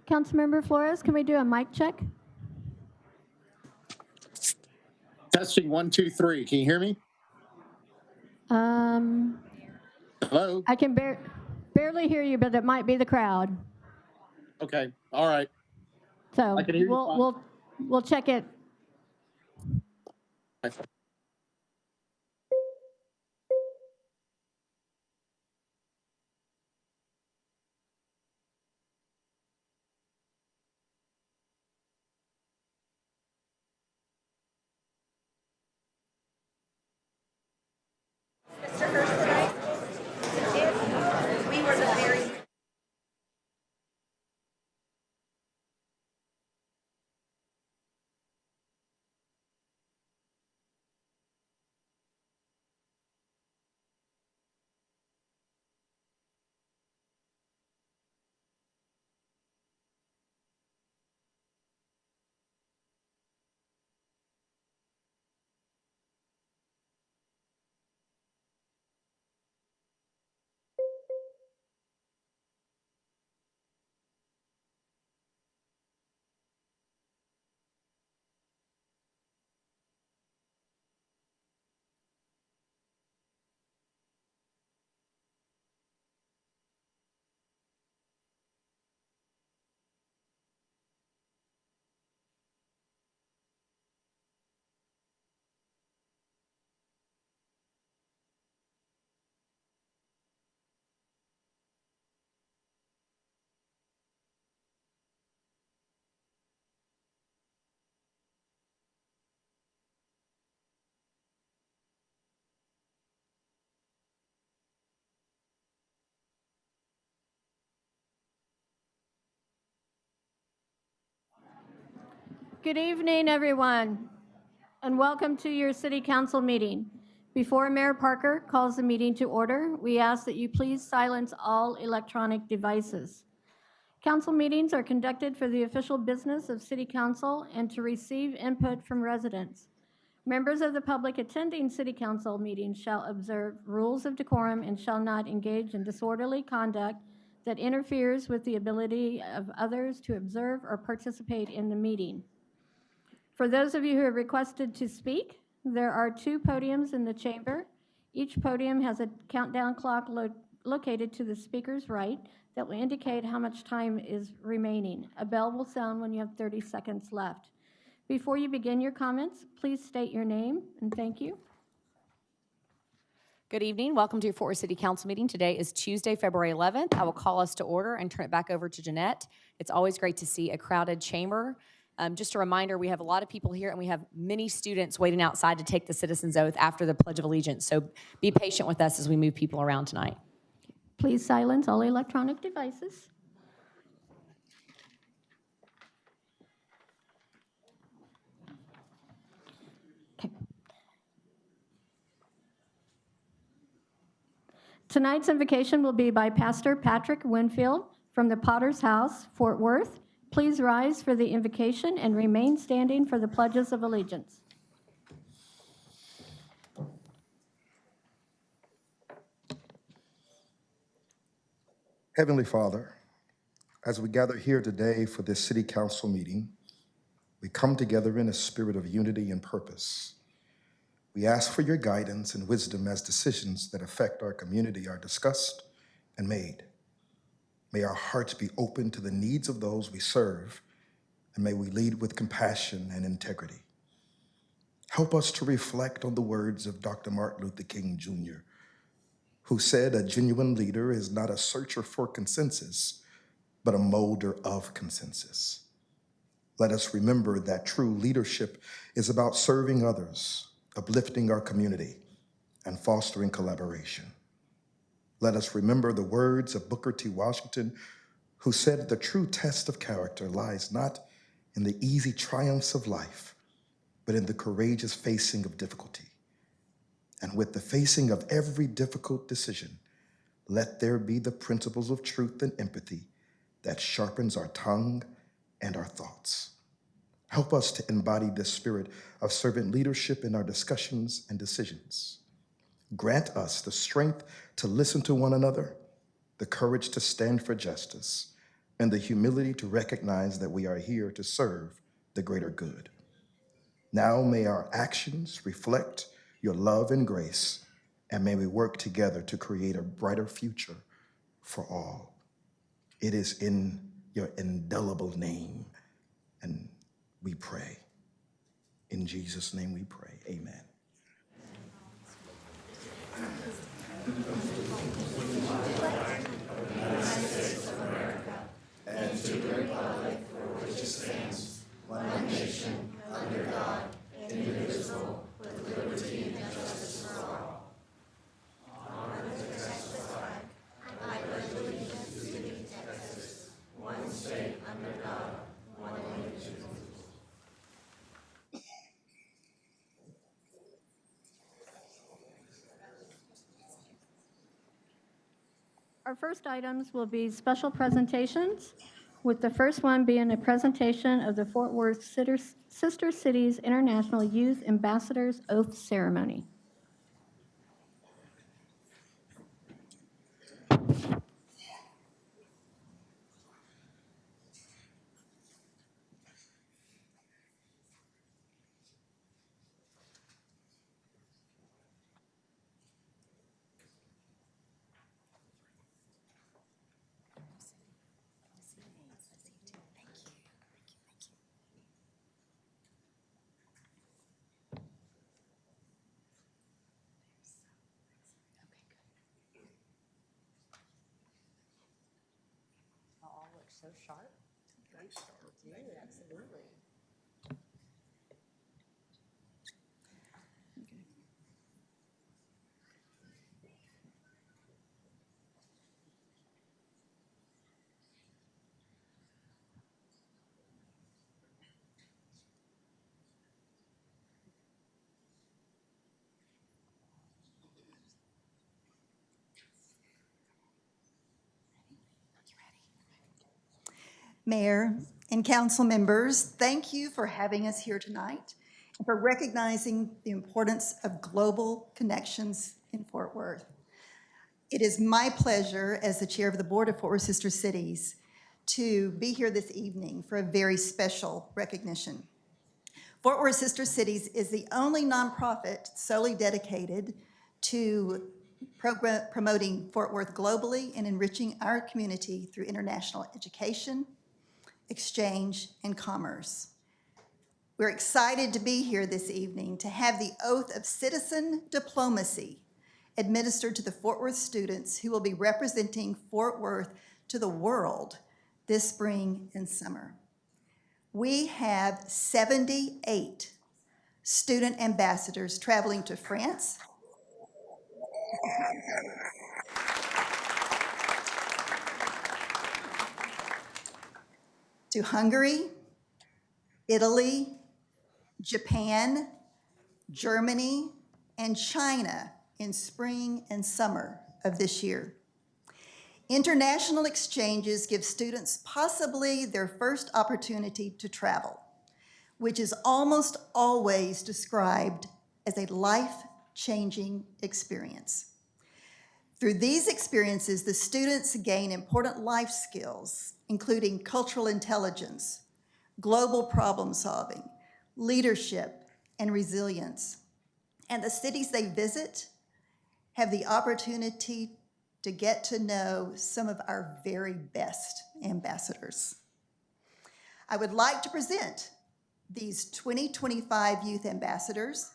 Councilmember Flores, can we do a mic check? Testing 1, 2, 3. Can you hear me? Hello? I can barely hear you, but it might be the crowd. Okay. All right. So I can hear you we'll check it. fine. Mr. Hurst, if we were the very Good evening, everyone, and welcome to your City Council meeting. Before Mayor Parker calls the meeting to order, we ask that you please silence all electronic devices. Council meetings are conducted for the official business of City Council and to receive input from residents. Members of the public attending City Council meetings shall observe rules of decorum and shall not engage in disorderly conduct that interferes with the ability of others to observe or participate in the meeting. For those of you who have requested to speak, there are 2 podiums in the chamber. Each podium has a countdown clock located to the speaker's right that will indicate how much time is remaining. A bell will sound when you have 30 seconds left. Before you begin your comments, please state your name and thank you. Good evening. Welcome to your Fort Worth City Council meeting. Today is Tuesday, February 11th. I will call us to order and turn it back over to Jeanette. It's always great to see a crowded chamber. Just a reminder, we have a lot of people here and we have many students waiting outside to take the citizen's oath after the Pledge of Allegiance. So be patient with us as we move people around tonight. Please silence all electronic devices. Okay. Tonight's invocation will be by Pastor Patrick Winfield from the Potter's House, Fort Worth. Please rise for the invocation and remain standing for the pledges of allegiance. Heavenly Father, as we gather here today for this City Council meeting, we come together in a spirit of unity and purpose. We ask for your guidance and wisdom as decisions that affect our community are discussed and made. May our hearts be open to the needs of those we serve, and may we lead with compassion and integrity. Help us to reflect on the words of Dr. Martin Luther King Jr., who said a genuine leader is not a searcher for consensus, but a molder of consensus. Let us remember that true leadership is about serving others, uplifting our community, and fostering collaboration. Let us remember the words of Booker T. Washington, who said the true test of character lies not in the easy triumphs of life, but in the courageous facing of difficulty. And with the facing of every difficult decision, let there be the principles of truth and empathy that sharpens our tongue and our thoughts. Help us to embody this spirit of servant leadership in our discussions and decisions. Grant us the strength to listen to one another, the courage to stand for justice, and the humility to recognize that we are here to serve the greater good. Now may our actions reflect your love and grace, and may we work together to create a brighter future for all. It is in your indelible name, and we pray. In Jesus' name we pray, amen. Our first items will be special presentations, with the first one being a presentation of the Fort Worth Sister Cities International Youth Ambassadors Oath Ceremony. All look so sharp. You do, absolutely. Mayor and council members, thank you for having us here tonight and for recognizing the importance of global connections in Fort Worth. It is my pleasure as the chair of the board of Fort Worth Sister Cities to be here this evening for a very special recognition. Fort Worth Sister Cities is the only nonprofit solely dedicated to promoting Fort Worth globally and enriching our community through international education, exchange, and commerce. We're excited to be here this evening to have the oath of citizen diplomacy administered to the Fort Worth students who will be representing Fort Worth to the world this spring and summer. We have 78 student ambassadors traveling to France, to Hungary, Italy, Japan, Germany, and China in spring and summer of this year. International exchanges give students possibly their first opportunity to travel, which is almost always described as a life-changing experience. Through these experiences, the students gain important life skills, including cultural intelligence, global problem solving, leadership, and resilience. And the cities they visit have the opportunity to get to know some of our very best ambassadors. I would like to present these 2025 youth ambassadors,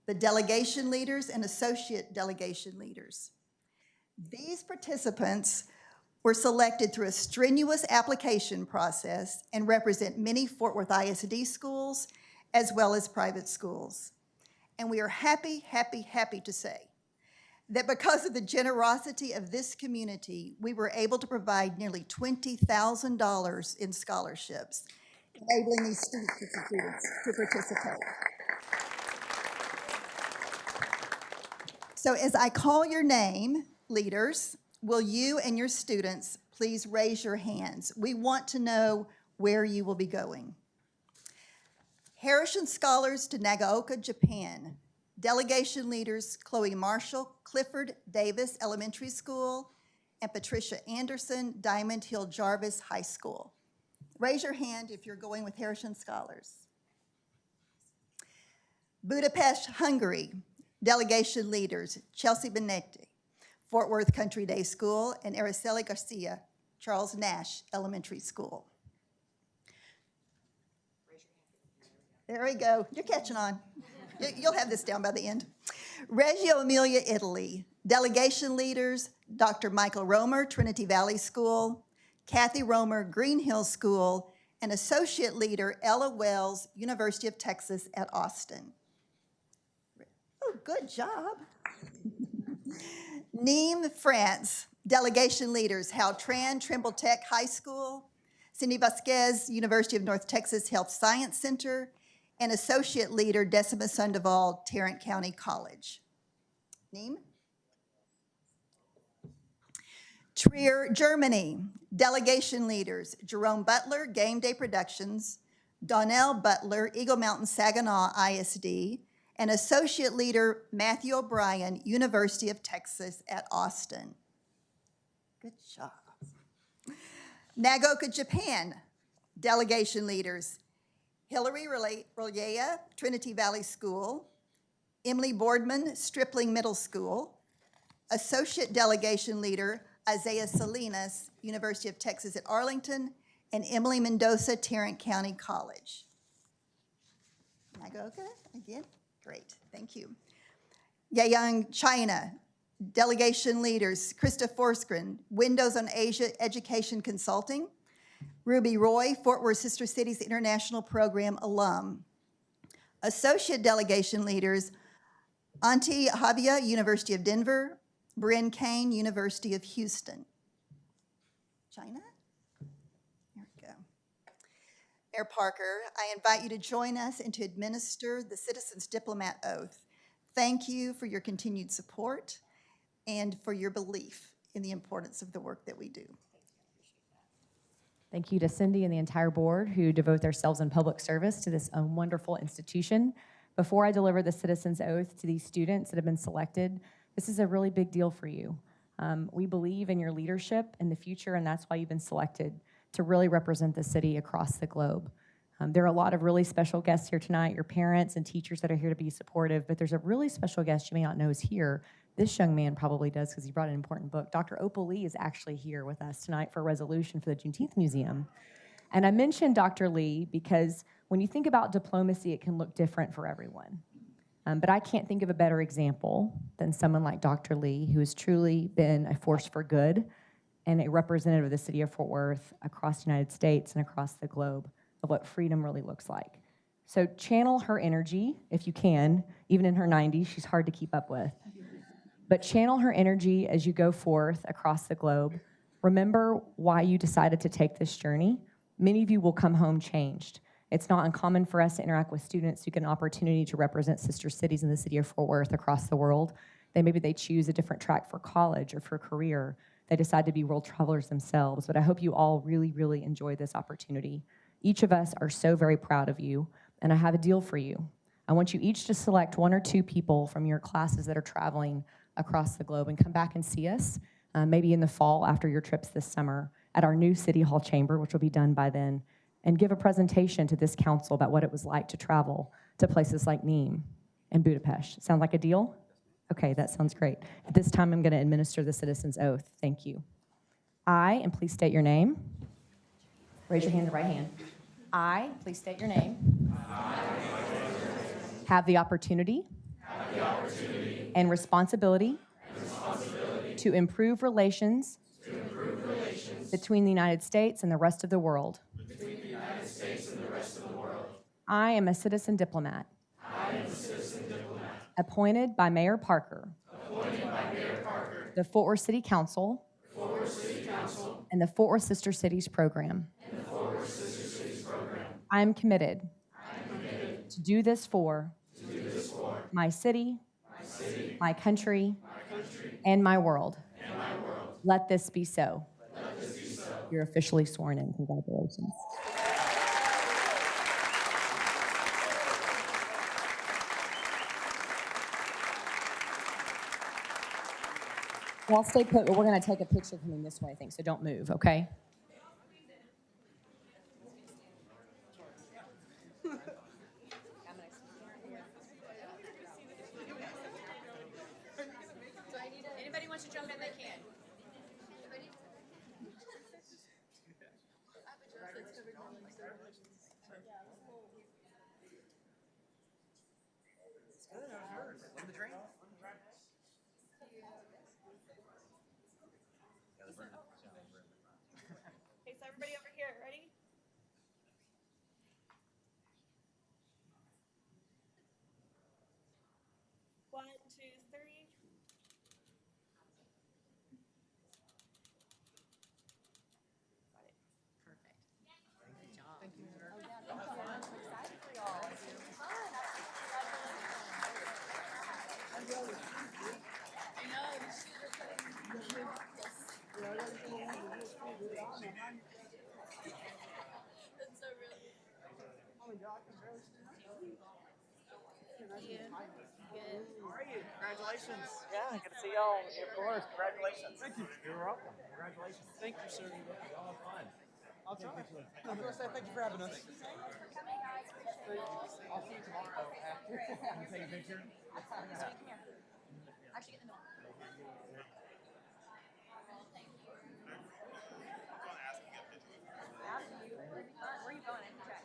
the delegation leaders and associate delegation leaders. These participants were selected through a strenuous application process and represent many Fort Worth ISD schools as well as private schools. And we are happy to say that because of the generosity of this community, we were able to provide nearly $20,000 in scholarships, enabling these students to participate. So as I call your name, leaders, will you and your students please raise your hands? We want to know where you will be going. Harrison Scholars to Nagaoka, Japan. Delegation leaders Chloe Marshall, Clifford Davis Elementary School, and Patricia Anderson, Diamond Hill Jarvis High School. Raise your hand if you're going with Harrison Scholars. Budapest, Hungary, delegation leaders, Chelsea Benetti, Fort Worth Country Day School, and Araceli Garcia, Charles Nash Elementary School. There we go. You're catching on. You'll have this down by the end. Reggio Emilia, Italy. Delegation leaders, Dr. Michael Romer, Trinity Valley School, Kathy Romer, Green Hill School, and associate leader, Ella Wells, University of Texas at Austin. Oh, good job. Nîmes, France. Delegation leaders, Hal Tran, Trimble Tech High School, Cindy Vasquez, University of North Texas Health Science Center, and associate leader, Decima Sandoval, Tarrant County College. Nîmes. Trier, Germany. Delegation leaders, Jerome Butler, Game Day Productions, Donnell Butler, Eagle Mountain Saginaw ISD, and associate leader, Matthew O'Brien, University of Texas at Austin. Good job. Nagoka, Japan. Delegation leaders, Hillary Rolea, Trinity Valley School, Emily Boardman, Stripling Middle School, associate delegation leader, Isaiah Salinas, University of Texas at Arlington, and Emily Mendoza, Tarrant County College. Nagoka, again, great, thank you. Yayang, China. Delegation leaders, Krista Forsgren, Windows on Asia Education Consulting, Ruby Roy, Fort Worth Sister Cities International Program alum. Associate delegation leaders, Auntie Javia, University of Denver, Bryn Kane, University of Houston. China? There we go. Mayor Parker, I invite you to join us and to administer the Citizens Diplomat Oath. Thank you for your continued support and for your belief in the importance of the work that we do. Thank you to Cindy and the entire board who devote themselves in public service to this wonderful institution. Before I deliver the citizens' oath to these students that have been selected, this is a really big deal for you. We believe in your leadership in the future, and that's why you've been selected to really represent the city across the globe. There are a lot of really special guests here tonight, your parents and teachers that are here to be supportive, but there's a really special guest you may not know is here. This young man probably does because he brought an important book. Dr. Opal Lee is actually here with us tonight for a resolution for the Juneteenth Museum. And I mentioned Dr. Lee because when you think about diplomacy, it can look different for everyone. But I can't think of a better example than someone like Dr. Lee, who has truly been a force for good and a representative of the city of Fort Worth across the United States and across the globe of what freedom really looks like. So channel her energy, if you can. Even in her 90s, she's hard to keep up with. But channel her energy as you go forth across the globe. Remember why you decided to take this journey. Many of you will come home changed. It's not uncommon for us to interact with students who get an opportunity to represent sister cities in the city of Fort Worth across the world. Maybe they choose a different track for college or for a career. They decide to be world travelers themselves. But I hope you all really, really enjoy this opportunity. Each of us are so very proud of you, and I have a deal for you. I want you each to select one or two people from your classes that are traveling across the globe and come back and see us, maybe in the fall after your trips this summer at our new City Hall chamber, which will be done by then, and give a presentation to this council about what it was like to travel to places like Nîmes and Budapest. Sound like a deal? Okay, that sounds great. At this time, I'm going to administer the citizen's oath. Thank you. I, and please state your name. Raise your hand, the right hand. I, please state your name. Have the opportunity and responsibility to improve relations between the United States and the rest of the world. I am a citizen diplomat. Appointed by Mayor Parker. The Fort Worth City Council. And the Fort Worth Sister Cities program. I am committed to do this for my city, my country, and my world. Let this be so. You're officially sworn in. Congratulations. Well, stay put, but we're going to take a picture coming this way, I think, so don't move, okay? Anybody wants to jump in, they can. Okay, so everybody over here, ready? One, two, three. Congratulations. Yeah, good to see y'all. Of course. Congratulations. Thank you. You're welcome. Congratulations. Thank you, sir. Y'all have fun. I'll try. I was going to say thank you for having us. I'll see you tomorrow after. Take a picture. Actually, get in the middle. Where are you going? I can check.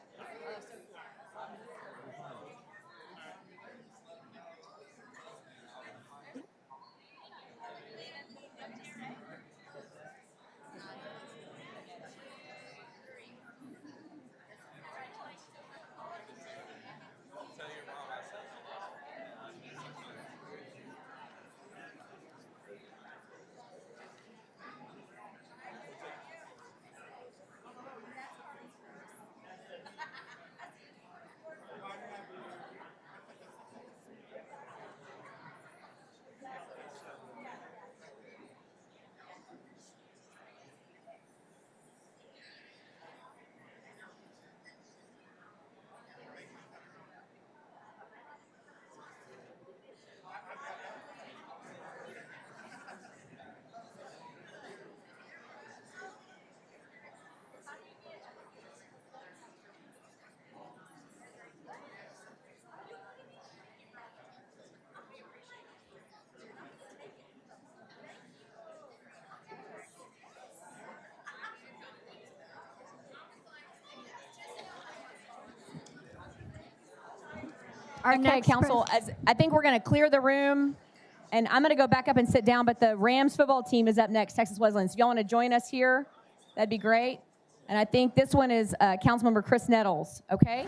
Our Okay, next council, as I think we're going to clear the room, and I'm going to go back up and sit down, but the Rams football team is up next, Texas Wesleyan. So if y'all want to join us here, that'd be great. And I think this one is Councilmember Chris Nettles, okay?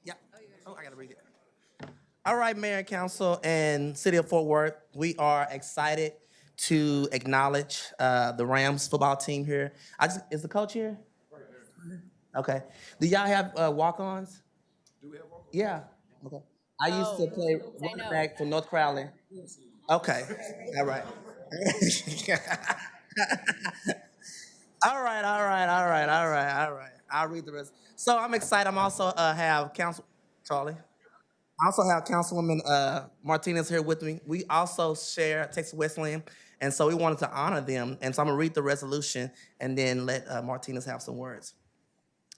Yeah. Oh, I gotta read it. All right, Mayor and Council and City of Fort Worth, we are excited to acknowledge the Rams football team here. Is the coach here? Okay. Do y'all have walk-ons? Do we have walk-ons? Yeah. Okay. I used to play running back for North Crowley. Okay. All right. All right. I'll read the rest. So I'm excited. I'm also have Charlie. I also have Councilwoman Martinez here with me. We also share Texas Wesleyan, and so we wanted to honor them. And so I'm gonna read the resolution and then let Martinez have some words.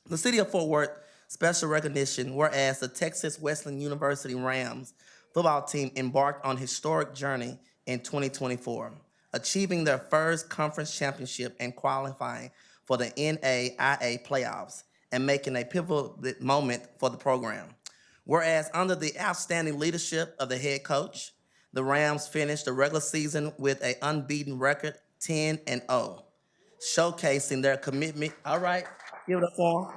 The City of Fort Worth special recognition, whereas the Texas Wesleyan University Rams football team embarked on a historic journey in 2024, achieving their first conference championship and qualifying for the NAIA playoffs and making a pivotal moment for the program. Whereas under the outstanding leadership of the head coach, the Rams finished the regular season with an unbeaten record, 10-0, showcasing their commitment. All right, give it up for them.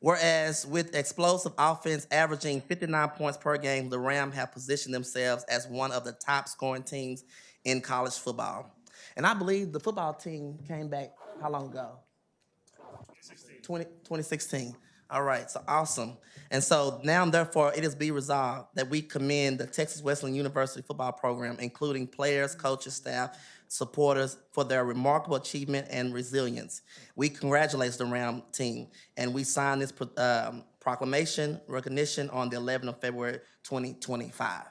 Whereas with explosive offense averaging 59 points per game, the Rams have positioned themselves as one of the top scoring teams in college football. And I believe the football team came back how long ago? 2016. All right, so awesome. And so now, therefore, it is be resolved that we commend the Texas Wesleyan University football program, including players, coaches, staff, supporters, for their remarkable achievement and resilience. We congratulate the Ram team, and we sign this proclamation recognition on the 11th of February, 2025.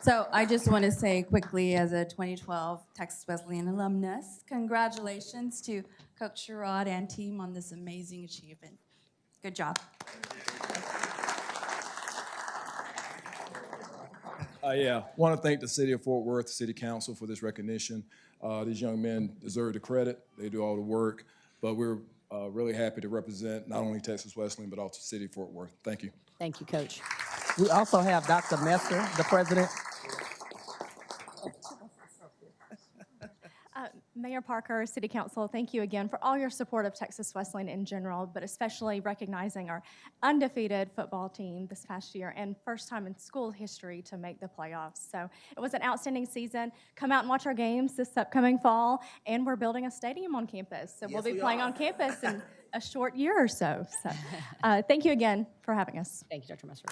So I just want to say quickly, as a 2012 Texas Wesleyan alumnus, congratulations to Coach Sherrod and team on this amazing achievement. Good job. Yeah, want to thank the city of Fort Worth, the city council for this recognition. These young men deserve the credit. They do all the work, but we're really happy to represent not only Texas Wesleyan, but also the city of Fort Worth. Thank you. Thank you, Coach. We also have Dr. Messer, the president. Mayor Parker, City Council, thank you again for all your support of Texas Wesleyan in general, but especially recognizing our undefeated football team this past year and first time in school history to make the playoffs. So it was an outstanding season. Come out and watch our games this upcoming fall, and we're building a stadium on campus. So we'll be playing on campus in a short year or so. So thank you again for having us. Thank you, Dr. Messer.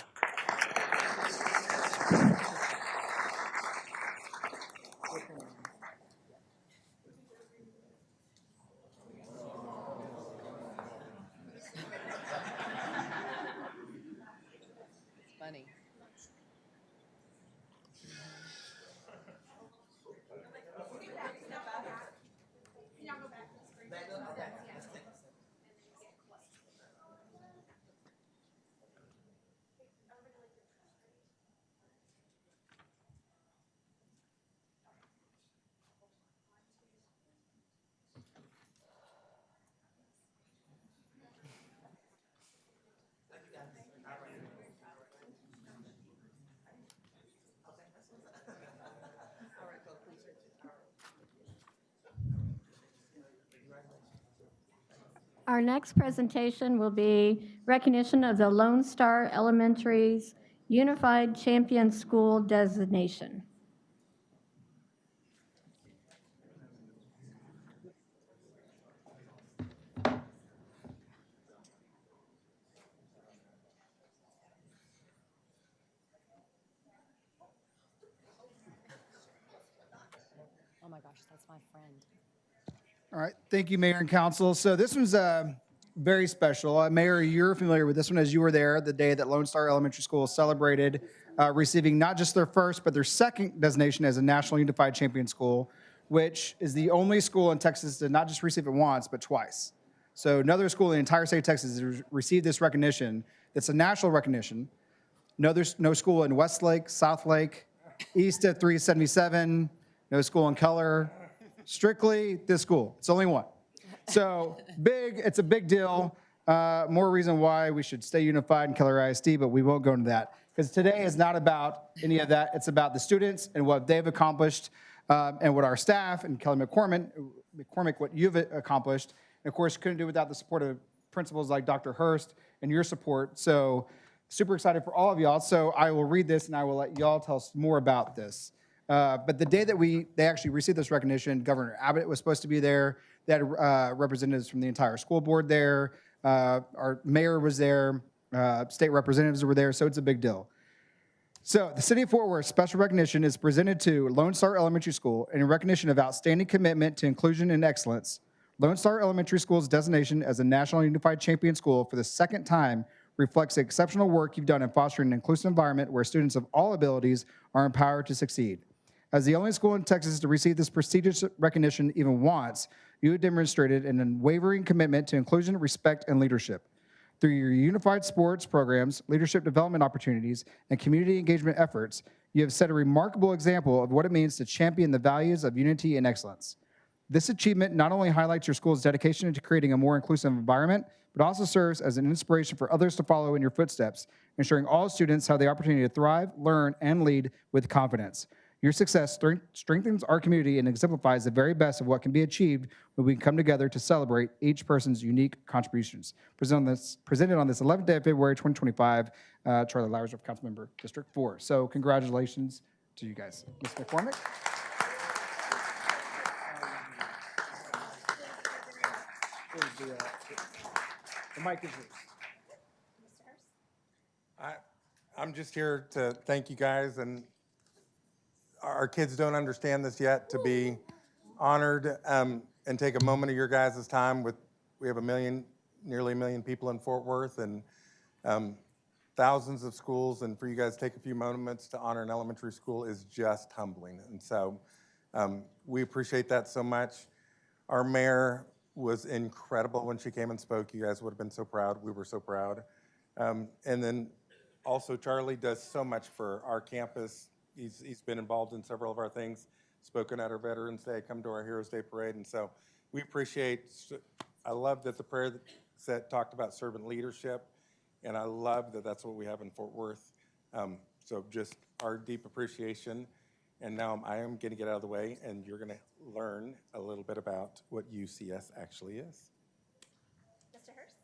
Funny. Our next presentation will be recognition of the Lone Star Elementary's Unified Champion School designation. Oh my gosh, that's my friend. All right, thank you, Mayor and Council. So this one's very special. Mayor, you're familiar with this one as you were there the day that Lone Star Elementary School celebrated receiving not just their first, but their second designation as a National Unified Champion School, which is the only school in Texas to not just receive it once, but twice. So another school in the entire state of Texas has received this recognition. It's a national recognition. No, there's no school in Westlake, Southlake, east of 377, no school in Keller. Strictly this school. It's only one. So big, it's a big deal. More reason why we should stay unified in Keller ISD, but we won't go into that. Because today is not about any of that. It's about the students and what they've accomplished and what our staff and Kelly McCormick, what you've accomplished. And of course, couldn't do without the support of principals like Dr. Hurst and your support. So super excited for all of y'all. So I will read this and I will let y'all tell us more about this. But the day that they actually received this recognition, Governor Abbott was supposed to be there. They had representatives from the entire school board there. Our mayor was there. State representatives were there. So it's a big deal. So the City of Fort Worth special recognition is presented to Lone Star Elementary School in recognition of outstanding commitment to inclusion and excellence. Lone Star Elementary School's designation as a National Unified Champion School for the second time reflects the exceptional work you've done in fostering an inclusive environment where students of all abilities are empowered to succeed. As the only school in Texas to receive this prestigious recognition even once, you have demonstrated an unwavering commitment to inclusion, respect, and leadership. Through your unified sports programs, leadership development opportunities, and community engagement efforts, you have set a remarkable example of what it means to champion the values of unity and excellence. This achievement not only highlights your school's dedication to creating a more inclusive environment, but also serves as an inspiration for others to follow in your footsteps, ensuring all students have the opportunity to thrive, learn, and lead with confidence. Your success strengthens our community and exemplifies the very best of what can be achieved when we come together to celebrate each person's unique contributions. Presented on this 11th day of February 2025, Charlie Lauersdorf, Councilmember District 4. So congratulations to you guys. Ms. McCormick? The mic is yours. I'm just here to thank you guys, and our kids don't understand this yet, to be honored and take a moment of your guys' time we have nearly a million people in Fort Worth and thousands of schools, and for you guys to take a few moments to honor an elementary school is just humbling. And so we appreciate that so much. Our mayor was incredible when she came and spoke. You guys would have been so proud. We were so proud. And then also, Charlie does so much for our campus. He's been involved in several of our things, spoken at our Veterans Day, come to our Heroes Day Parade, and so we appreciate, I love that the prayer that talked about servant leadership, and I love that that's what we have in Fort Worth. So just our deep appreciation, and now I am going to get out of the way, and you're going to learn a little bit about what UCS actually is. Mr. Hurst?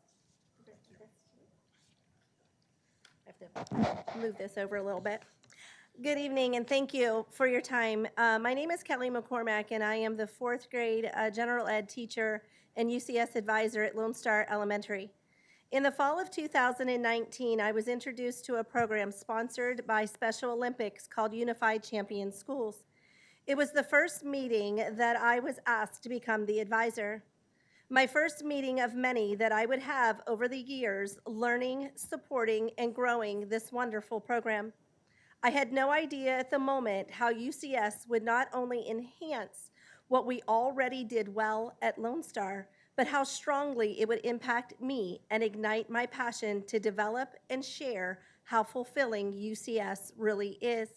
I have to move this over a little bit. Good evening, and thank you for your time. My name is Kelly McCormack, and I am the 4th grade general ed teacher and UCS advisor at Lone Star Elementary. In the fall of 2019, I was introduced to a program sponsored by Special Olympics called Unified Champion Schools. It was the first meeting that I was asked to become the advisor. My first meeting of many that I would have over the years, learning, supporting, and growing this wonderful program. I had no idea at the moment how UCS would not only enhance what we already did well at Lone Star, but how strongly it would impact me and ignite my passion to develop and share how fulfilling UCS really is.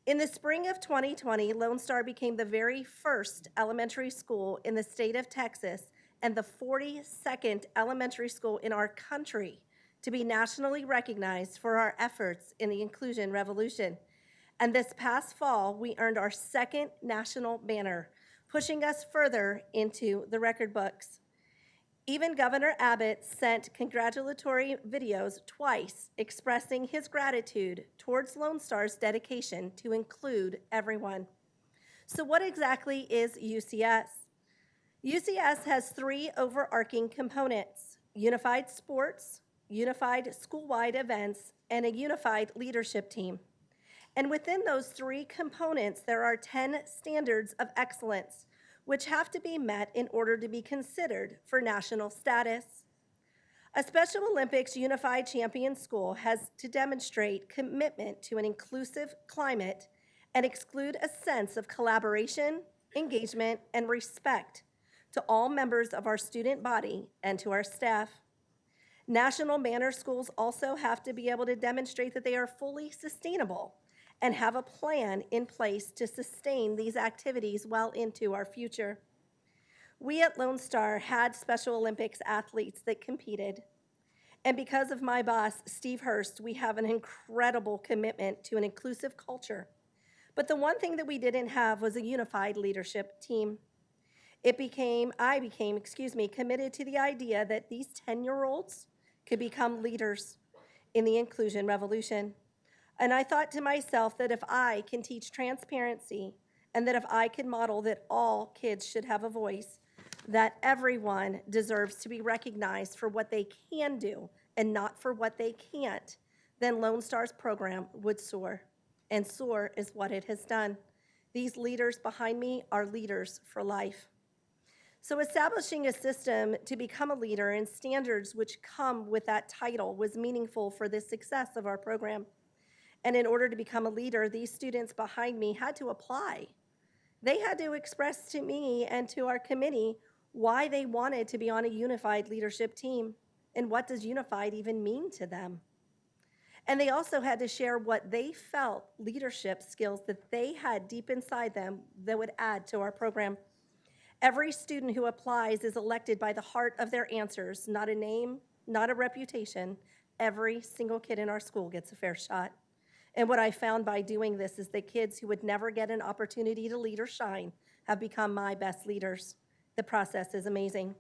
In the spring of 2020, Lone Star became the very first elementary school in the state of Texas and the 42nd elementary school in our country to be nationally recognized for our efforts in the inclusion revolution. And this past fall, we earned our 2nd national banner, pushing us further into the record books. Even Governor Abbott sent congratulatory videos twice expressing his gratitude towards Lone Star's dedication to include everyone. So what exactly is UCS? UCS has 3 overarching components: unified sports, unified school-wide events, and a unified leadership team. And within those 3 components, there are 10 standards of excellence, which have to be met in order to be considered for national status. A Special Olympics Unified Champion School has to demonstrate commitment to an inclusive climate and exclude a sense of collaboration, engagement, and respect to all members of our student body and to our staff. National banner schools also have to be able to demonstrate that they are fully sustainable and have a plan in place to sustain these activities well into our future. We at Lone Star had Special Olympics athletes that competed. And because of my boss, Steve Hurst, we have an incredible commitment to an inclusive culture. But the one thing that we didn't have was a unified leadership team. I became, committed to the idea that these 10-year-olds could become leaders in the inclusion revolution. And I thought to myself that if I can teach transparency and that if I can model that all kids should have a voice, that everyone deserves to be recognized for what they can do and not for what they can't, then Lone Star's program would soar. And soar is what it has done. These leaders behind me are leaders for life. So establishing a system to become a leader and standards which come with that title was meaningful for the success of our program. And in order to become a leader, these students behind me had to apply. They had to express to me and to our committee why they wanted to be on a unified leadership team and what does unified even mean to them. And they also had to share what they felt leadership skills that they had deep inside them that would add to our program. Every student who applies is elected by the heart of their answers, not a name, not a reputation. Every single kid in our school gets a fair shot. And what I found by doing this is that kids who would never get an opportunity to lead or shine have become my best leaders. The process is amazing.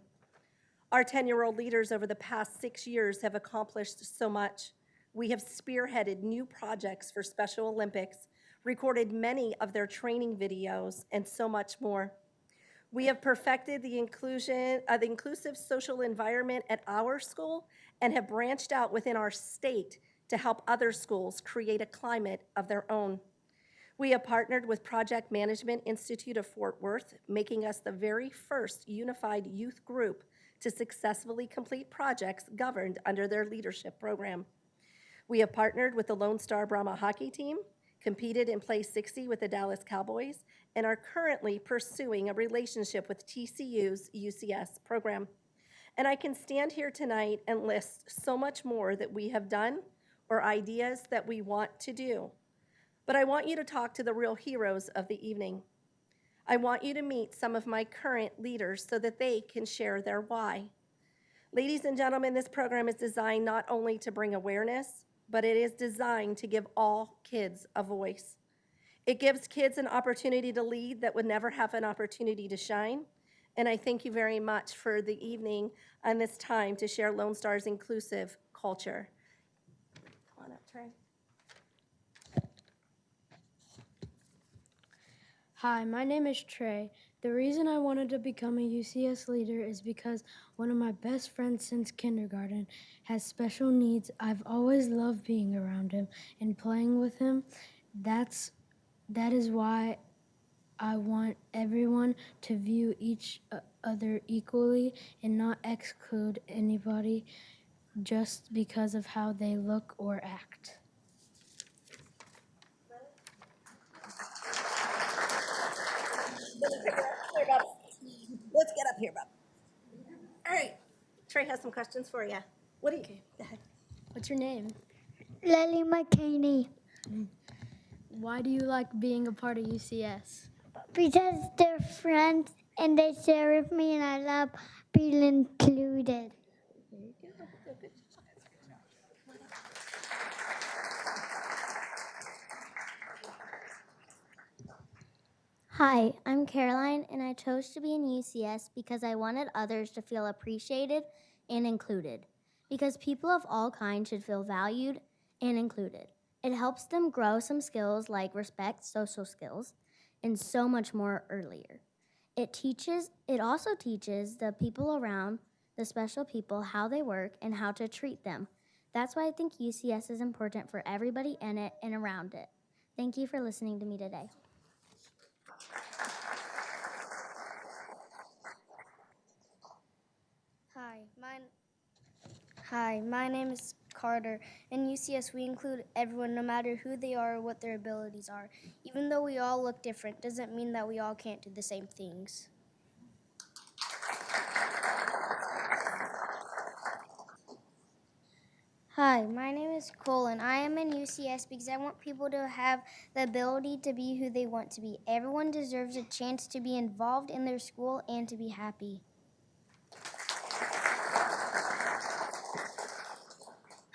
Our 10-year-old leaders over the past 6 years have accomplished so much. We have spearheaded new projects for Special Olympics, recorded many of their training videos, and so much more. We have perfected the inclusive social environment at our school and have branched out within our state to help other schools create a climate of their own. We have partnered with Project Management Institute of Fort Worth, making us the very first unified youth group to successfully complete projects governed under their leadership program. We have partnered with the Lone Star Brahma hockey team, competed in Play 60 with the Dallas Cowboys, and are currently pursuing a relationship with TCU's UCS program. And I can stand here tonight and list so much more that we have done or ideas that we want to do. But I want you to talk to the real heroes of the evening. I want you to meet some of my current leaders so that they can share their why. Ladies and gentlemen, this program is designed not only to bring awareness, but it is designed to give all kids a voice. It gives kids an opportunity to lead that would never have an opportunity to shine. And I thank you very much for the evening and this time to share Lone Star's inclusive culture. Come on up, Trey. Hi, my name is Trey. The reason I wanted to become a UCS leader is because one of my best friends since kindergarten has special needs. I've always loved being around him and playing with him. That is why I want everyone to view each other equally and not exclude anybody just because of how they look or act. Let's get up here, Bob. All right, Trey has some questions for you. What do you? Go ahead. What's your name? Lily McKinney. Why do you like being a part of UCS? Because they're friends and they share with me and I love being included. Hi, I'm Caroline, and I chose to be in UCS because I wanted others to feel appreciated and included. Because people of all kinds should feel valued and included. It helps them grow some skills like respect, social skills, and so much more earlier. It also teaches the people around the special people how they work and how to treat them. That's why I think UCS is important for everybody in it and around it. Thank you for listening to me today. Hi, my name is Carter. In UCS, we include everyone no matter who they are or what their abilities are. Even though we all look different, doesn't mean that we all can't do the same things. Hi, my name is Cole, and I am in UCS because I want people to have the ability to be who they want to be. Everyone deserves a chance to be involved in their school and to be happy.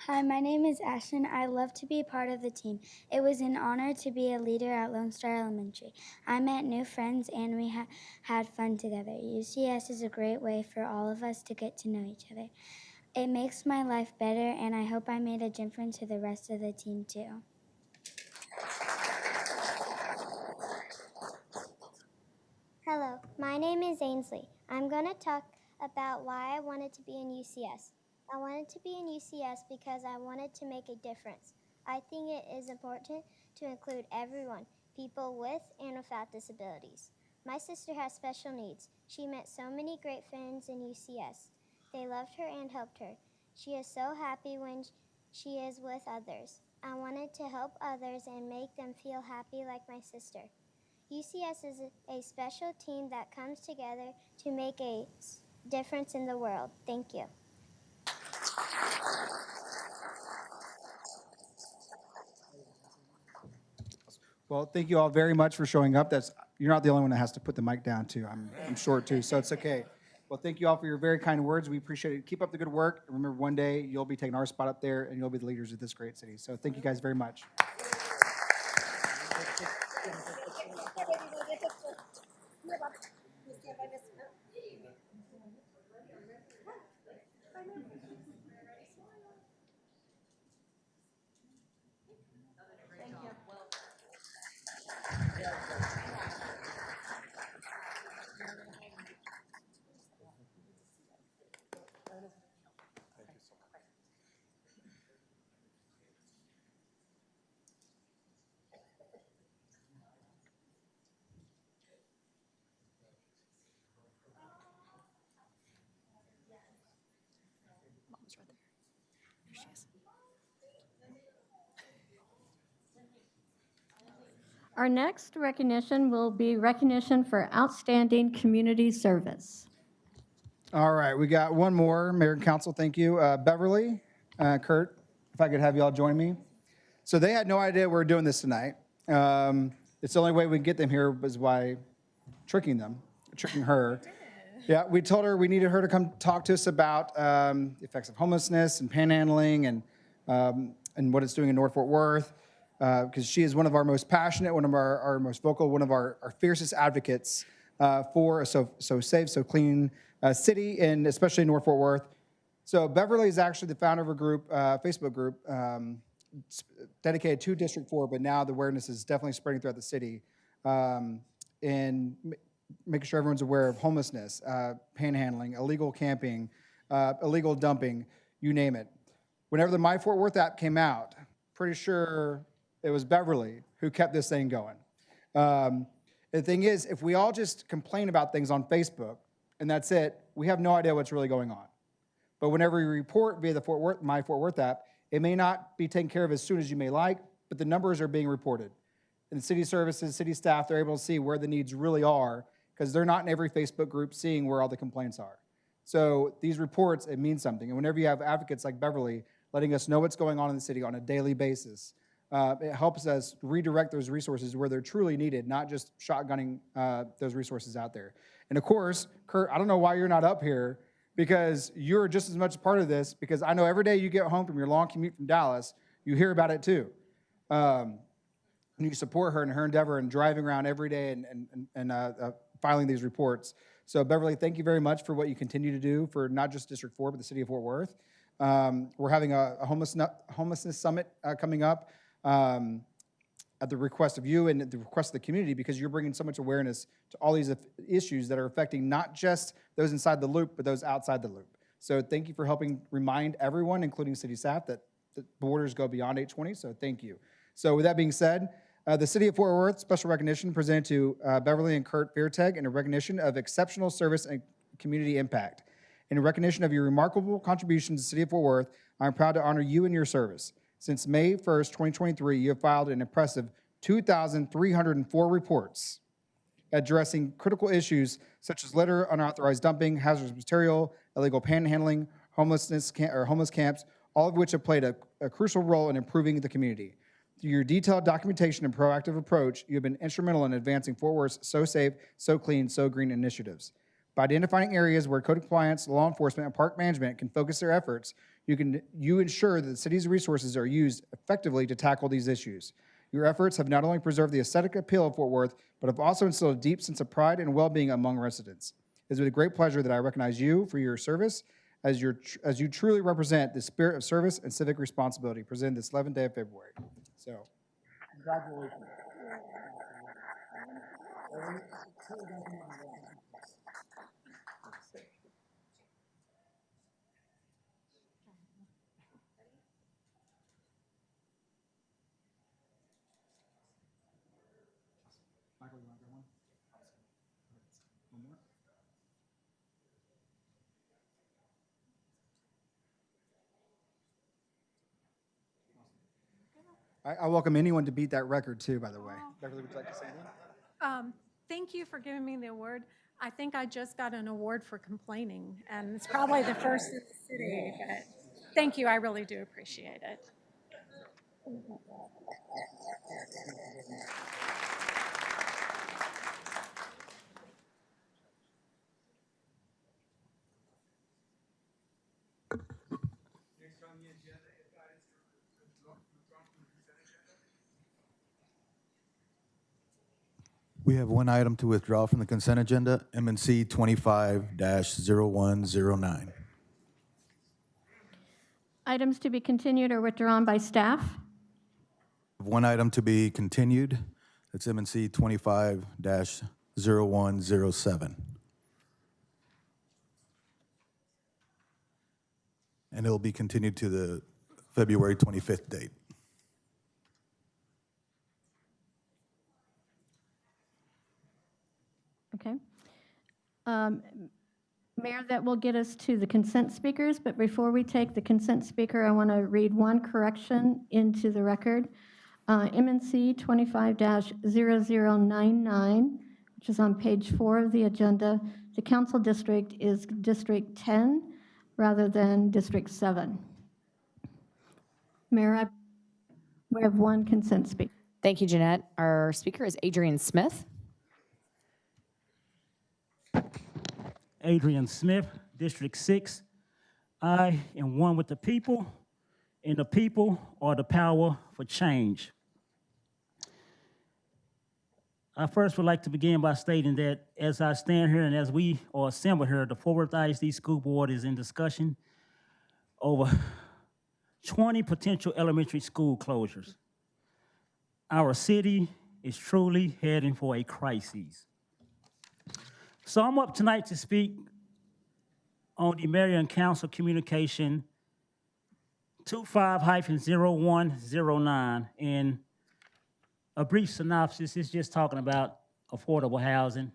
Hi, my name is Ashton. I love to be a part of the team. It was an honor to be a leader at Lone Star Elementary. I met new friends and we had fun together. UCS is a great way for all of us to get to know each other. It makes my life better, and I hope I made a difference to the rest of the team too. Hello, my name is Ainsley. I'm going to talk about why I wanted to be in UCS. I wanted to be in UCS because I wanted to make a difference. I think it is important to include everyone, people with and without disabilities. My sister has special needs. She met so many great friends in UCS. They loved her and helped her. She is so happy when she is with others. I wanted to help others and make them feel happy like my sister. UCS is a special team that comes together to make a difference in the world. Thank you. Well, thank you all very much for showing up. You're not the only one that has to put the mic down too. I'm short too, so it's okay. Well, thank you all for your very kind words. We appreciate it. Keep up the good work. Remember, one day you'll be taking our spot up there and you'll be the leaders of this great city. So thank you guys very much. Our next recognition will be recognition for outstanding community service. All right, we got one more. Mayor and council, thank you. Beverly, Kurt, if I could have you all join me. So they had no idea we were doing this tonight. It's the only way we can get them here was by tricking her. Yeah, we told her we needed her to come talk to us about the effects of homelessness and panhandling and what it's doing in North Fort Worth, because she is one of our most passionate, one of our most vocal, one of our fiercest advocates for a so safe, so clean city, and especially North Fort Worth. So Beverly is actually the founder of a group, Facebook group, dedicated to District 4, but now the awareness is definitely spreading throughout the city, and making sure everyone's aware of homelessness, panhandling, illegal camping, illegal dumping, you name it. Whenever the My Fort Worth app came out, pretty sure it was Beverly who kept this thing going. The thing is, if we all just complain about things on Facebook and that's it, we have no idea what's really going on. But whenever you report via the My Fort Worth app, it may not be taken care of as soon as you may like, but the numbers are being reported. And the city services, city staff, they're able to see where the needs really are because they're not in every Facebook group seeing where all the complaints are. So these reports, it means something. And whenever you have advocates like Beverly letting us know what's going on in the city on a daily basis, it helps us redirect those resources where they're truly needed, not just shotgunning those resources out there. And of course, Kurt, I don't know why you're not up here, because you're just as much a part of this, because I know every day you get home from your long commute from Dallas, you hear about it too. And you support her in her endeavor and driving around every day and filing these reports. So Beverly, thank you very much for what you continue to do for not just District 4, but the city of Fort Worth. We're having a homelessness summit coming up at the request of you and at the request of the community, because you're bringing so much awareness to all these issues that are affecting not just those inside the loop, but those outside the loop. So thank you for helping remind everyone, including city staff, that the borders go beyond 820, so thank you. So with that being said, the City of Fort Worth special recognition presented to Beverly and Kurt Fairteg in a recognition of exceptional service and community impact. In recognition of your remarkable contributions to the City of Fort Worth, I'm proud to honor you and your service. Since May 1st, 2023, you have filed an impressive 2,304 reports addressing critical issues such as litter, unauthorized dumping, hazardous material, illegal panhandling, homeless camps, all of which have played a crucial role in improving the community. Through your detailed documentation and proactive approach, you have been instrumental in advancing Fort Worth's So Safe, So Clean, So Green initiatives. By identifying areas where code compliance, law enforcement, and park management can focus their efforts, you ensure that the city's resources are used effectively to tackle these issues. Your efforts have not only preserved the aesthetic appeal of Fort Worth, but have also instilled a deep sense of pride and well-being among residents. It is with great pleasure that I recognize you for your service as you truly represent the spirit of service and civic responsibility presented this 11th day of February. So, congratulations. Michael, you want to go one? One more? I welcome anyone to beat that record too, by the way. Beverly, would you like to say anything? Thank you for giving me the award. I think I just got an award for complaining, and it's probably the first in the city, but thank you. I really do appreciate it. We have one item to withdraw from the consent agenda, MNC 25-0109. Items to be continued or withdrawn by staff. One item to be continued, that's MNC 25-0107. And it will be continued to the February 25th date. Okay. Mayor, that will get us to the consent speakers, but before we take the consent speaker, I want to read one correction into the record. MNC 25-0099, which is on page 4 of the agenda. The council district is District 10 rather than District 7. Mayor, we have one consent speaker. Thank you, Jeanette. Our speaker is Adrian Smith. Adrian Smith, District 6. I am one with the people, and the people are the power for change. I first would like to begin by stating that as I stand here and as we are assembled here, the Fort Worth ISD School Board is in discussion over 20 potential elementary school closures. Our city is truly heading for a crisis. So I'm up tonight to speak on the Mayor and Council Communication 25-0109. And a brief synopsis is just talking about affordable housing,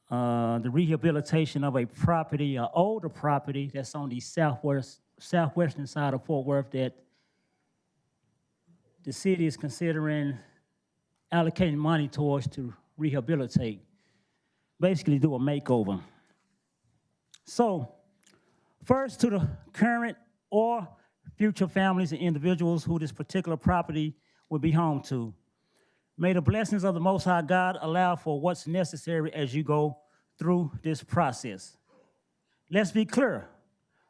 the rehabilitation of a property, an older property that's on the southwestern side of Fort Worth that the city is considering allocating money towards to rehabilitate, basically do a makeover. So, first to the current or future families and individuals who this particular property will be home to. May the blessings of the Most High God allow for what's necessary as you go through this process. Let's be clear,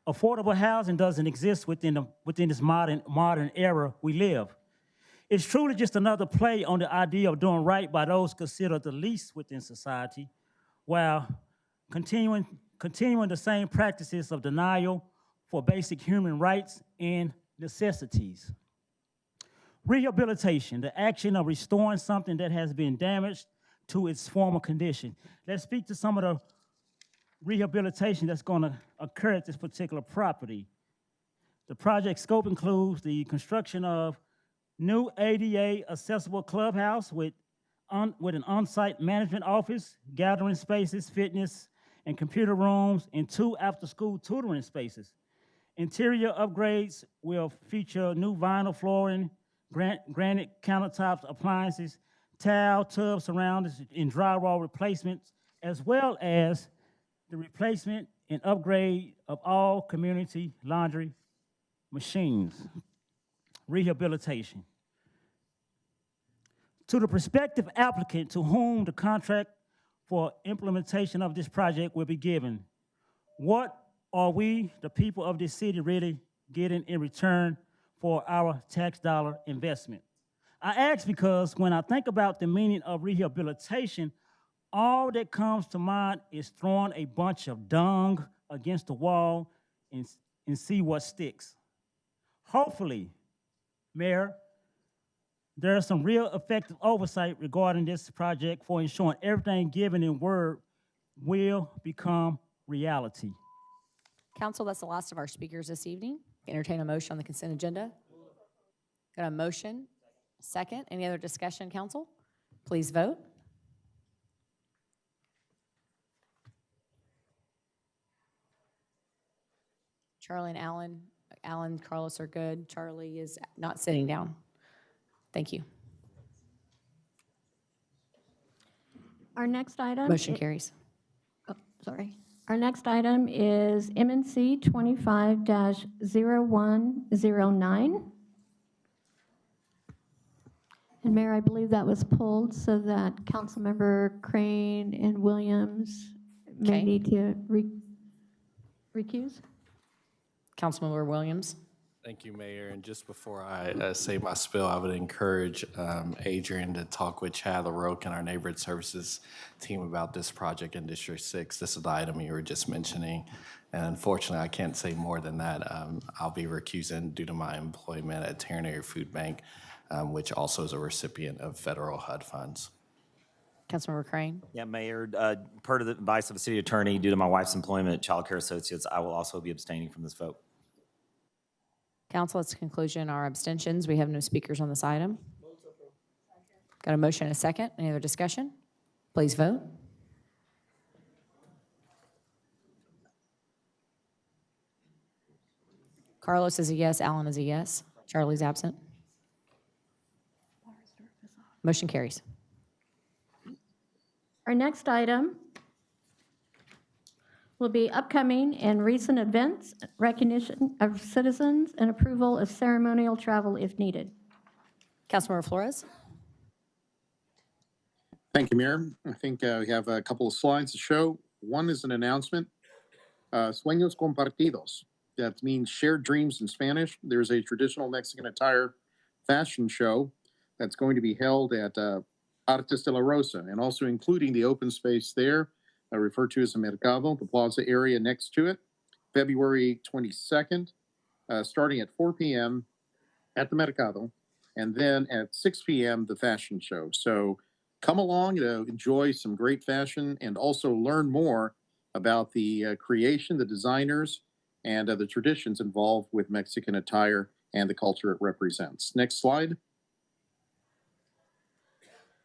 affordable housing doesn't exist within this modern era we live. It's truly just another play on the idea of doing right by those considered the least within society, while continuing the same practices of denial for basic human rights and necessities. Rehabilitation, the action of restoring something that has been damaged to its former condition. Let's speak to some of the rehabilitation that's going to occur at this particular property. The project scope includes the construction of new ADA accessible clubhouse with an on-site management office, gathering spaces, fitness and computer rooms, and 2 after-school tutoring spaces. Interior upgrades will feature new vinyl flooring, granite countertops, appliances, tile, tub surroundings, and drywall replacements, as well as the replacement and upgrade of all community laundry machines. Rehabilitation. To the prospective applicant to whom the contract for implementation of this project will be given, what are we, the people of this city, really getting in return for our tax dollar investment? I ask because when I think about the meaning of rehabilitation, all that comes to mind is throwing a bunch of dung against the wall and see what sticks. Hopefully, Mayor, there is some real effective oversight regarding this project for ensuring everything given in word will become reality. Council, that's the last of our speakers this evening. Entertain a motion on the consent agenda. Got a motion? Second. Any other discussion, council? Please vote. Charlie and Alan, Carlos are good. Charlie is not sitting down. Thank you. Our next item. Motion carries. Oh, sorry. Our next item is MNC 25-0109. And Mayor, I believe that was pulled so that Councilmember Crane and Williams may Okay. need to recuse. Councilmember Williams. Thank you, Mayor. And just before I say my spill, I would encourage Adrian to talk with Chad LaRoque and our neighborhood services team about this project in District 6. This is the item you were just mentioning. And unfortunately, I can't say more than that. I'll be recusing due to my employment at Ternary Food Bank, which also is a recipient of federal HUD funds. Councilmember Crane. Yeah, Mayor, per the advice of the city attorney, due to my wife's employment at Child Care Associates, I will also be abstaining from this vote. Council, it's conclusion our abstentions. We have no speakers on this item. Got a motion and a second. Any other discussion? Please vote. Carlos is a yes. Alan is a yes. Charlie's absent. Motion carries. Our next item will be upcoming and recent events, recognition of citizens, and approval of ceremonial travel if needed. Councilmember Flores? Thank you, Mayor. I think we have a couple of slides to show. One is an announcement, Sueños Compartidos. That means shared dreams in Spanish. There's a traditional Mexican attire fashion show that's going to be held at Artes de la Rosa, and also including the open space there, referred to as the Mercado, the plaza area next to it, February 22nd, starting at 4 p.m. at the Mercado, and then at 6 p.m., the fashion show. So come along to enjoy some great fashion and also learn more about the creation, the designers, and the traditions involved with Mexican attire and the culture it represents. Next slide.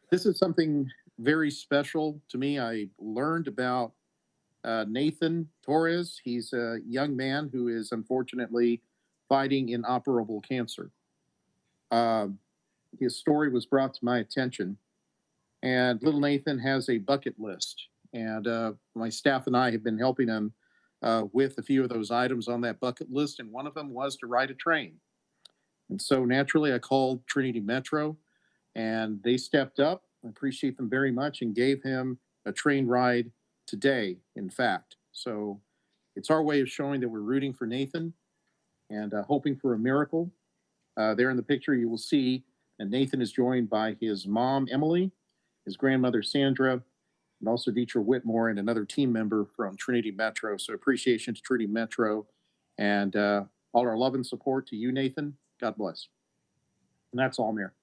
This is something very special to me. I learned about Nathan Torres. He's a young man who is unfortunately fighting inoperable cancer. His story was brought to my attention, and little Nathan has a bucket list, and my staff and I have been helping him with a few of those items on that bucket list, and one of them was to ride a train. And so naturally I called Trinity Metro, and they stepped up. I appreciate them very much, and gave him a train ride today, in fact. So it's our way of showing that we're rooting for Nathan and hoping for a miracle. There in the picture you will see, and Nathan is joined by his mom, Emily, his grandmother, Sandra, and also Dietrich Whitmore, and another team member from Trinity Metro. So appreciation to Trinity Metro, and all our love and support to you, Nathan. God bless. And that's all, Mayor.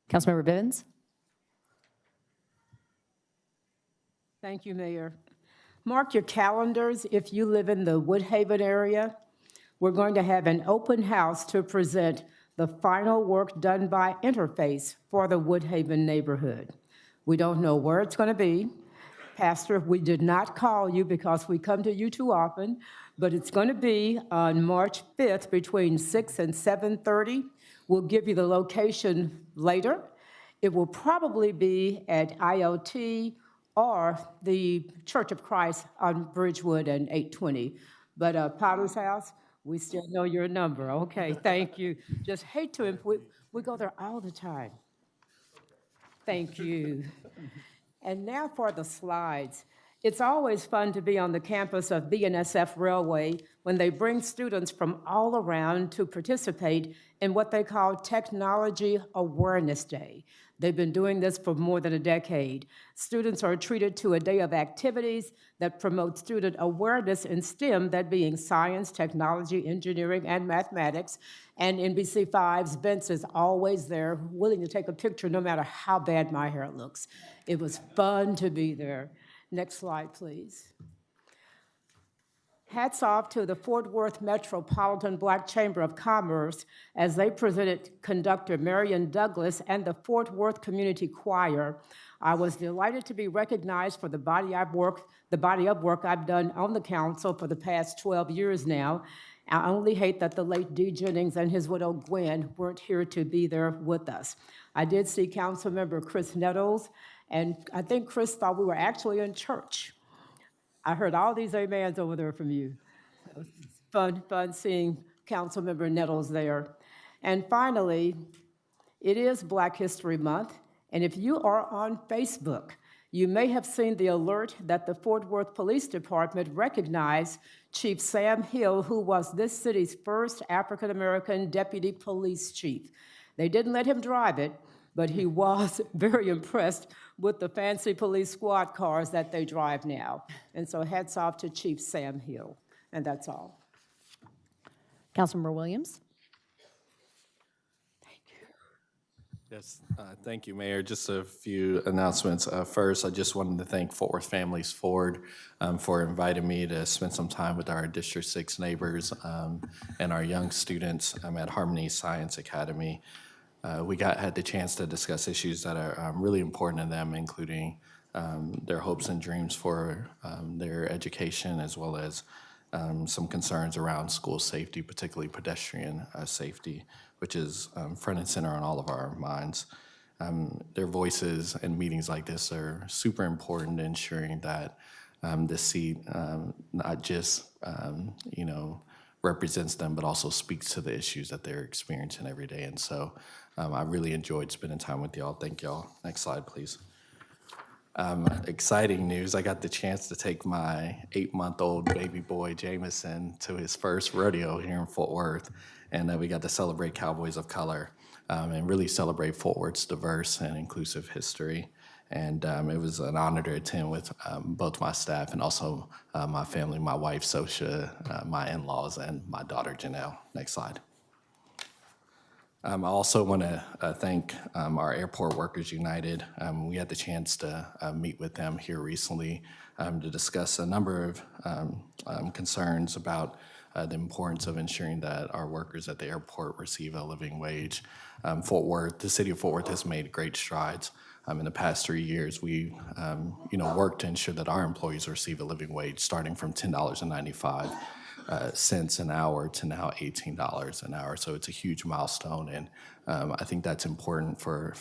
Councilmember Bivens? Thank you, Mayor. Mark your calendars if you live in the Woodhaven area. We're going to have an open house to present the final work done by Interface for the Woodhaven neighborhood. We don't know where it's going to be. Pastor, we did not call you because we come to you too often, but it's going to be on March 5th between 6 and 7:30. We'll give you the location later. It will probably be at IOT or the Church of Christ on Bridgewood and 820. But Potter's House, we still know your number. Okay, thank you. Just hate to, we go there all the time. Thank you. And now for the slides. It's always fun to be on the campus of BNSF Railway when they bring students from all around to participate in what they call Technology Awareness Day. They've been doing this for more than a decade. Students are treated to a day of activities that promote student awareness in STEM, that being science, technology, engineering, and mathematics. And NBC5's Vince is always there, willing to take a picture no matter how bad my hair looks. It was fun to be there. Next slide, please. Hats off to the Fort Worth Metropolitan Black Chamber of Commerce as they presented conductor Marion Douglas and the Fort Worth Community Choir. I was delighted to be recognized for the body of work I've done on the council for the past 12 years now. I only hate that the late D. Jennings and his widow Gwen weren't here to be there with us. I did see Councilmember Chris Nettles, and I think Chris thought we were actually in church. I heard all these amens over there from you. It was fun seeing Councilmember Nettles there. And finally, it is Black History Month, and if you are on Facebook, you may have seen the alert that the Fort Worth Police Department recognized Chief Sam Hill, who was this city's first African-American deputy police chief. They didn't let him drive it, but he was very impressed with the fancy police squad cars that they drive now. And so hats off to Chief Sam Hill. And that's all. Councilmember Williams? Yes, thank you, Mayor. Just a few announcements. First, I just wanted to thank Fort Worth Families Forward for inviting me to spend some time with our District 6 neighbors and our young students at Harmony Science Academy. We had the chance to discuss issues that are really important to them, including their hopes and dreams for their education, as well as some concerns around school safety, particularly pedestrian safety, which is front and center on all of our minds. Their voices in meetings like this are super important in ensuring that this seat not just represents them, but also speaks to the issues that they're experiencing every day. And so I really enjoyed spending time with y'all. Thank y'all. Next slide, please. Exciting news. I got the chance to take my 8-month-old baby boy, Jameson, to his first rodeo here in Fort Worth. And we got to celebrate Cowboys of Color and really celebrate Fort Worth's diverse and inclusive history. And it was an honor to attend with both my staff and also my family, my wife, Sosha, my in-laws, and my daughter, Janelle. Next slide. I also want to thank our Airport Workers United. We had the chance to meet with them here recently to discuss a number of concerns about the importance of ensuring that our workers at the airport receive a living wage. The city of Fort Worth has made great strides. In the past 3 years, we worked to ensure that our employees receive a living wage starting from $10.95 cents an hour to now $18 an hour. So it's a huge milestone, and I think that's important for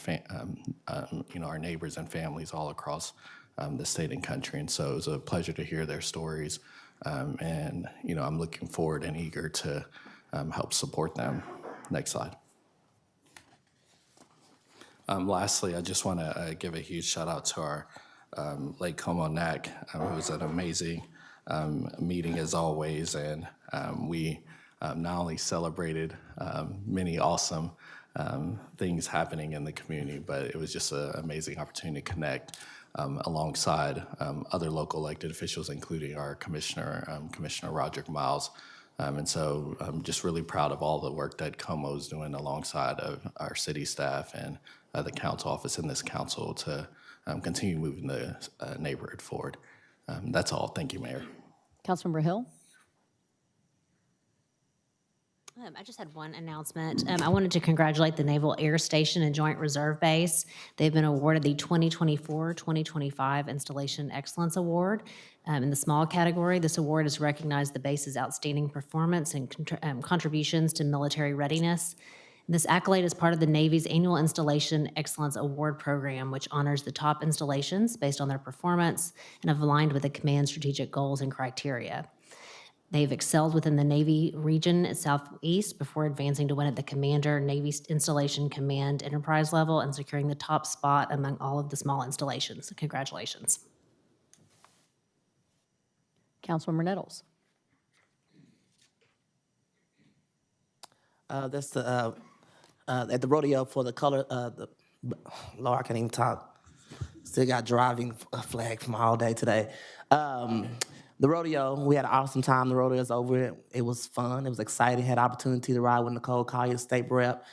our neighbors and families all across the state and country. And so it was a pleasure to hear their stories, and I'm looking forward and eager to help support them. Next slide. Lastly, I just want to give a huge shout out to our Lake Como NAC. It was an amazing meeting as always, and we not only celebrated many awesome things happening in the community, but it was just an amazing opportunity to connect alongside other local elected officials, including our Commissioner Roderick Miles. And so I'm just really proud of all the work that Como is doing alongside of our city staff and the council office and this council to continue moving the neighborhood forward. That's all. Thank you, Mayor. Councilmember Hill? I just had one announcement. I wanted to congratulate the Naval Air Station and Joint Reserve Base. They've been awarded the 2024-2025 Installation Excellence Award. In the small category, this award has recognized the base's outstanding performance and contributions to military readiness. This accolade is part of the Navy's annual Installation Excellence Award program, which honors the top installations based on their performance and have aligned with the command's strategic goals and criteria. They've excelled within the Navy region at Southeast before advancing to win at the Commander Navy Installation Command Enterprise level and securing the top spot among all of the small installations. So congratulations. Councilmember Nettles? That's the at the rodeo for the color. Lord, I can't even talk. Still got driving flag from all day today. The rodeo, we had an awesome time. The rodeo is over. It was fun. It was exciting. Had opportunity to ride with Nicole Collier, State Rep,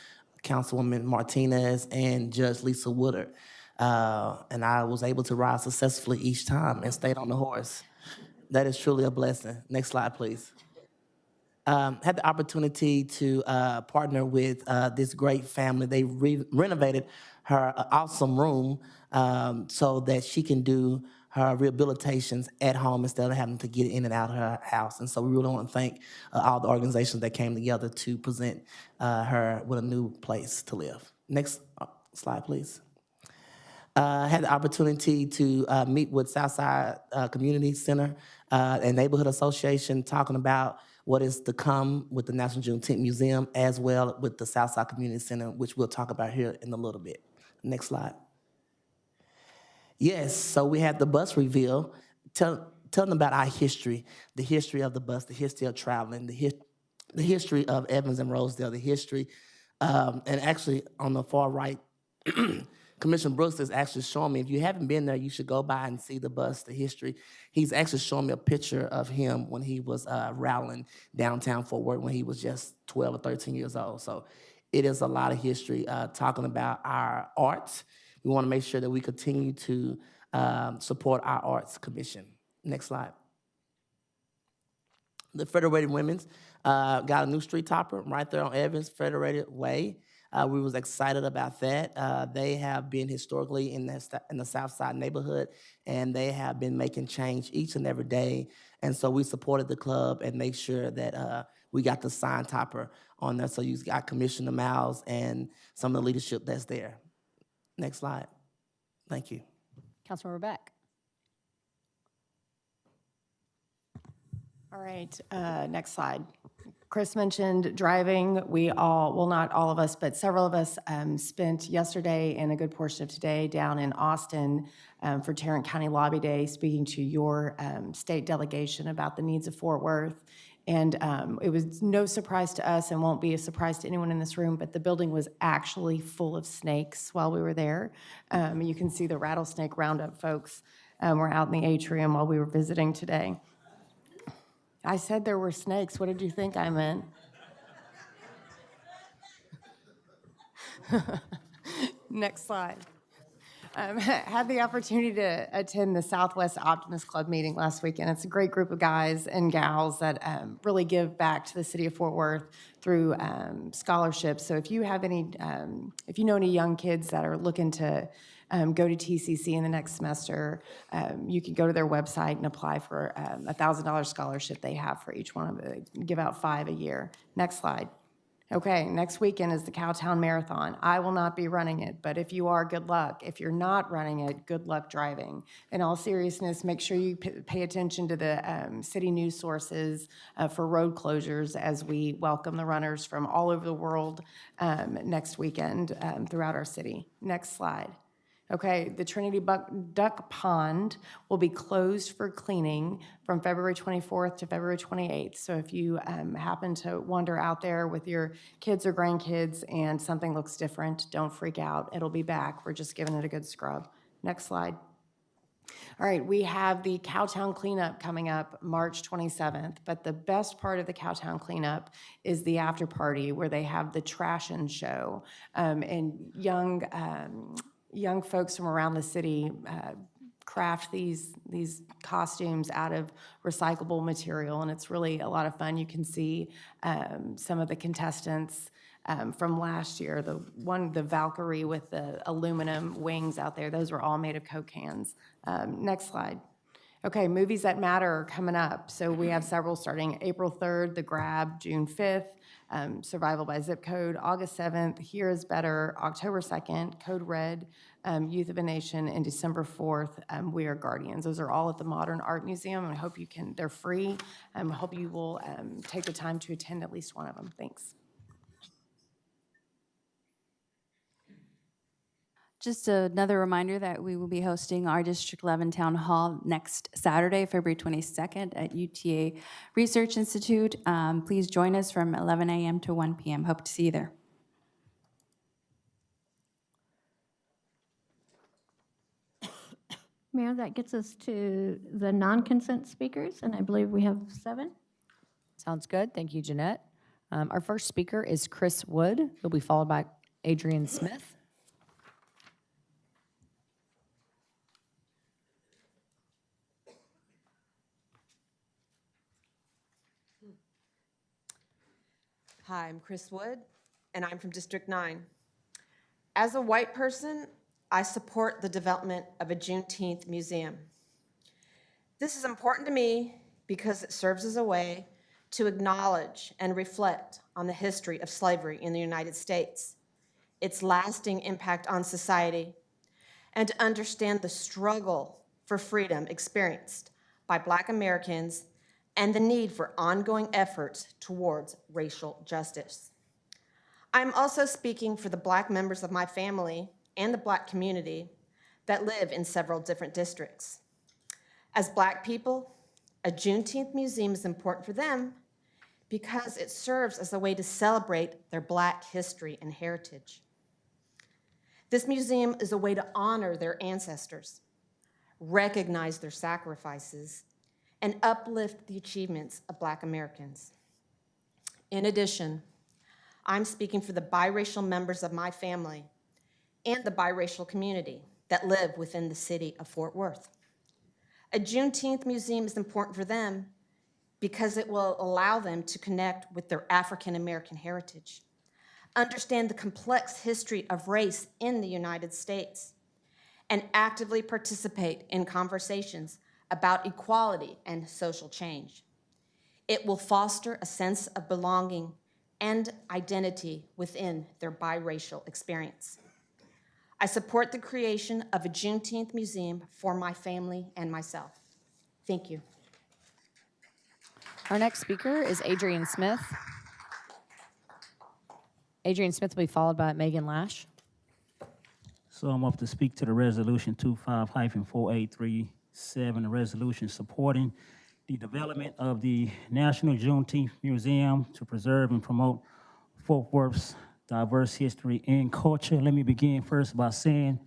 Councilwoman Martinez, and Judge Lisa Woodard. And I was able to ride successfully each time and stayed on the horse. That is truly a blessing. Next slide, please. Had the opportunity to partner with this great family. They renovated her awesome room so that she can do her rehabilitations at home instead of having to get in and out of her house. And so we really want to thank all the organizations that came together to present her with a new place to live. Next slide, please. Had the opportunity to meet with Southside Community Center and Neighborhood Association, talking about what is to come with the National Juneteenth Museum, as well with the Southside Community Center, which we'll talk about here in a little bit. Next slide. Yes, so we had the bus reveal. Tell them about our history, the history of the bus, the history of traveling, the history of Evans and Rosedale, the history, and actually on the far right, Commissioner Brooks is actually showing me, if you haven't been there, you should go by and see the bus, the history. He's actually showing me a picture of him when he was rattling downtown Fort Worth when he was just 12 or 13 years old. So it is a lot of history talking about our arts. We want to make sure that we continue to support our Arts Commission. Next slide. The Federated Women's got a new street topper right there on Evans Federated Way. We was excited about that. They have been historically in the South Side neighborhood, and they have been making change each and every day. And so we supported the club and make sure that we got the sign topper on there. So you got Commissioner Miles and some of the leadership that's there. Next slide. Thank you. Councilmember Beck. All right, next slide. Chris mentioned driving. We all, well, not all of us, but several of us spent yesterday and a good portion of today down in Austin for Tarrant County Lobby Day, speaking to your state delegation about the needs of Fort Worth. And it was no surprise to us and won't be a surprise to anyone in this room, but the building was actually full of snakes while we were there. You can see the rattlesnake roundup folks were out in the atrium while we were visiting today. I said there were snakes. What did you think I meant? Next slide. Had the opportunity to attend the Southwest Optimist Club meeting last weekend. It's a great group of guys and gals that really give back to the city of Fort Worth through scholarships. So if you have any, if you know any young kids that are looking to go to TCC in the next semester, you can go to their website and apply for a $1,000 scholarship they have for each one of them. They give out 5 a year. Next slide. Okay, next weekend is the Cowtown Marathon. I will not be running it, but if you are, good luck. If you're not running it, good luck driving. In all seriousness, make sure you pay attention to the city news sources for road closures as we welcome the runners from all over the world next weekend throughout our city. Next slide. Okay, the Trinity Duck Pond will be closed for cleaning from February 24th to February 28th. So if you happen to wander out there with your kids or grandkids and something looks different, don't freak out. It'll be back. We're just giving it a good scrub. Next slide. All right, we have the Cowtown cleanup coming up March 27th, but the best part of the Cowtown cleanup is the after party where they have the trash and show and young folks from around the city craft these costumes out of recyclable material, and it's really a lot of fun. You can see some of the contestants from last year. The Valkyrie with the aluminum wings out there, those were all made of Coke cans. Next slide. Okay, movies that matter are coming up. So we have several starting April 3rd, The Grab, June 5th, Survival by Zip Code, August 7th, Here is Better, October 2nd, Code Red, Youth of a Nation, and December 4th, We Are Guardians. Those are all at the Modern Art Museum, and I hope you can, they're free. I hope you will take the time to attend at least one of them. Thanks. Just another reminder that we will be hosting our District 11 Town Hall next Saturday, February 22nd at UTA Research Institute. Please join us from 11 a.m. to 1 p.m. Hope to see you there. Mayor, that gets us to the non-consent speakers, and I believe we have 7. Sounds good. Thank you, Jeanette. Our first speaker is Chris Wood. He'll be followed by Adrian Smith. Hi, I'm Chris Wood, and I'm from District 9. As a white person, I support the development of a Juneteenth museum. This is important to me because it serves as a way to acknowledge and reflect on the history of slavery in the United States, its lasting impact on society, and to understand the struggle for freedom experienced by Black Americans and the need for ongoing efforts towards racial justice. I'm also speaking for the Black members of my family and the Black community that live in several different districts. As Black people, a Juneteenth museum is important for them because it serves as a way to celebrate their Black history and heritage. This museum is a way to honor their ancestors, recognize their sacrifices, and uplift the achievements of Black Americans. In addition, I'm speaking for the biracial members of my family and the biracial community that live within the city of Fort Worth. A Juneteenth museum is important for them because it will allow them to connect with their African American heritage, understand the complex history of race in the United States, and actively participate in conversations about equality and social change. It will foster a sense of belonging and identity within their biracial experience. I support the creation of a Juneteenth museum for my family and myself. Thank you. Our next speaker is Adrian Smith. Adrian Smith will be followed by Megan Lash. So I'm up to speak to the resolution 25-4837, a resolution supporting the development of the National Juneteenth Museum to preserve and promote Fort Worth's diverse history and culture. Let me begin first by saying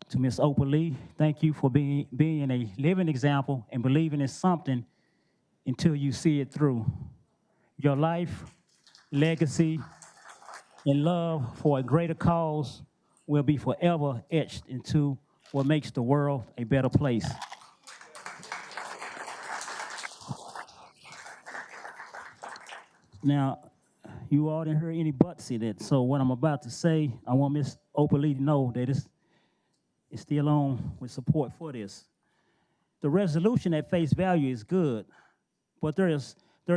to Ms. Opal Lee, thank you for being a living example and believing in something until you see it through. Your life, legacy, and love for a greater cause will be forever etched into what makes the world a better place. Now, you all didn't hear any buts in it, so what I'm about to say, I want Ms. Opal Lee to know that it's still on with support for this. The resolution at face value is good, but there is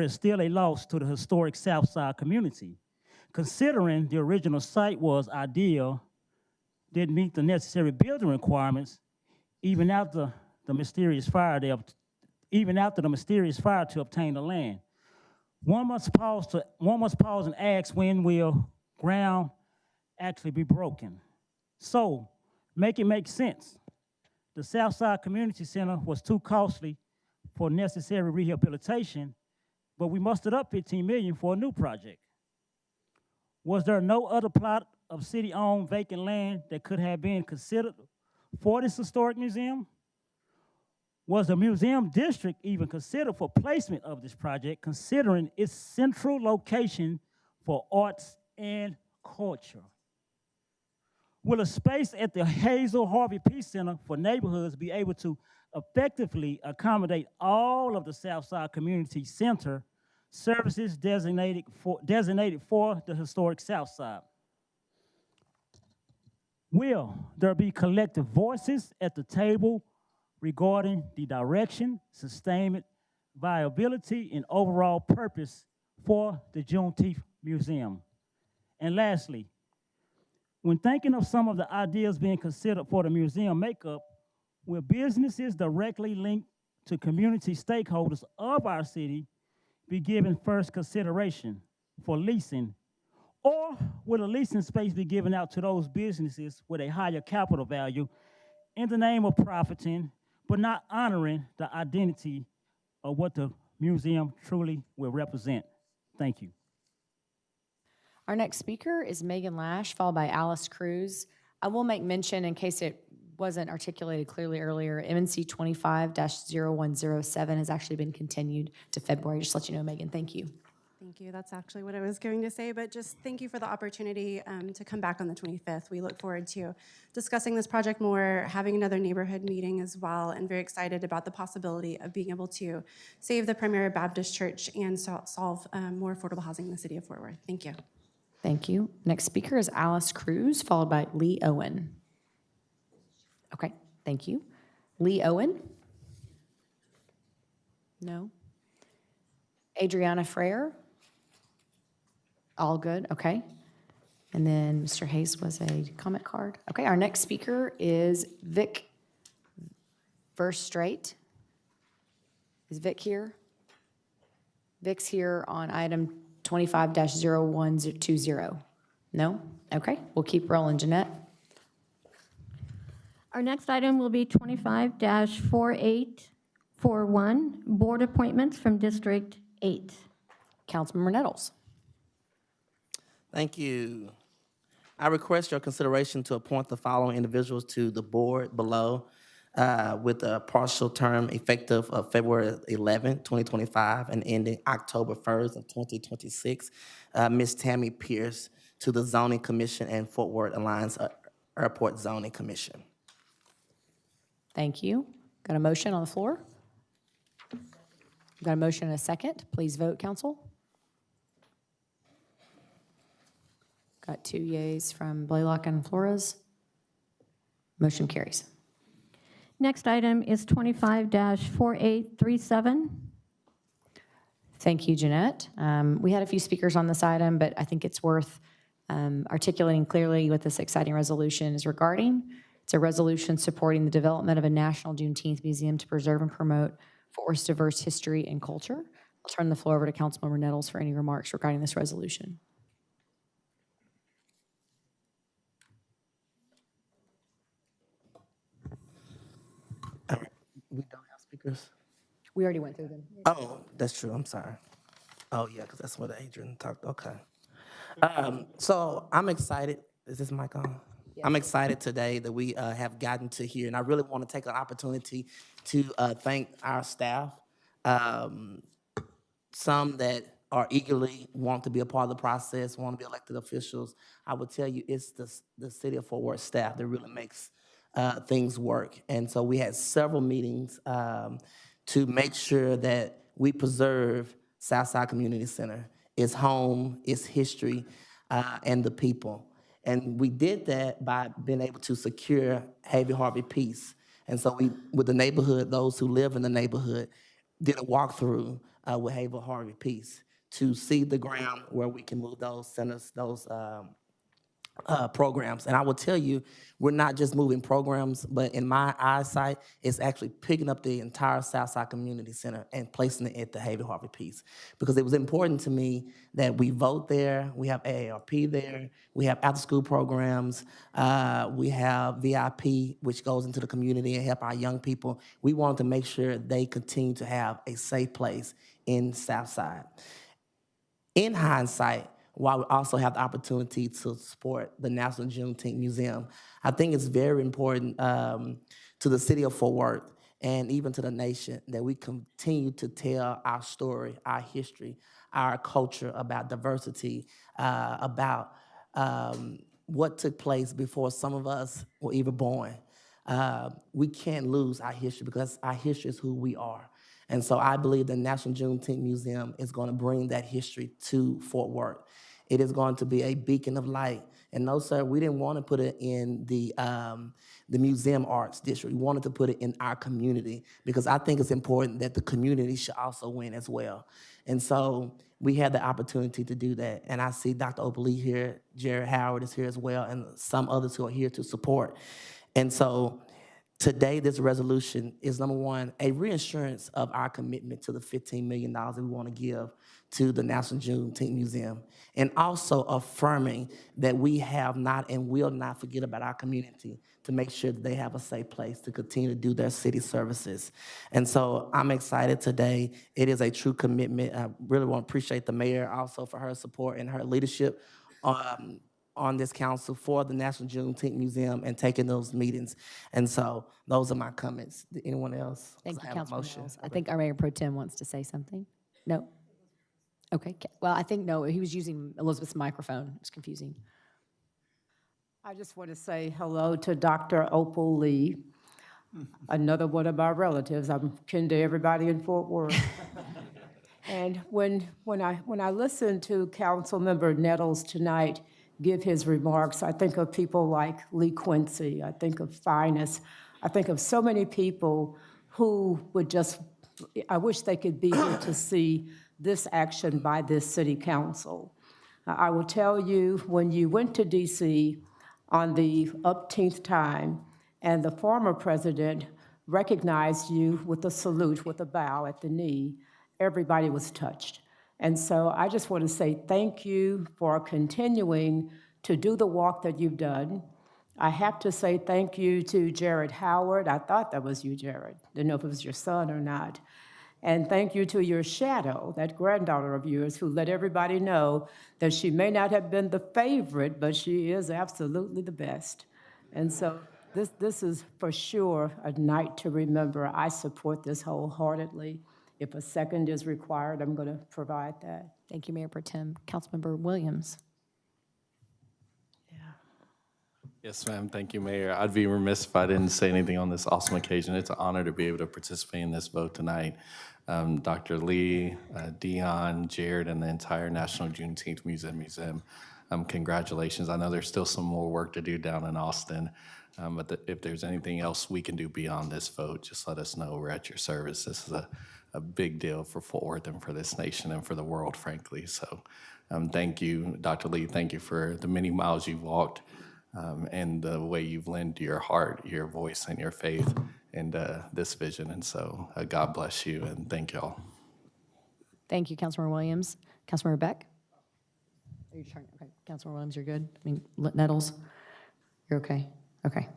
still a loss to the historic Southside community. Considering the original site was ideal, didn't meet the necessary building requirements, even after the mysterious fire to obtain the land. One must pause and ask, when will ground actually be broken? So, make it make sense. The Southside Community Center was too costly for necessary rehabilitation, but we mustered up $15 million for a new project. Was there no other plot of city-owned vacant land that could have been considered for this historic museum? Was the museum district even considered for placement of this project, considering its central location for arts and culture? Will a space at the Hazel Harvey Peace Center for neighborhoods be able to effectively accommodate all of the Southside Community Center services designated for the historic Southside? Will there be collective voices at the table regarding the direction, sustainment, viability, and overall purpose for the Juneteenth Museum? And lastly, when thinking of some of the ideas being considered for the museum makeup, will businesses directly linked to community stakeholders of our city be given first consideration for leasing? Or will a leasing space be given out to those businesses with a higher capital value in the name of profiting, but not honoring the identity of what the museum truly will represent? Thank you. Our next speaker is Megan Lash, followed by Alice Cruz. I will make mention, in case it wasn't articulated clearly earlier, MNC 25-0107 has actually been continued to February. Just to let you know, Megan, thank you. Thank you. That's actually what I was going to say, but just thank you for the opportunity to come back on the 25th. We look forward to discussing this project more, having another neighborhood meeting as well, and very excited about the possibility of being able to save the Primary Baptist Church and solve more affordable housing in the city of Fort Worth. Thank you. Thank you. Next speaker is Alice Cruz, followed by Lee Owen. Okay, thank you. Lee Owen? No. Adriana Freire? All good, okay. And then Mr. Hayes was a comment card. Okay, our next speaker is Vic Verstrate. Is Vic here? Vic's here on item 25-0120. No? Okay, we'll keep rolling. Jeanette? Our next item will be 25-4841, board appointments from District 8. Councilmember Nettles. Thank you. I request your consideration to appoint the following individuals to the board below with a partial term effective of February 11, 2025 and ending October 1st of 2026. Ms. Tammy Pierce to the Zoning Commission and Fort Worth Alliance Airport Zoning Commission. Thank you. Got a motion on the floor? Got a motion and a second. Please vote, council. Got 2 yays from Blaylock and Flores. Motion carries. Next item is 25-4837. Thank you, Jeanette. We had a few speakers on this item, but I think it's worth articulating clearly what this exciting resolution is regarding. It's a resolution supporting the development of a national Juneteenth museum to preserve and promote Fort Worth's diverse history and culture. I'll turn the floor over to Councilmember Nettles for any remarks regarding this resolution. We don't have speakers? We already went through them. Oh, that's true. I'm sorry. Oh, yeah, because that's what Adrian talked. Okay. So I'm excited. Is this mic on? Yeah. I'm excited today that we have gotten to here, and I really want to take an opportunity to thank our staff. Some that are eagerly want to be a part of the process, want to be elected officials. I would tell you it's the City of Fort Worth staff that really makes things work. And so we had several meetings to make sure that we preserve Southside Community Center, its home, its history, and the people. And we did that by being able to secure Havy Harvey Peace. And so we, with the neighborhood, those who live in the neighborhood, did a walkthrough with Havy Harvey Peace to see the ground where we can move those centers, those programs. And I will tell you, we're not just moving programs, but in my eyesight, it's actually picking up the entire Southside Community Center and placing it at the Havy Harvey Peace. Because it was important to me that we vote there, we have AARP there, we have after-school programs, we have VIP, which goes into the community and help our young people. We wanted to make sure they continue to have a safe place in Southside. In hindsight, while we also have the opportunity to support the National Juneteenth Museum, I think it's very important to the city of Fort Worth and even to the nation that we continue to tell our story, our history, our culture about diversity, about what took place before some of us were even born. We can't lose our history because our history is who we are. And so I believe the National Juneteenth Museum is going to bring that history to Fort Worth. It is going to be a beacon of light. And no, sir, we didn't want to put it in the museum arts district. We wanted to put it in our community because I think it's important that the community should also win as well. And so we had the opportunity to do that. And I see Dr. Opal here, Jared Howard is here as well, and some others who are here to support. And so today, this resolution is, number one, a reassurance of our commitment to the $15 million that we want to give to the National Juneteenth Museum, and also affirming that we have not and will not forget about our community to make sure that they have a safe place to continue to do their city services. And so I'm excited today. It is a true commitment. I really want to appreciate the mayor also for her support and her leadership on this council for the National Juneteenth Museum and taking those meetings. And so those are my comments. Did anyone else? Thank you, have a Councilman motion? Mills. I think our Mayor Pro Tem wants to say something. No? Okay, well, I think no, he was using Elizabeth's microphone. It's confusing. I just want to say hello to Dr. Opal Lee, another one of my relatives. I'm kin to everybody in Fort Worth. And when I listen to Councilmember Nettles tonight give his remarks, I think of people like Lee Quincy, I think of Finest, I think of so many people who would just, I wish they could be here to see this action by this city council. I will tell you, when you went to DC on the upteenth time and the former president recognized you with a salute, with a bow at the knee, everybody was touched. And so I just want to say thank you for continuing to do the walk that you've done. I have to say thank you to Jared Howard. I thought that was you, Jared. Didn't know if it was your son or not. And thank you to your shadow, that granddaughter of yours, who let everybody know that she may not have been the favorite, but she is absolutely the best. And so this is for sure a night to remember. I support this wholeheartedly. If a second is required, I'm going to provide that. Thank you, Mayor Pro Tem. Councilmember Williams. Yes, ma'am. Thank you, Mayor. I'd be remiss if I didn't say anything on this awesome occasion. It's an honor to be able to participate in this vote tonight. Dr. Lee, Dion, Jared, and the entire National Juneteenth Museum congratulations. I know there's still some more work to do down in Austin, but if there's anything else we can do beyond this vote, just let us know. We're at your service. This is a big deal for Fort Worth and for this nation and for the world, frankly. So thank you, Dr. Lee. Thank you for the many miles you've walked and the way you've lent your heart, your voice, and your faith in this vision. And so God bless you, and thank y'all. Thank you, Councilmember Williams. Councilmember Beck? Are you trying? Okay, Councilmember Williams, you're good? I mean, Nettles? You're okay? Okay.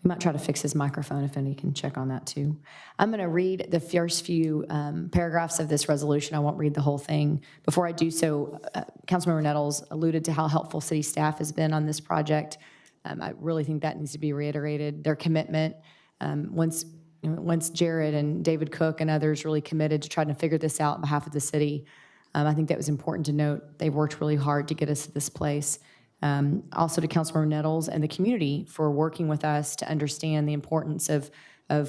We might try to fix his microphone if any can check on that too. I'm going to read the first few paragraphs of this resolution. I won't read the whole thing. Before I do so, Councilmember Nettles alluded to how helpful city staff has been on this project. I really think that needs to be reiterated. Their commitment, once Jared and David Cook and others really committed to trying to figure this out on behalf of the city, I think that was important to note. They've worked really hard to get us to this place. Also to Councilmember Nettles and the community for working with us to understand the importance of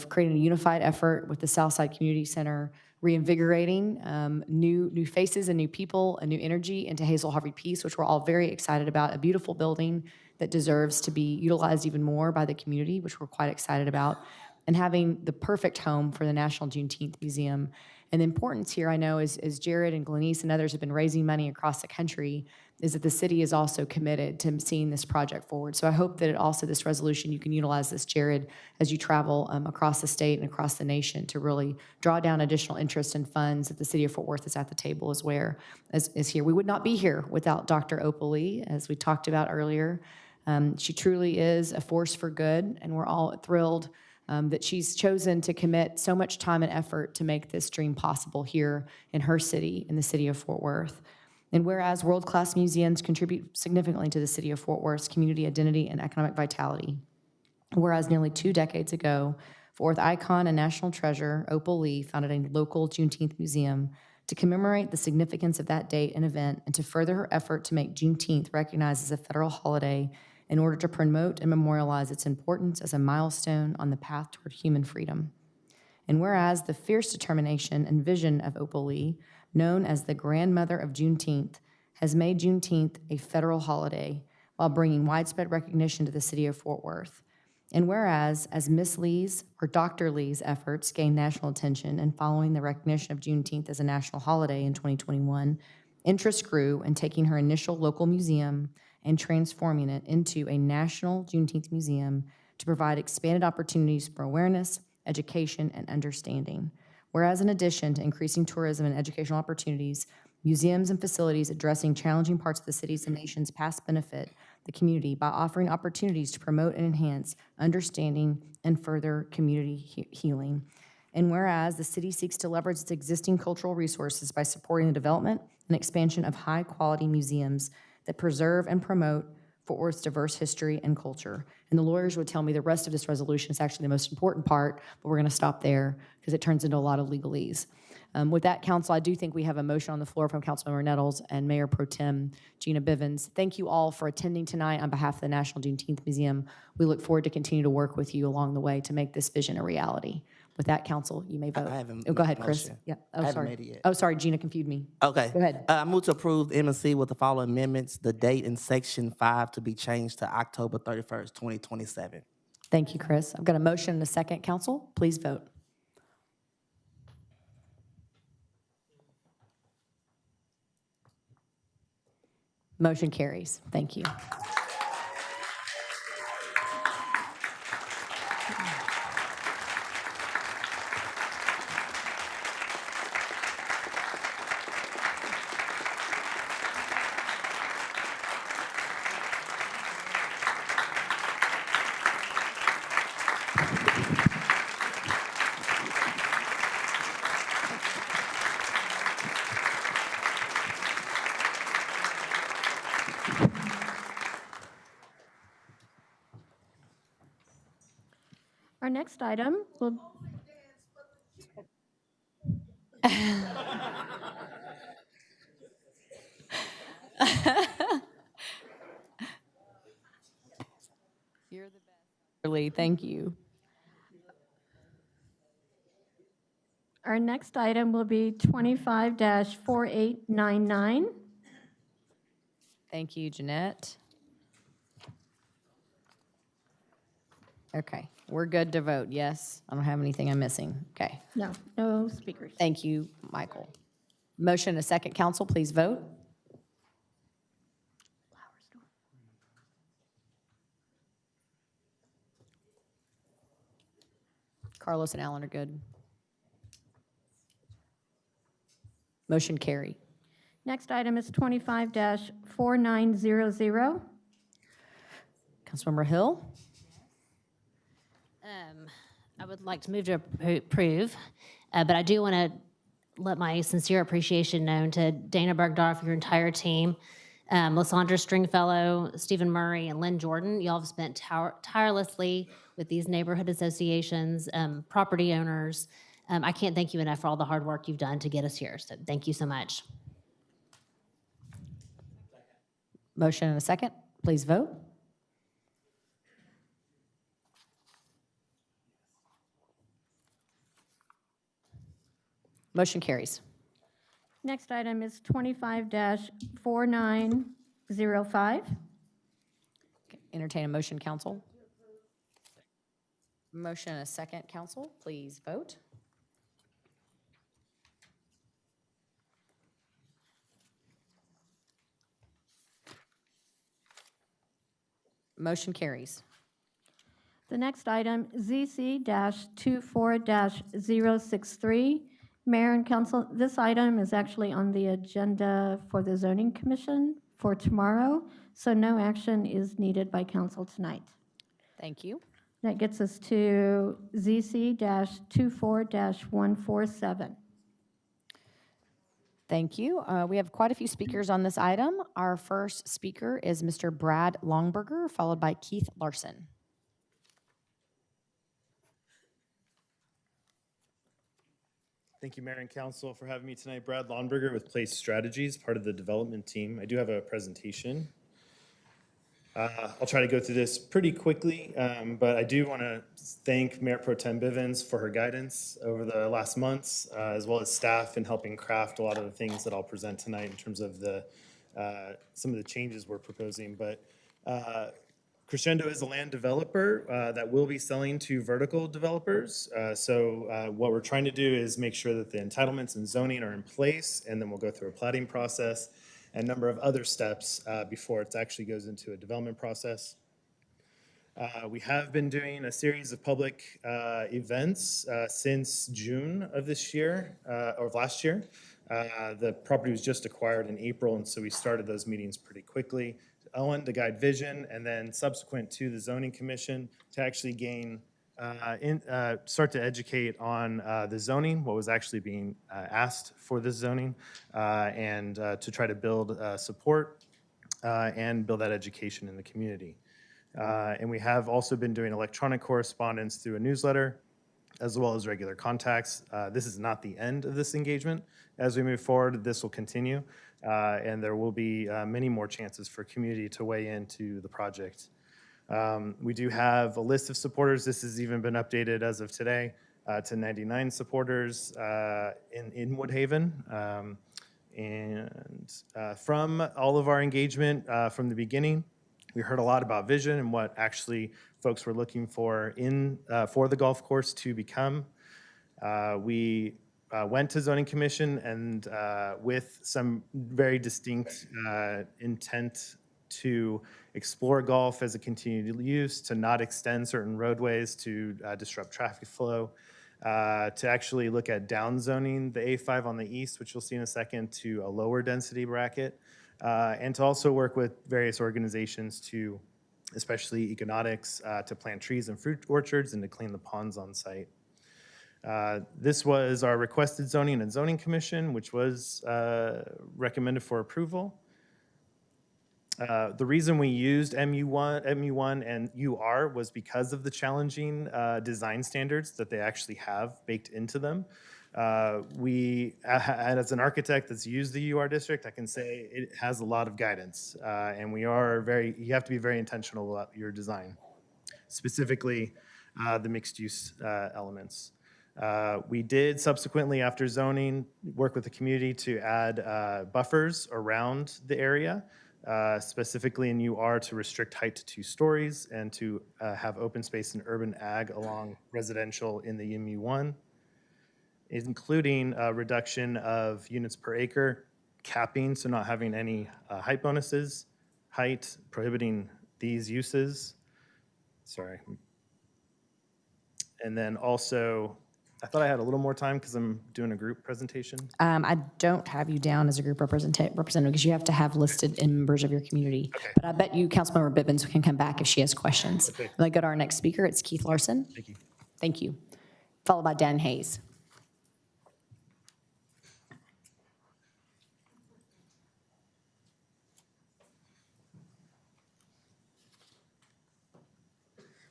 creating a unified effort with the Southside Community Center, reinvigorating new faces and new people and new energy into Hazel Harvey Peace, which we're all very excited about, a beautiful building that deserves to be utilized even more by the community, which we're quite excited about, and having the perfect home for the National Juneteenth Museum. And the importance here, I know, as Jared and Glenise and others have been raising money across the country, is that the city is also committed to seeing this project forward. So I hope that this resolution, you can utilize this, Jared, as you travel across the state and across the nation to really draw down additional interest and funds that the city of Fort Worth is at the table is here. We would not be here without Dr. Opal Lee, as we talked about earlier. She truly is a force for good, and we're all thrilled that she's chosen to commit so much time and effort to make this dream possible here in her city, in the city of Fort Worth. And whereas world-class museums contribute significantly to the city of Fort Worth's community identity and economic vitality, whereas nearly 2 decades ago, Fort Worth icon and national treasure Opal Lee founded a local Juneteenth museum to commemorate the significance of that date and event and to further her effort to make Juneteenth recognized as a federal holiday in order to promote and memorialize its importance as a milestone on the path toward human freedom. And whereas the fierce determination and vision of Opal Lee, known as the grandmother of Juneteenth, has made Juneteenth a federal holiday while bringing widespread recognition to the city of Fort Worth. And whereas, as Miss Lee's or Dr. Lee's efforts gained national attention and following the recognition of Juneteenth as a national holiday in 2021, interest grew in taking her initial local museum and transforming it into a national Juneteenth museum to provide expanded opportunities for awareness, education, and understanding. Whereas in addition to increasing tourism and educational opportunities, museums and facilities addressing challenging parts of the city's and nation's past benefit the community by offering opportunities to promote and enhance understanding and further community healing. And whereas the city seeks to leverage its existing cultural resources by supporting the development and expansion of high-quality museums that preserve and promote Fort Worth's diverse history and culture. And the lawyers would tell me the rest of this resolution is actually the most important part, but we're going to stop there because it turns into a lot of legalese. With that, Council, I do think we have a motion on the floor from Councilmember Nettles and Mayor Pro Tem Gina Bivens. Thank you all for attending tonight on behalf of the National Juneteenth Museum. We look forward to continue to work with you along the way to make this vision a reality. With that, Council, you may vote. I haven't go ahead, made a Chris. motion. Yeah. I haven't made it yet. Oh, sorry, Gina confused me. Okay. Go ahead. I move to approve the M&C with the following amendments. The date in section 5 to be changed to October 31st, 2027. Thank you, Chris. I've got a motion and a second. Council, please vote. Motion carries. Thank you. Our next item will... You're the best. Lee, thank you. Our next item will be 25-4899. Thank you, Jeanette. Okay, we're good to vote, yes? I don't have anything I'm missing. Okay. No, no speakers. Thank you, Michael. Motion and a second, council, please vote. Carlos and Alan are good. Motion carried. Next item is 25-4900. Councilmember Hill? I would like to move to approve, but I do want to let my sincere appreciation known to Dana Bergdorf, your entire team, Lysandra Stringfellow, Stephen Murray, and Lynn Jordan. Y'all have spent tirelessly with these neighborhood associations, property owners. I can't thank you enough for all the hard work you've done to get us here, so thank you so much. Motion and a second, please vote. Motion carries. Next item is 25-4905. Entertain a motion, council. Motion and a second, council, please vote. Motion carries. The next item, ZC-24-063. Mayor and council, this item is actually on the agenda for the zoning commission for tomorrow, so no action is needed by council tonight. Thank you. That gets us to ZC-24-147. Thank you. We have quite a few speakers on this item. Our first speaker is Mr. Brad Longberger, followed by Keith Larson. Thank you, Mayor and Council, for having me tonight. Brad Longberger with Place Strategies, part of the development team. I do have a presentation. I'll try to go through this pretty quickly, but I do want to thank Mayor Pro Tem Bivens for her guidance over the last months, as well as staff in helping craft a lot of the things that I'll present tonight in terms of the some of the changes we're proposing. But Crescendo is a land developer that will be selling to vertical developers. So what we're trying to do is make sure that the entitlements and zoning are in place, and then we'll go through a platting process and a number of other steps before it actually goes into a development process. We have been doing a series of public events since June of this year, or of last year. The property was just acquired in April, and so we started those meetings pretty quickly. Owen to guide vision, and then subsequent to the zoning commission to actually gain, start to educate on the zoning, what was actually being asked for this zoning, and to try to build support and build that education in the community. And we have also been doing electronic correspondence through a newsletter, as well as regular contacts. This is not the end of this engagement. As we move forward, this will continue, and there will be many more chances for community to weigh into the project. We do have a list of supporters. This has even been updated as of today to 99 supporters in Woodhaven. And from all of our engagement from the beginning, we heard a lot about vision and what actually folks were looking for for the golf course to become. We went to zoning commission and with some very distinct intent to explore golf as a continued use, to not extend certain roadways to disrupt traffic flow, to actually look at downzoning the A5 on the east, which you'll see in a second, to a lower density bracket, and to also work with various organizations to, especially Econotics, to plant trees and fruit orchards and to clean the ponds on site. This was our requested zoning and zoning commission, which was recommended for approval. The reason we used MU1 and UR was because of the challenging design standards that they actually have baked into them. As an architect that's used the UR district, I can say it has a lot of guidance, and you have to be very intentional about your design, specifically the mixed use elements. We did subsequently, after zoning, work with the community to add buffers around the area. specifically in UR to restrict height to 2 stories and to have open space and urban ag along residential in the MU1, including a reduction of units per acre, capping, so not having any height bonuses, height, prohibiting these uses. Sorry. And then also, I thought I had a little more time because I'm doing a group presentation. I don't have you down as a group representative because you have to have listed in members of your community. Okay. But I bet you Councilmember Bibbins can come back if she has questions. Okay. Let's go to our next speaker. It's Keith Larson. Thank you. Thank you. Followed by Dan Hayes.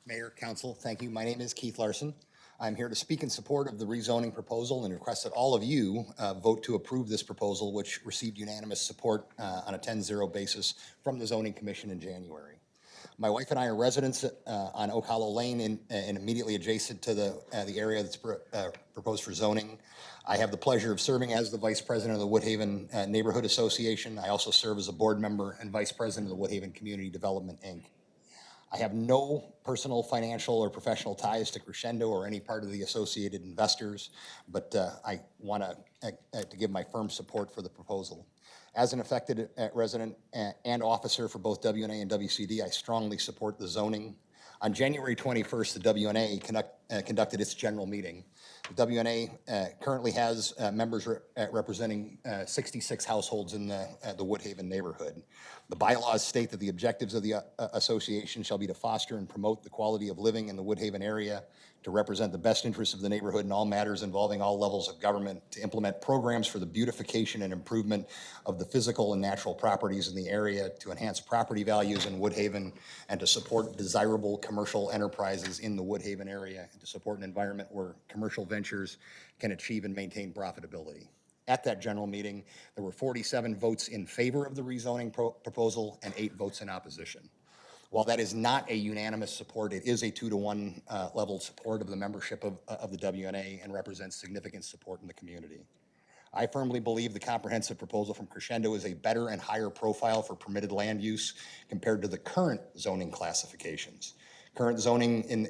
Mayor, Council, thank you. My name is Keith Larson. I'm here to speak in support of the rezoning proposal and request that all of you vote to approve this proposal, which received unanimous support on a 10-0 basis from the Zoning Commission in January. My wife and I are residents on Oak Hollow Lane and immediately adjacent to the area that's proposed for zoning. I have the pleasure of serving as the Vice President of the Woodhaven Neighborhood Association. I also serve as a board member and Vice President of the Woodhaven Community Development, Inc. I have no personal, financial, or professional ties to Crescendo or any part of the associated investors, but I want to give my firm support for the proposal. As an affected resident and officer for both WNA and WCD, I strongly support the zoning. On January 21st, the WNA conducted its general meeting. The WNA currently has members representing 66 households in the Woodhaven neighborhood. The bylaws state that the objectives of the association shall be to foster and promote the quality of living in the Woodhaven area, to represent the best interests of the neighborhood in all matters involving all levels of government, to implement programs for the beautification and improvement of the physical and natural properties in the area, to enhance property values in Woodhaven, and to support desirable commercial enterprises in the Woodhaven area, and to support an environment where commercial ventures can achieve and maintain profitability. At that general meeting, there were 47 votes in favor of the rezoning proposal and 8 votes in opposition. While that is not a unanimous support, it is a 2-to-1 level support of the membership of the WNA and represents significant support in the community. I firmly believe the comprehensive proposal from Crescendo is a better and higher profile for permitted land use compared to the current zoning classifications. Current zoning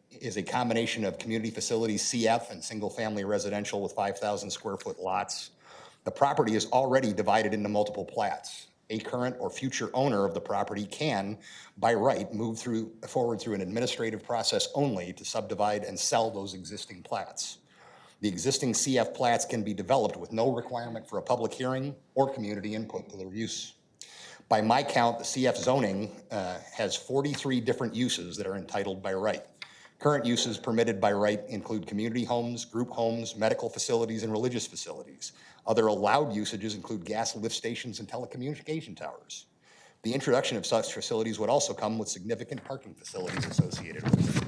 is a combination of community facilities, CF, and single-family residential with 5,000 square foot lots. The property is already divided into multiple plats. A current or future owner of the property can, by right, move forward through an administrative process only to subdivide and sell those existing plats. The existing CF plats can be developed with no requirement for a public hearing or community input to their use. By my count, the CF zoning has 43 different uses that are entitled by right. Current uses permitted by right include community homes, group homes, medical facilities, and religious facilities. Other allowed usages include gas lift stations and telecommunication towers. The introduction of such facilities would also come with significant parking facilities associated with it.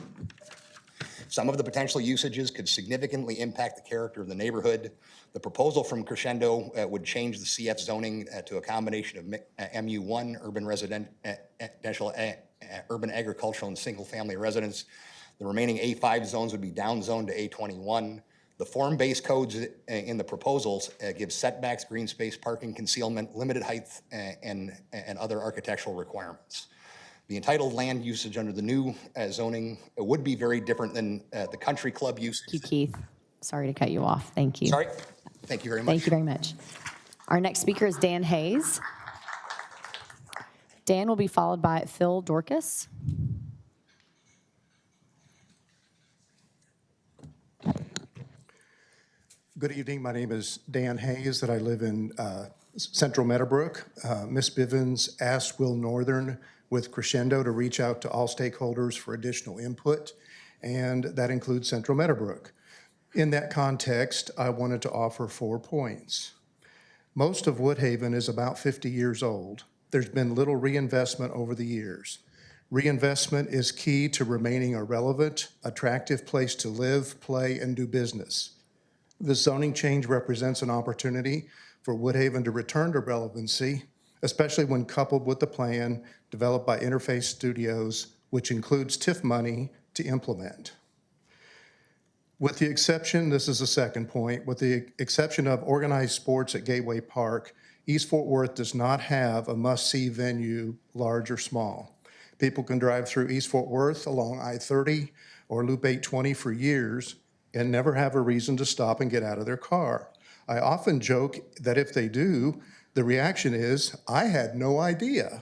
Some of the potential usages could significantly impact the character of the neighborhood. The proposal from Crescendo would change the CF zoning to a combination of MU1, urban residential, urban agricultural, and single-family residence. The remaining A5 zones would be downzoned to A21. The form-based codes in the proposals give setbacks, green space, parking, concealment, limited height, and other architectural requirements. The entitled land usage under the new zoning would be very different than the country club use. Thank you, Keith. Sorry to cut you off. Thank you. Sorry. Thank you very much. Thank you very much. Our next speaker is Dan Hayes. Dan will be followed by Phil Dorcas. Good evening. My name is Dan Hayes, and I live in Central Meadowbrook. Ms. Bivens asked Will Northern with Crescendo to reach out to all stakeholders for additional input, and that includes Central Meadowbrook. In that context, I wanted to offer 4 points. Most of Woodhaven is about 50 years old. There's been little reinvestment over the years. Reinvestment is key to remaining a relevant, attractive place to live, play, and do business. This zoning change represents an opportunity for Woodhaven to return to relevancy, especially when coupled with the plan developed by Interface Studios, which includes TIF money to implement. With the exception, this is the second point, with the exception of organized sports at Gateway Park, East Fort Worth does not have a must-see venue, large or small. People can drive through East Fort Worth along I-30 or Loop 820 for years and never have a reason to stop and get out of their car. I often joke that if they do, the reaction is, I had no idea.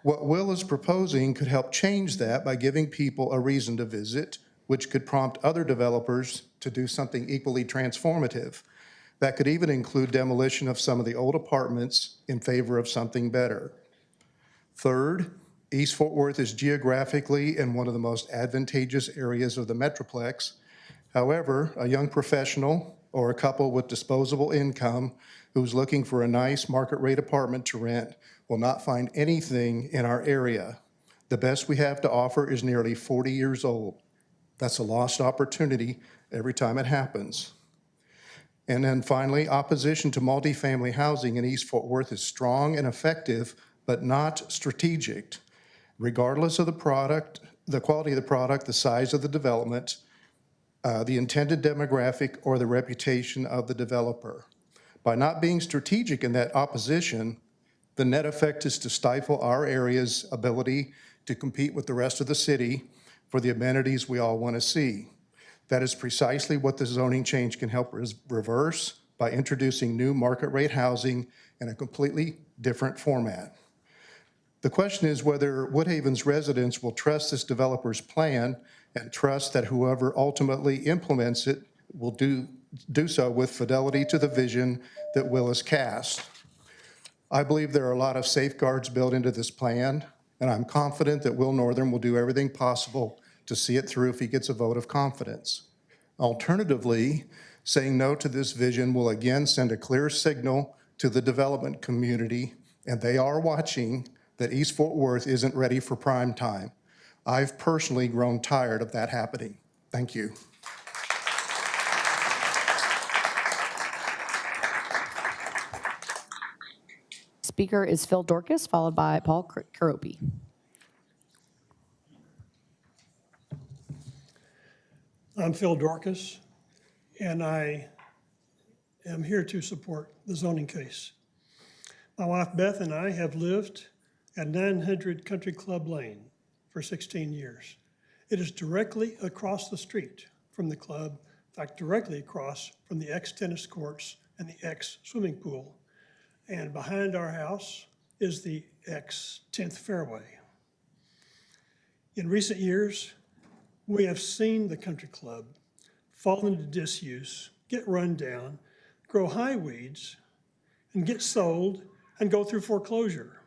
What Will is proposing could help change that by giving people a reason to visit, which could prompt other developers to do something equally transformative. That could even include demolition of some of the old apartments in favor of something better. Third, East Fort Worth is geographically in one of the most advantageous areas of the Metroplex. However, a young professional or a couple with disposable income who's looking for a nice market rate apartment to rent will not find anything in our area. The best we have to offer is nearly 40 years old. That's a lost opportunity every time it happens. And then finally, opposition to multifamily housing in East Fort Worth is strong and effective, but not strategic. Regardless of the product, the quality of the product, the size of the development, the intended demographic, or the reputation of the developer. By not being strategic in that opposition, the net effect is to stifle our area's ability to compete with the rest of the city for the amenities we all want to see. That is precisely what the zoning change can help reverse by introducing new market rate housing in a completely different format. The question is whether Woodhaven's residents will trust this developer's plan and trust that whoever ultimately implements it will do so with fidelity to the vision that Will has cast. I believe there are a lot of safeguards built into this plan, and I'm confident that Will Northern will do everything possible to see it through if he gets a vote of confidence. Alternatively, saying no to this vision will again send a clear signal to the development community, and they are watching, that East Fort Worth isn't ready for prime time. I've personally grown tired of that happening. Thank you. Speaker is Phil Dorcas, followed by Paul Karopi. I'm Phil Dorcas, and I am here to support the zoning case. My wife Beth and I have lived at 900 Country Club Lane for 16 years. It is directly across the street from the club, in fact, directly across from the ex-tennis courts and the ex-swimming pool. And behind our house is the ex-10th Fairway. In recent years, we have seen the country club fall into disuse, get run down, grow high weeds, and get sold and go through foreclosure.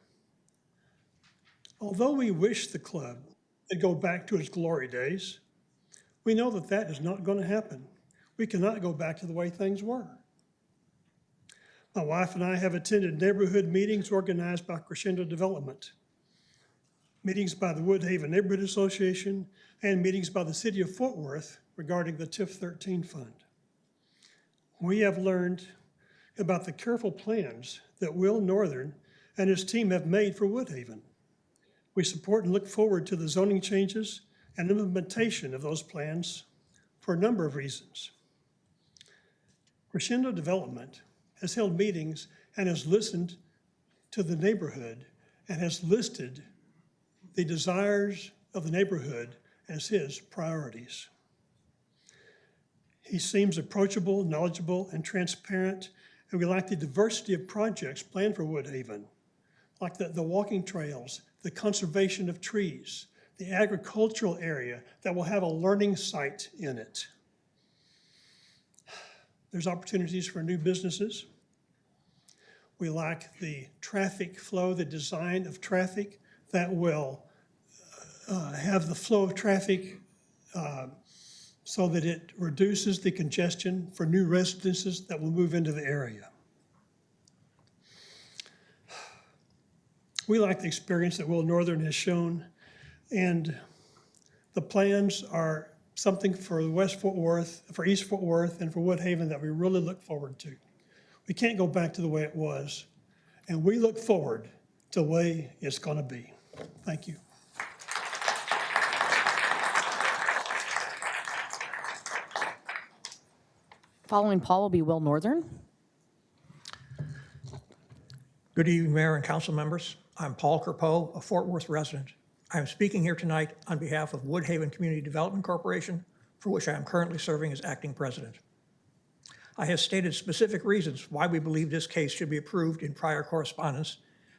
Although we wish the club would go back to its glory days, we know that that is not going to happen. We cannot go back to the way things were. My wife and I have attended neighborhood meetings organized by Crescendo Development, meetings by the Woodhaven Neighborhood Association, and meetings by the City of Fort Worth regarding the TIF 13 fund. We have learned about the careful plans that Will Northern and his team have made for Woodhaven. We support and look forward to the zoning changes and implementation of those plans for a number of reasons. Crescendo Development has held meetings and has listened to the neighborhood and has listed the desires of the neighborhood as his priorities. He seems approachable, knowledgeable, and transparent, and we like the diversity of projects planned for Woodhaven, like the walking trails, the conservation of trees, the agricultural area that will have a learning site in it. There's opportunities for new businesses. We like the traffic flow, the design of traffic that will have the flow of traffic so that it reduces the congestion for new residences that will move into the area. We like the experience that Will Northern has shown, and the plans are something for West Fort Worth, for East Fort Worth, and for Woodhaven that we really look forward to. We can't go back to the way it was, and we look forward to the way it's going to be. Thank you. Following Paul will be Will Northern. Good evening, Mayor and council members. I'm Paul Kerpo, a Fort Worth resident. I am speaking here tonight on behalf of Woodhaven Community Development Corporation, for which I am currently serving as acting president. I have stated specific reasons why we believe this case should be approved in prior correspondence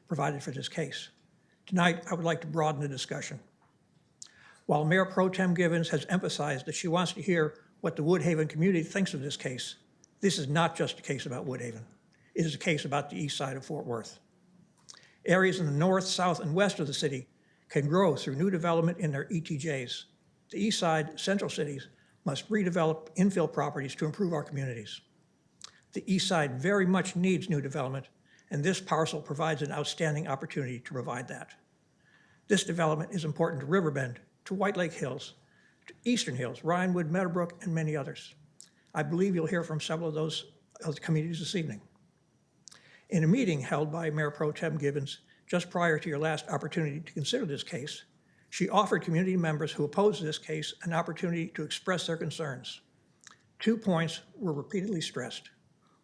provided for this case. Tonight, I would like to broaden the discussion. While Mayor Pro Tem Givens has emphasized that she wants to hear what the Woodhaven community thinks of this case, this is not just a case about Woodhaven. It is a case about the east side of Fort Worth. Areas in the north, south, and west of the city can grow through new development in their ETJs. The east side, central cities, must redevelop infill properties to improve our communities. The east side very much needs new development, and this parcel provides an outstanding opportunity to provide that. This development is important to Riverbend, to White Lake Hills, to Eastern Hills, Rhinewood, Meadowbrook, and many others. I believe you'll hear from several of those communities this evening. In a meeting held by Mayor Pro Tem Givens just prior to your last opportunity to consider this case, she offered community members who opposed this case an opportunity to express their concerns. 2 points were repeatedly stressed.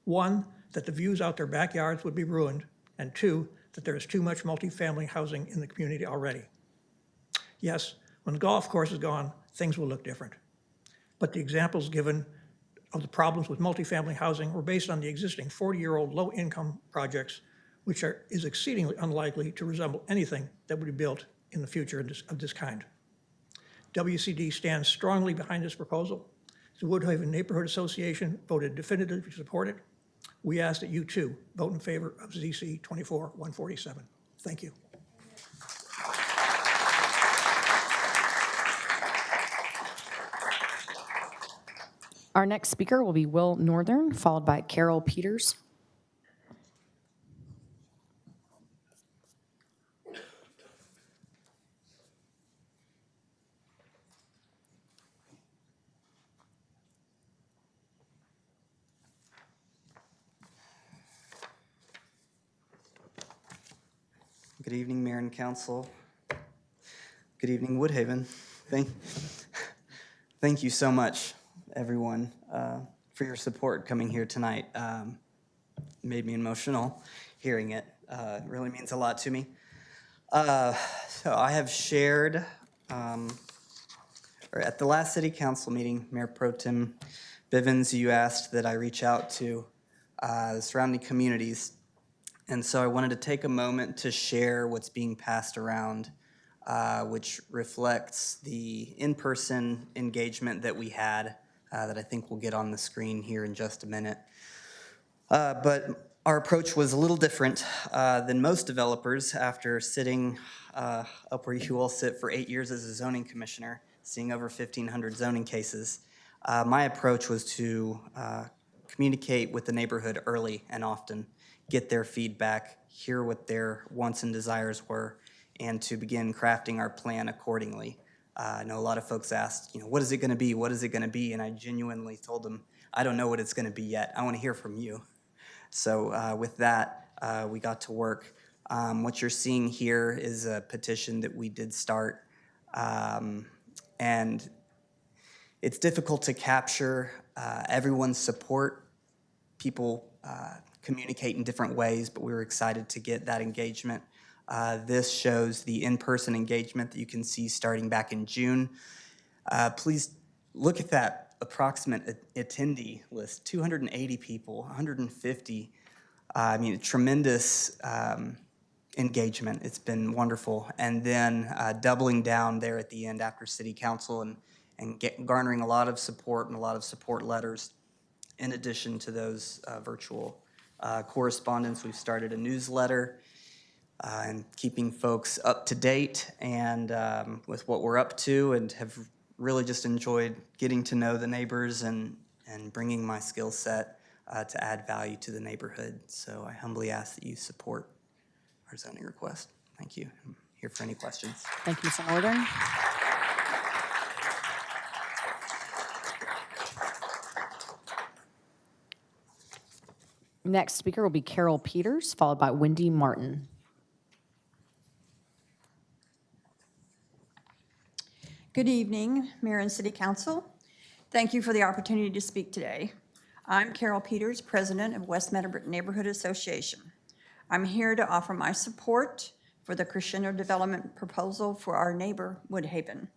1, that the views out their backyards would be ruined, and 2, that there is too much multifamily housing in the community already. Yes, when the golf course is gone, things will look different. But the examples given of the problems with multifamily housing were based on the existing 40-year-old low-income projects, which is exceedingly unlikely to resemble anything that would be built in the future of this kind. WCD stands strongly behind this proposal. The Woodhaven Neighborhood Association voted definitively to support it. We ask that you too vote in favor of ZC 24-147. Thank you. Our next speaker will be Will Northern, followed by Carol Peters. Good evening, Mayor and Council. Good evening, Woodhaven. Thank you so much, everyone, for your support coming here tonight. Made me emotional hearing it. It really means a lot to me. So I have shared, or at the last City Council meeting, Mayor Pro Tem Bivens, you asked that I reach out to the surrounding communities. And so I wanted to take a moment to share what's being passed around, which reflects the in-person engagement that we had that I think we'll get on the screen here in just a minute. But our approach was a little different than most developers after sitting up where you all sit for 8 years as a zoning commissioner, seeing over 1,500 zoning cases. My approach was to communicate with the neighborhood early and often, get their feedback, hear what their wants and desires were, and to begin crafting our plan accordingly. I know a lot of folks asked, what is it going to be? What is it going to be? And I genuinely told them, I don't know what it's going to be yet. I want to hear from you. So with that, we got to work. What you're seeing here is a petition that we did start. And it's difficult to capture everyone's support. People communicate in different ways, but we were excited to get that engagement. This shows the in-person engagement that you can see starting back in June. Please look at that approximate attendee list, 280 people, 150. I mean, tremendous engagement. It's been wonderful. And then doubling down there at the end after City Council and garnering a lot of support and a lot of support letters. In addition to those virtual correspondence, we've started a newsletter and keeping folks up to date and with what we're up to, and have really just enjoyed getting to know the neighbors and bringing my skill set to add value to the neighborhood. So I humbly ask that you support our zoning request. Thank you. I'm here for any questions. Thank you, Mr. Northern. Next speaker will be Carol Peters, followed by Wendy Martin. Good evening, Mayor and City Council. Thank you for the opportunity to speak today. I'm Carol Peters, President of West Meadowbrook Neighborhood Association. I'm here to offer my support for the crescendo development proposal for our neighbor, Woodhaven.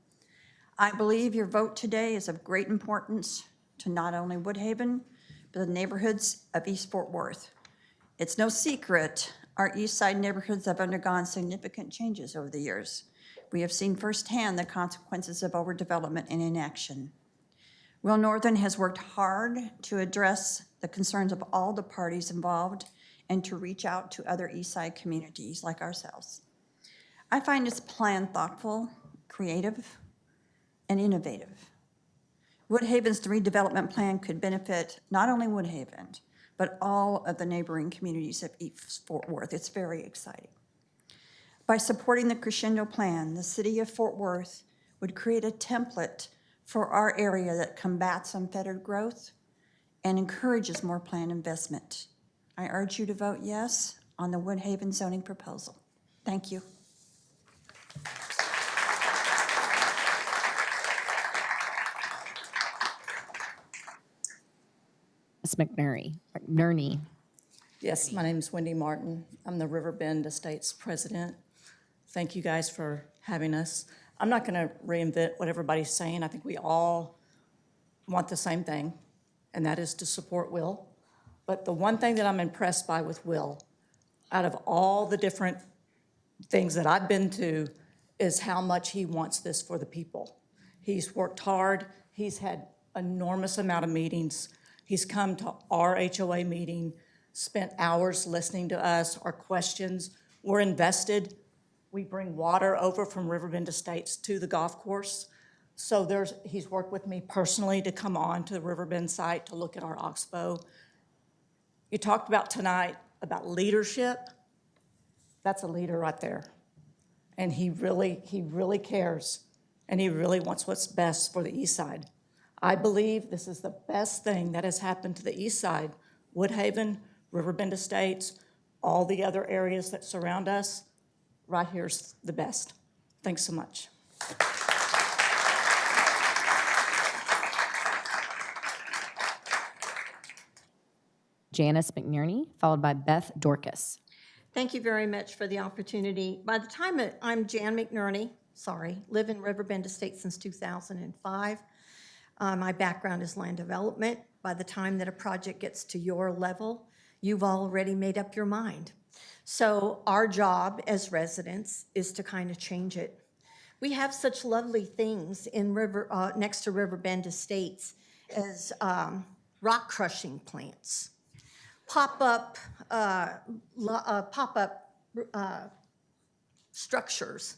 I believe your vote today is of great importance to not only Woodhaven, but the neighborhoods of East Fort Worth. It's no secret our East Side neighborhoods have undergone significant changes over the years. We have seen firsthand the consequences of overdevelopment and inaction. Will Northern has worked hard to address the concerns of all the parties involved and to reach out to other East Side communities like ourselves. I find this plan thoughtful, creative, and innovative. Woodhaven's redevelopment plan could benefit not only Woodhaven, but all of the neighboring communities of East Fort Worth. It's very exciting. By supporting the Crescendo Plan, the city of Fort Worth would create a template for our area that combats unfettered growth and encourages more planned investment. I urge you to vote yes on the Woodhaven zoning proposal. Thank you. Ms. McNerney. Yes, my name is Wendy Martin. I'm the Riverbend Estates president. Thank you guys for having us. I'm not going to reinvent what everybody's saying. I think we all want the same thing, and that is to support Will. But the one thing that I'm impressed by with Will, out of all the different things that I've been to, is how much he wants this for the people. He's worked hard. He's had enormous amount of meetings. He's come to our HOA meeting, spent hours listening to us, our questions. We're invested. We bring water over from Riverbend Estates to the golf course. So he's worked with me personally to come on to the Riverbend site to look at our oxbow. You talked about tonight about leadership. That's a leader right there. And he really cares, and he really wants what's best for the East Side. I believe this is the best thing that has happened to the East Side. Woodhaven, Riverbend Estates, all the other areas that surround us, right here's the best. Thanks so much. Janice McNerney, followed by Beth Dorcas. Thank you very much for the opportunity. By the time I'm Jan McNerney, live in Riverbend Estates since 2005. My background is land development. By the time that a project gets to your level, you've already made up your mind. So our job as residents is to kind of change it. We have such lovely things in next to Riverbend Estates as rock crushing plants, pop-up structures.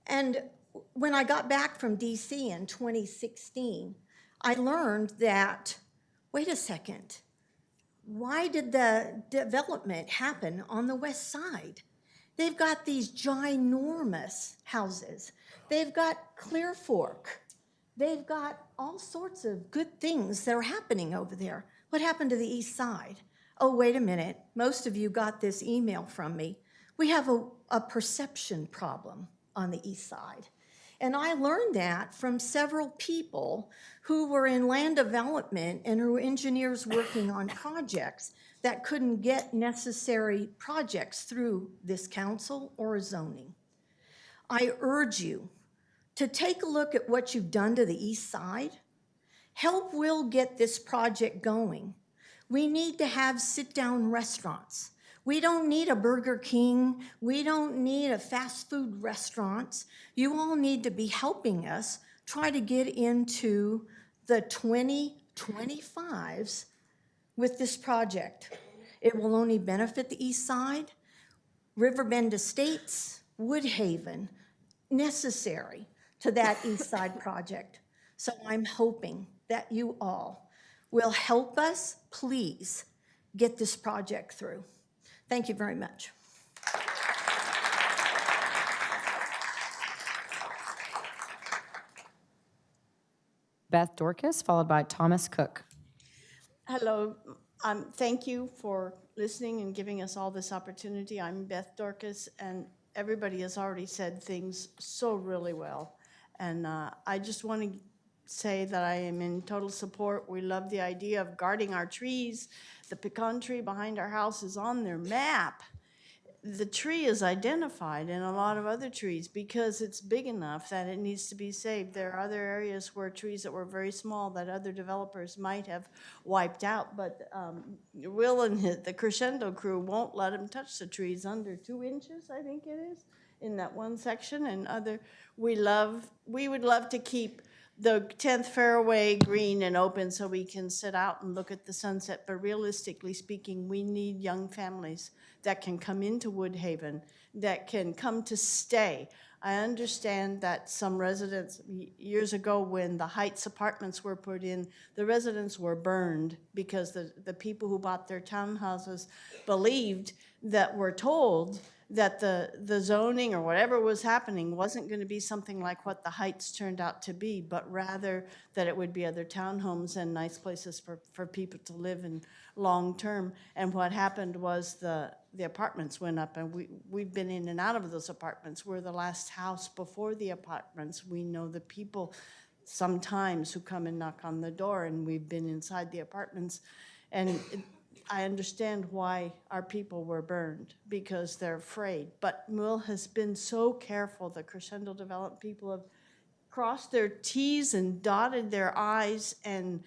And when I got back from DC in 2016, I learned that, wait a second, why did the development happen on the west side? They've got these ginormous houses. They've got Clear Fork. They've got all sorts of good things that are happening over there. What happened to the east side? Oh, wait a minute. Most of you got this email from me. We have a perception problem on the east side. And I learned that from several people who were in land development and who were engineers working on projects that couldn't get necessary projects through this council or zoning. I urge you to take a look at what you've done to the east side. Help Will get this project going. We need to have sit-down restaurants. We don't need a Burger King. We don't need a fast food restaurant. You all need to be helping us try to get into the 2025s with this project. It will only benefit the east side, Riverbend Estates, Woodhaven, necessary to that east side project. So I'm hoping that you all will help us, please, get this project through. Thank you very much. Beth Dorcas, followed by Thomas Cook. Hello. Thank you for listening and giving us all this opportunity. I'm Beth Dorcas, and everybody has already said things so really well. And I just want to say that I am in total support. We love the idea of guarding our trees. The pecan tree behind our house is on their map. The tree is identified in a lot of other trees because it's big enough that it needs to be saved. There are other areas where trees that were very small that other developers might have wiped out, but Will and the Crescendo crew won't let them touch the trees under 2 inches, I think it is, in that one section. And we would love to keep the 10th fairway green and open so we can sit out and look at the sunset. But realistically speaking, we need young families that can come into Woodhaven, that can come to stay. I understand that some residents, years ago when the Heights apartments were put in, the residents were burned because the people who bought their townhouses believed that were told that the zoning or whatever was happening wasn't going to be something like what the Heights turned out to be, but rather that it would be other townhomes and nice places for people to live in long term. And what happened was the apartments went up, and we've been in and out of those apartments. We're the last house before the apartments. We know the people sometimes who come and knock on the door, and we've been inside the apartments. And I understand why our people were burned, because they're afraid. But Will has been so careful. The Crescendo Development people have crossed their T's and dotted their I's and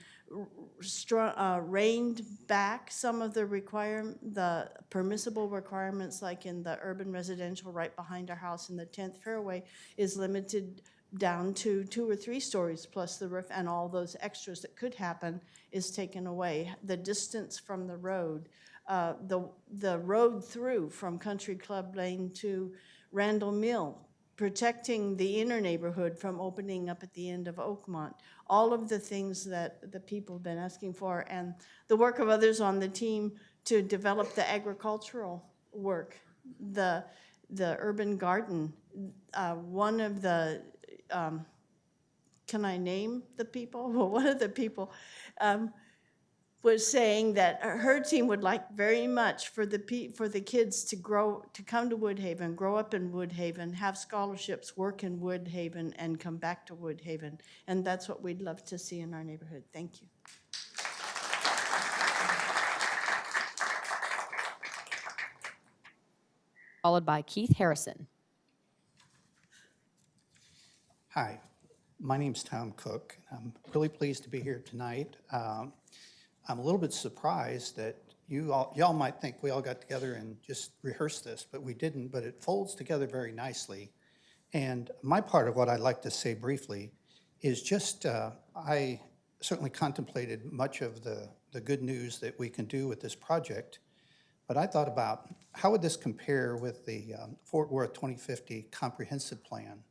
reined back some of the permissible requirements, like in the urban residential right behind our house in the 10th fairway is limited down to 2 or 3 stories plus the roof, and all those extras that could happen is taken away. The distance from the road, the road through from Country Club Lane to Randall Mill, protecting the inner neighborhood from opening up at the end of Oakmont, all of the things that the people have been asking for, and the work of others on the team to develop the agricultural work, the urban garden. One of the can I name the people? Well, one of the people was saying that her team would like very much for the kids to come to Woodhaven, grow up in Woodhaven, have scholarships, work in Woodhaven, and come back to Woodhaven. And that's what we'd love to see in our neighborhood. Thank you. Followed by Keith Harrison. Hi, my name's Tom Cook. I'm really pleased to be here tonight. I'm a little bit surprised that y'all might think we all got together and just rehearsed this, but we didn't, but it folds together very nicely. And my part of what I'd like to say briefly is just, I certainly contemplated much of the good news that we can do with this project, but I thought about how would this compare with the Fort Worth 2050 comprehensive plan?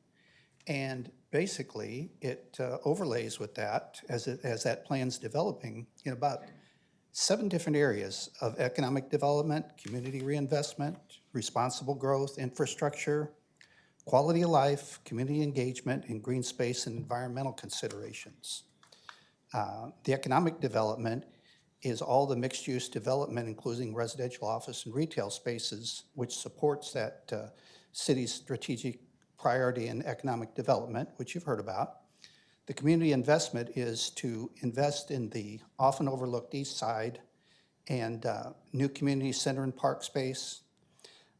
And basically, it overlays with that as that plan's developing in about 7 different areas of economic development, community reinvestment, responsible growth, infrastructure, quality of life, community engagement, and green space and environmental considerations. The economic development is all the mixed-use development, including residential, office, and retail spaces, which supports that city's strategic priority in economic development, which you've heard about. The community investment is to invest in the often overlooked east side and new community center and park space.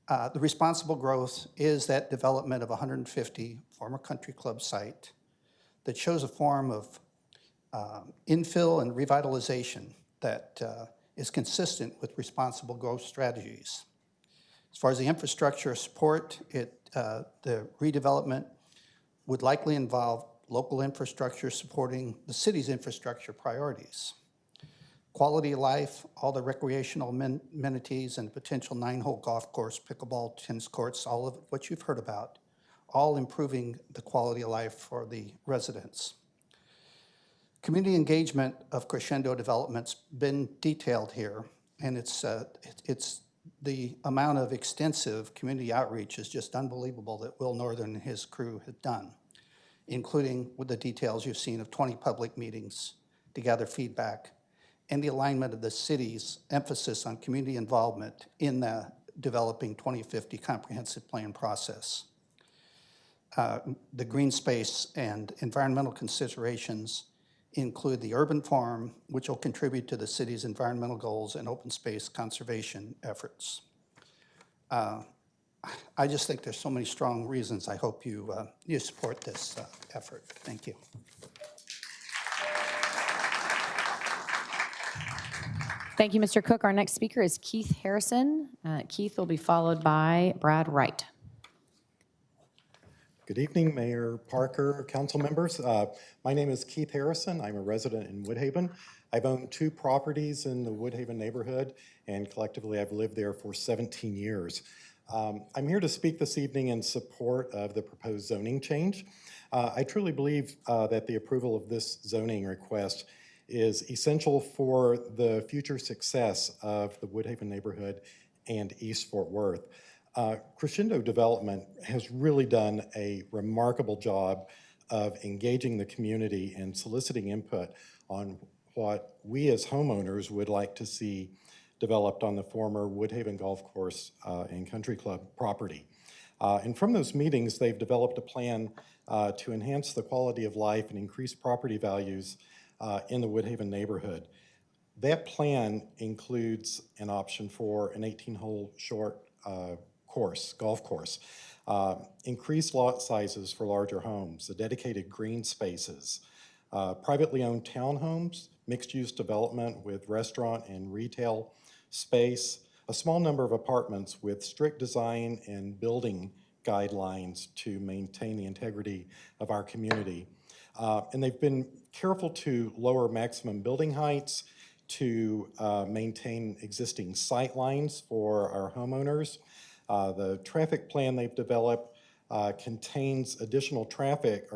The responsible growth is that development of 150 former country club site that shows a form of infill and revitalization that is consistent with responsible growth strategies. As far as the infrastructure support, the redevelopment would likely involve local infrastructure supporting the city's infrastructure priorities. Quality of life, all the recreational amenities and potential 9-hole golf course, pickleball, tennis courts, all of what you've heard about, all improving the quality of life for the residents. Community engagement of Crescendo Development's been detailed here, and it's the amount of extensive community outreach is just unbelievable that Will Northern and his crew have done, including with the details you've seen of 20 public meetings to gather feedback and the alignment of the city's emphasis on community involvement in the developing 2050 comprehensive plan process. The green space and environmental considerations include the urban farm, which will contribute to the city's environmental goals and open space conservation efforts. I just think there's so many strong reasons. I hope you support this effort. Thank you. Thank you, Mr. Cook. Our next speaker is Keith Harrison. Keith will be followed by Brad Wright. Good evening, Mayor Parker, council members. My name is Keith Harrison. I'm a resident in Woodhaven. I've owned 2 properties in the Woodhaven neighborhood, and collectively I've lived there for 17 years. I'm here to speak this evening in support of the proposed zoning change. I truly believe that the approval of this zoning request is essential for the future success of the Woodhaven neighborhood and East Fort Worth. Crescendo Development has really done a remarkable job of engaging the community and soliciting input on what we as homeowners would like to see developed on the former Woodhaven Golf Course and Country Club property. And from those meetings, they've developed a plan to enhance the quality of life and increase property values in the Woodhaven neighborhood. That plan includes an option for an 18-hole short golf course, increased lot sizes for larger homes, the dedicated green spaces, privately owned townhomes, mixed-use development with restaurant and retail space, a small number of apartments with strict design and building guidelines to maintain the integrity of our community. And they've been careful to lower maximum building heights, to maintain existing sight lines for our homeowners. The traffic plan they've developed contains additional traffic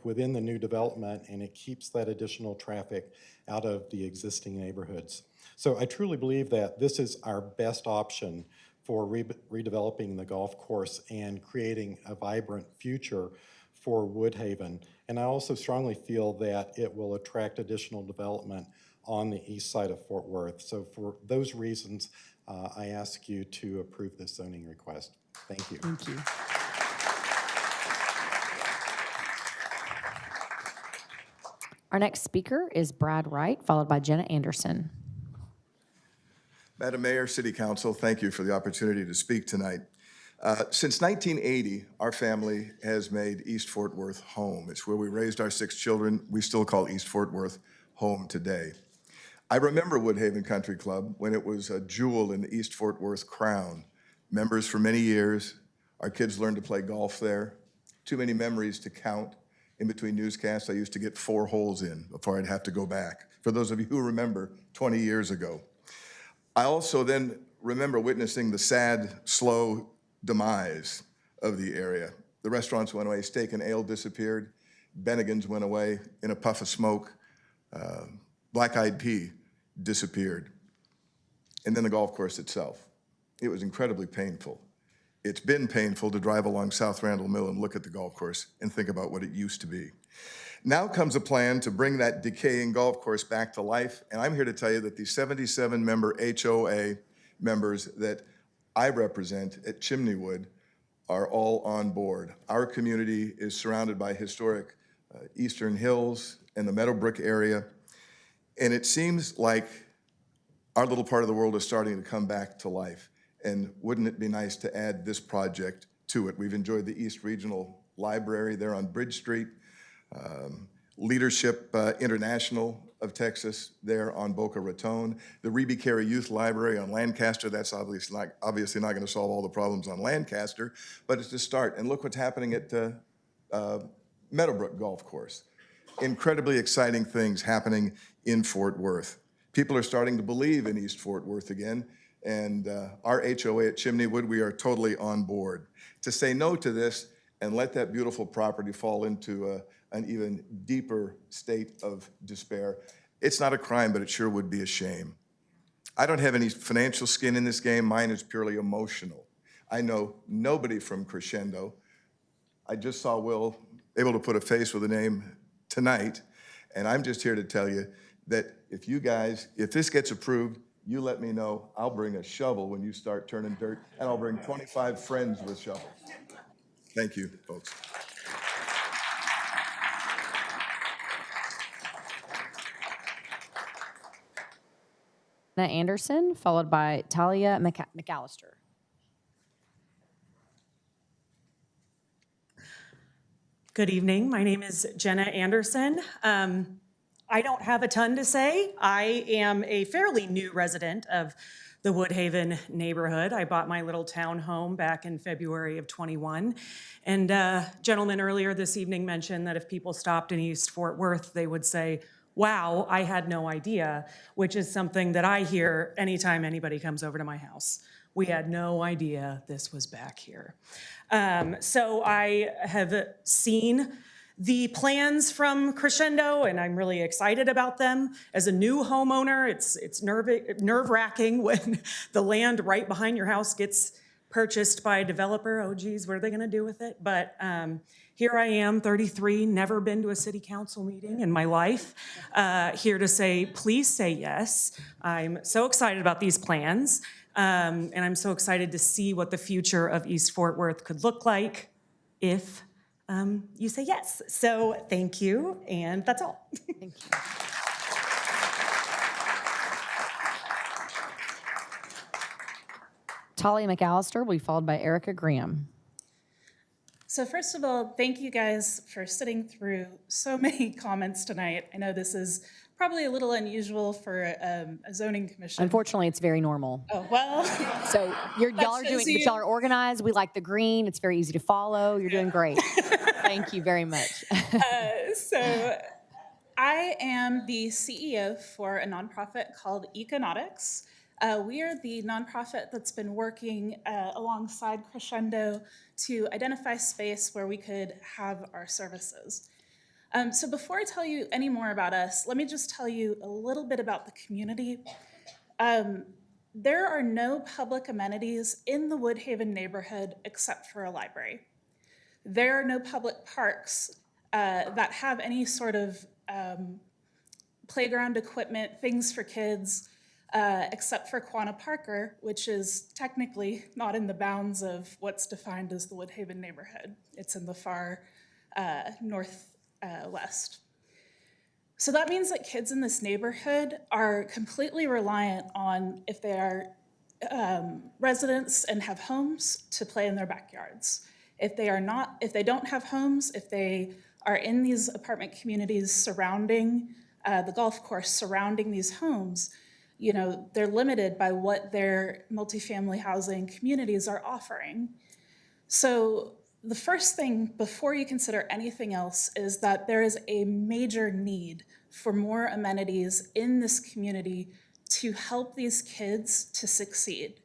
within the new development, and it keeps that additional traffic out of the existing neighborhoods. So I truly believe that this is our best option for redeveloping the golf course and creating a vibrant future for Woodhaven. And I also strongly feel that it will attract additional development on the east side of Fort Worth. So for those reasons, I ask you to approve this zoning request. Thank you. Thank you. Our next speaker is Brad Wright, followed by Jenna Anderson. Madam Mayor, City Council, thank you for the opportunity to speak tonight. Since 1980, our family has made East Fort Worth home. It's where we raised our 6 children. We still call East Fort Worth home today. I remember Woodhaven Country Club when it was a jewel in the East Fort Worth crown. Members for many years. Our kids learned to play golf there. Too many memories to count. In between newscasts, I used to get 4 holes in before I'd have to go back. For those of you who remember, 20 years ago. I also then remember witnessing the sad, slow demise of the area. The restaurants went away, Steak and Ale disappeared, Bennigan's went away in a puff of smoke, Black Eyed Pea disappeared, and then the golf course itself. It was incredibly painful. It's been painful to drive along South Randall Mill and look at the golf course and think about what it used to be. Now comes a plan to bring that decaying golf course back to life, and I'm here to tell you that the 77-member HOA members that I represent at Chimneywood are all on board. Our community is surrounded by historic Eastern Hills and the Meadowbrook area, and it seems like our little part of the world is starting to come back to life. And wouldn't it be nice to add this project to it? We've enjoyed the East Regional Library there on Bridge Street, Leadership International of Texas there on Boca Raton, the Reby Carey Youth Library on Lancaster. That's obviously not going to solve all the problems on Lancaster, but it's a start. And look what's happening at Meadowbrook Golf Course. Incredibly exciting things happening in Fort Worth. People are starting to believe in East Fort Worth again, and our HOA at Chimneywood, we are totally on board. To say no to this and let that beautiful property fall into an even deeper state of despair, it's not a crime, but it sure would be a shame. I don't have any financial skin in this game. Mine is purely emotional. I know nobody from Crescendo. I just saw Will able to put a face with a name tonight, and I'm just here to tell you that if this gets approved, you let me know. I'll bring a shovel when you start turning dirt, and I'll bring 25 friends with shovels. Thank you, folks. Anna Anderson, followed by Talia McAllister. Good evening. My name is Jenna Anderson. I don't have a ton to say. I am a fairly new resident of the Woodhaven neighborhood. I bought my little town home back in February of 21. And a gentleman earlier this evening mentioned that if people stopped in East Fort Worth, they would say, wow, I had no idea, which is something that I hear anytime anybody comes over to my house. We had no idea this was back here. So I have seen the plans from Crescendo, and I'm really excited about them. As a new homeowner, it's nerve-wracking when the land right behind your house gets purchased by a developer. Oh geez, what are they gonna do with it? But here I am, 33, never been to a city council meeting in my life, here to say, please say yes. I'm so excited about these plans, and I'm so excited to see what the future of East Fort Worth could look like if you say yes. So thank you, and that's all. Thank you. Talia McAllister will be followed by Erica Graham. So first of all, thank you guys for sitting through so many comments tonight. I know this is probably a little unusual for a zoning commission. Unfortunately, it's very normal. Oh, well. So y'all are organized. We like the green. It's very easy to follow. You're doing great. Thank you very much. So I am the CEO for a nonprofit called Econautics. We are the nonprofit that's been working alongside Crescendo to identify space where we could have our services. So before I tell you any more about us, let me just tell you a little bit about the community. There are no public amenities in the Woodhaven neighborhood except for a library. There are no public parks that have any sort of playground equipment, things for kids, except for Quanah Parker, which is technically not in the bounds of what's defined as the Woodhaven neighborhood. It's in the far northwest. So that means that kids in this neighborhood are completely reliant on, if they are residents and have homes, to play in their backyards. If they are not, if they don't have homes, if they are in these apartment communities surrounding the golf course, surrounding these homes, you know, they're limited by what their multifamily housing communities are offering. So the first thing before you consider anything else is that there is a major need for more amenities in this community to help these kids to succeed.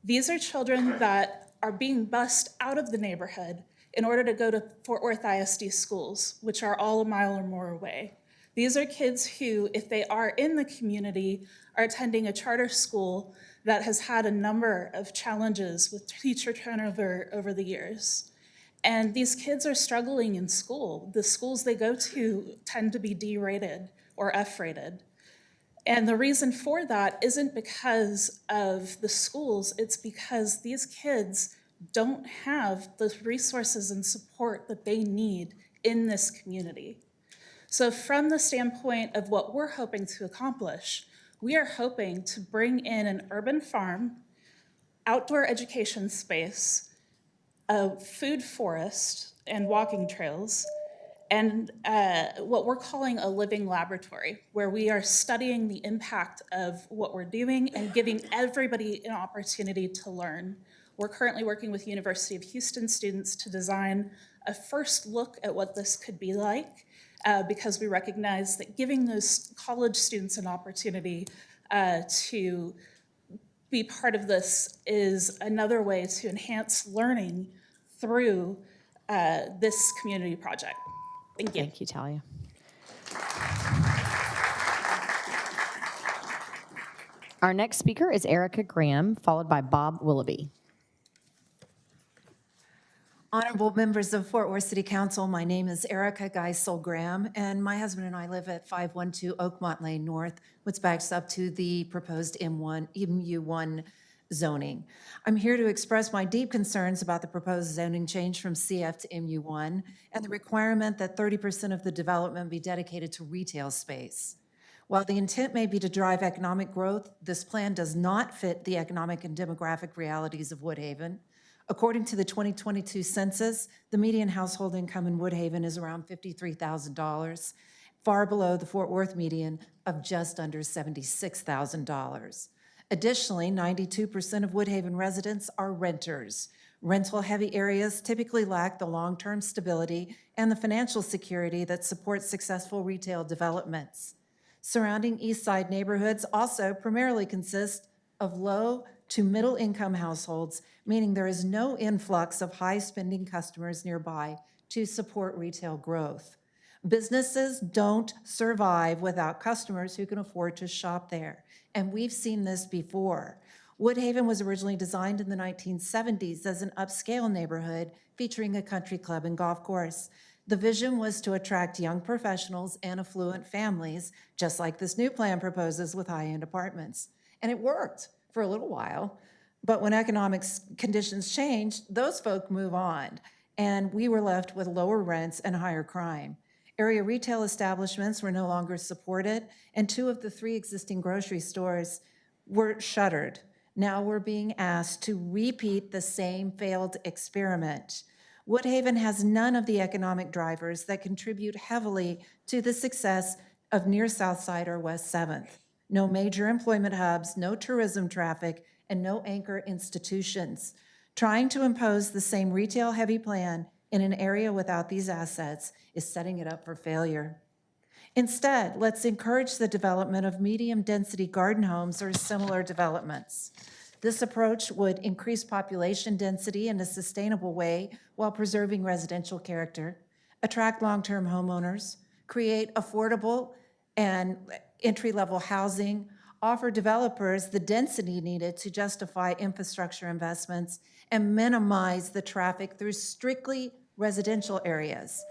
These are children that are being bused out of the neighborhood in order to go to Fort Worth ISD schools, which are all a mile or more away. These are kids who, if they are in the community, are attending a charter school that has had a number of challenges with teacher turnover over the years. And these kids are struggling in school. The schools they go to tend to be D-rated or F-rated. And the reason for that isn't because of the schools, it's because these kids don't have the resources and support that they need in this community. So from the standpoint of what we're hoping to accomplish, we are hoping to bring in an urban farm, outdoor education space, a food forest and walking trails, and what we're calling a living laboratory, where we are studying the impact of what we're doing and giving everybody an opportunity to learn. We're currently working with University of Houston students to design a first look at what this could be like, because we recognize that giving those college students an opportunity to be part of this is another way to enhance learning through this community project. Thank you. Thank you, Talia. Our next speaker is Erica Graham, followed by Bob Willoughby. Honorable members of Fort Worth City Council, my name is Erica Geisel-Graham, and my husband and I live at 512 Oakmont Lane North, which backs up to the proposed MU1 zoning. I'm here to express my deep concerns about the proposed zoning change from CF to MU1 and the requirement that 30% of the development be dedicated to retail space. While the intent may be to drive economic growth, this plan does not fit the economic and demographic realities of Woodhaven. According to the 2022 census, the median household income in Woodhaven is around $53,000, far below the Fort Worth median of just under $76,000. Additionally, 92% of Woodhaven residents are renters. Rental-heavy areas typically lack the long-term stability and the financial security that supports successful retail developments. Surrounding East Side neighborhoods also primarily consist of low to middle-income households, meaning there is no influx of high-spending customers nearby to support retail growth. Businesses don't survive without customers who can afford to shop there, and we've seen this before. Woodhaven was originally designed in the 1970s as an upscale neighborhood featuring a country club and golf course. The vision was to attract young professionals and affluent families, just like this new plan proposes with high-end apartments. And it worked for a little while, but when economic conditions changed, those folk move on, and we were left with lower rents and higher crime. Area retail establishments were no longer supported, and 2 of the 3 existing grocery stores were shuttered. Now we're being asked to repeat the same failed experiment. Woodhaven has none of the economic drivers that contribute heavily to the success of near South Side or West 7th. No major employment hubs, no tourism traffic, and no anchor institutions. Trying to impose the same retail-heavy plan in an area without these assets is setting it up for failure. Instead, let's encourage the development of medium-density garden homes or similar developments. This approach would increase population density in a sustainable way while preserving residential character, attract long-term homeowners, create affordable and entry-level housing, offer developers the density needed to justify infrastructure investments, and minimize the traffic through strictly residential areas.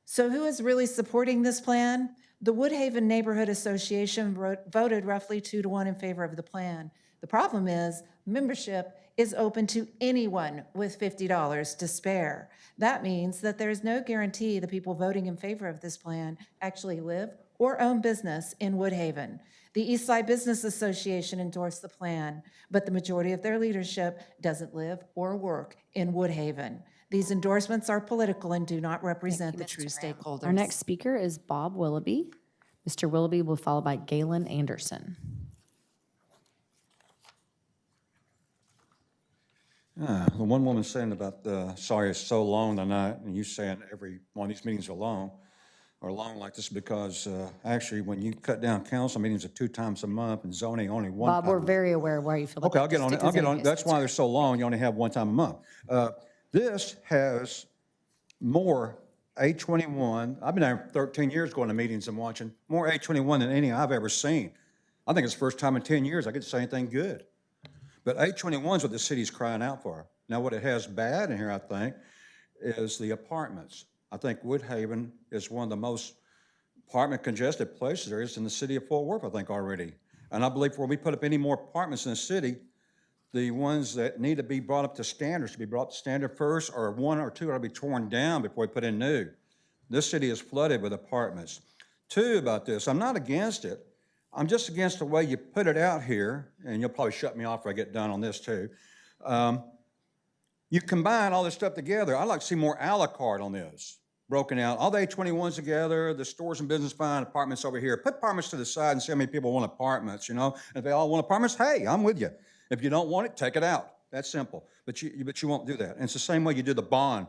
So who is really supporting this plan? The Woodhaven Neighborhood Association voted roughly 2-to-1 in favor of the plan. The problem is membership is open to anyone with $50 to spare. That means that there's no guarantee the people voting in favor of this plan actually live or own business in Woodhaven. The Eastside Business Association endorsed the plan, but the majority of their leadership doesn't live or work in Woodhaven. These endorsements are political and do not represent the true stakeholders. Our next speaker is Bob Willoughby. Mr. Willoughby will be followed by Galen Anderson. The one woman saying about, sorry, it's so long tonight, and you saying every one of these meetings are long like this because actually when you cut down council meetings to 2 times a month and zoning only one Bob, time. we're very aware of where you feel. Okay, I'll get on it. That's why they're so long. You only have 1 time a month. This has more A21. I've been there 13 years going to meetings and watching more A21 than any I've ever seen. I think it's the first time in 10 years I get to say anything good. But A21 is what the city's crying out for. Now, what it has bad in here, I think, is the apartments. I think Woodhaven is one of the most apartment congested places there is in the city of Fort Worth, I think, already. And I believe before we put up any more apartments in the city, the ones that need to be brought up to standard should be brought to standard first, or 1 or 2 ought to be torn down before we put in new. This city is flooded with apartments. 2, about this, I'm not against it. I'm just against the way you put it out here, and you'll probably shut me off if I get done on this too. You combine all this stuff together. I'd like to see more a la carte on this, broken out. All the A21s together, the stores and business fine, apartments over here. Put apartments to the side and see how many people want apartments, you know? And if they all want apartments, hey, I'm with you. If you don't want it, take it out. That's simple. But you won't do that. And it's the same way you do the bond.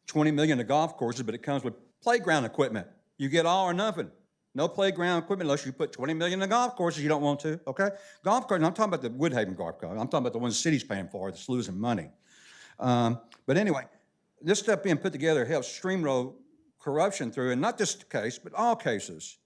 $20 million to golf courses, but it comes with playground equipment. You get all or nothing. No playground equipment unless you put $20 million in golf courses you don't want to, okay? Golf courses, I'm talking about the Woodhaven golf course. I'm talking about the ones the city's paying for that's losing money. But anyway, this stuff being put together helps streamroll corruption through, and not this case, but all cases.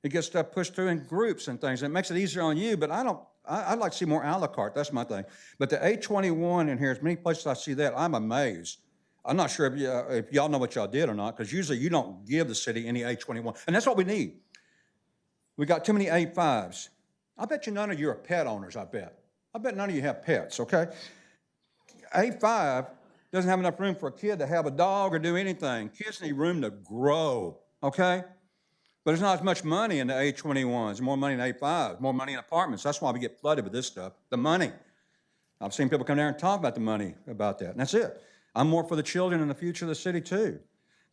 It gets stuff pushed through in groups and things, and it makes it easier on you, but I'd like to see more a la carte, that's my thing. But the A21 in here, as many places I see that, I'm amazed. I'm not sure if y'all know what y'all did or not, because usually you don't give the city any A21, and that's what we need. We got too many A5s. I bet you none of you are pet owners, I bet. I bet none of you have pets, okay? A5 doesn't have enough room for a kid to have a dog or do anything. Kids need room to grow, okay? But there's not as much money in the A21s. There's more money in A5s, more money in apartments. That's why we get flooded with this stuff, the money. I've seen people come there and talk about the money about that, and that's it. I'm more for the children and the future of the city, too.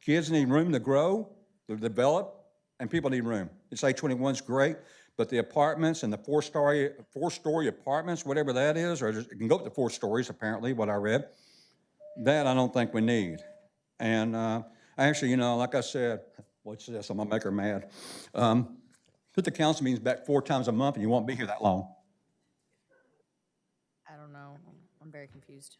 Kids need room to grow, to develop, and people need room. This A21's great, but the apartments and the four-story apartments, whatever that is, or it can go up to 4 stories, apparently, what I read, that I don't think we need. And actually, you know, like I said, what's this? I'm gonna make her mad. Put the council meetings back 4 times a month and you won't be here that long. I don't know. I'm very confused.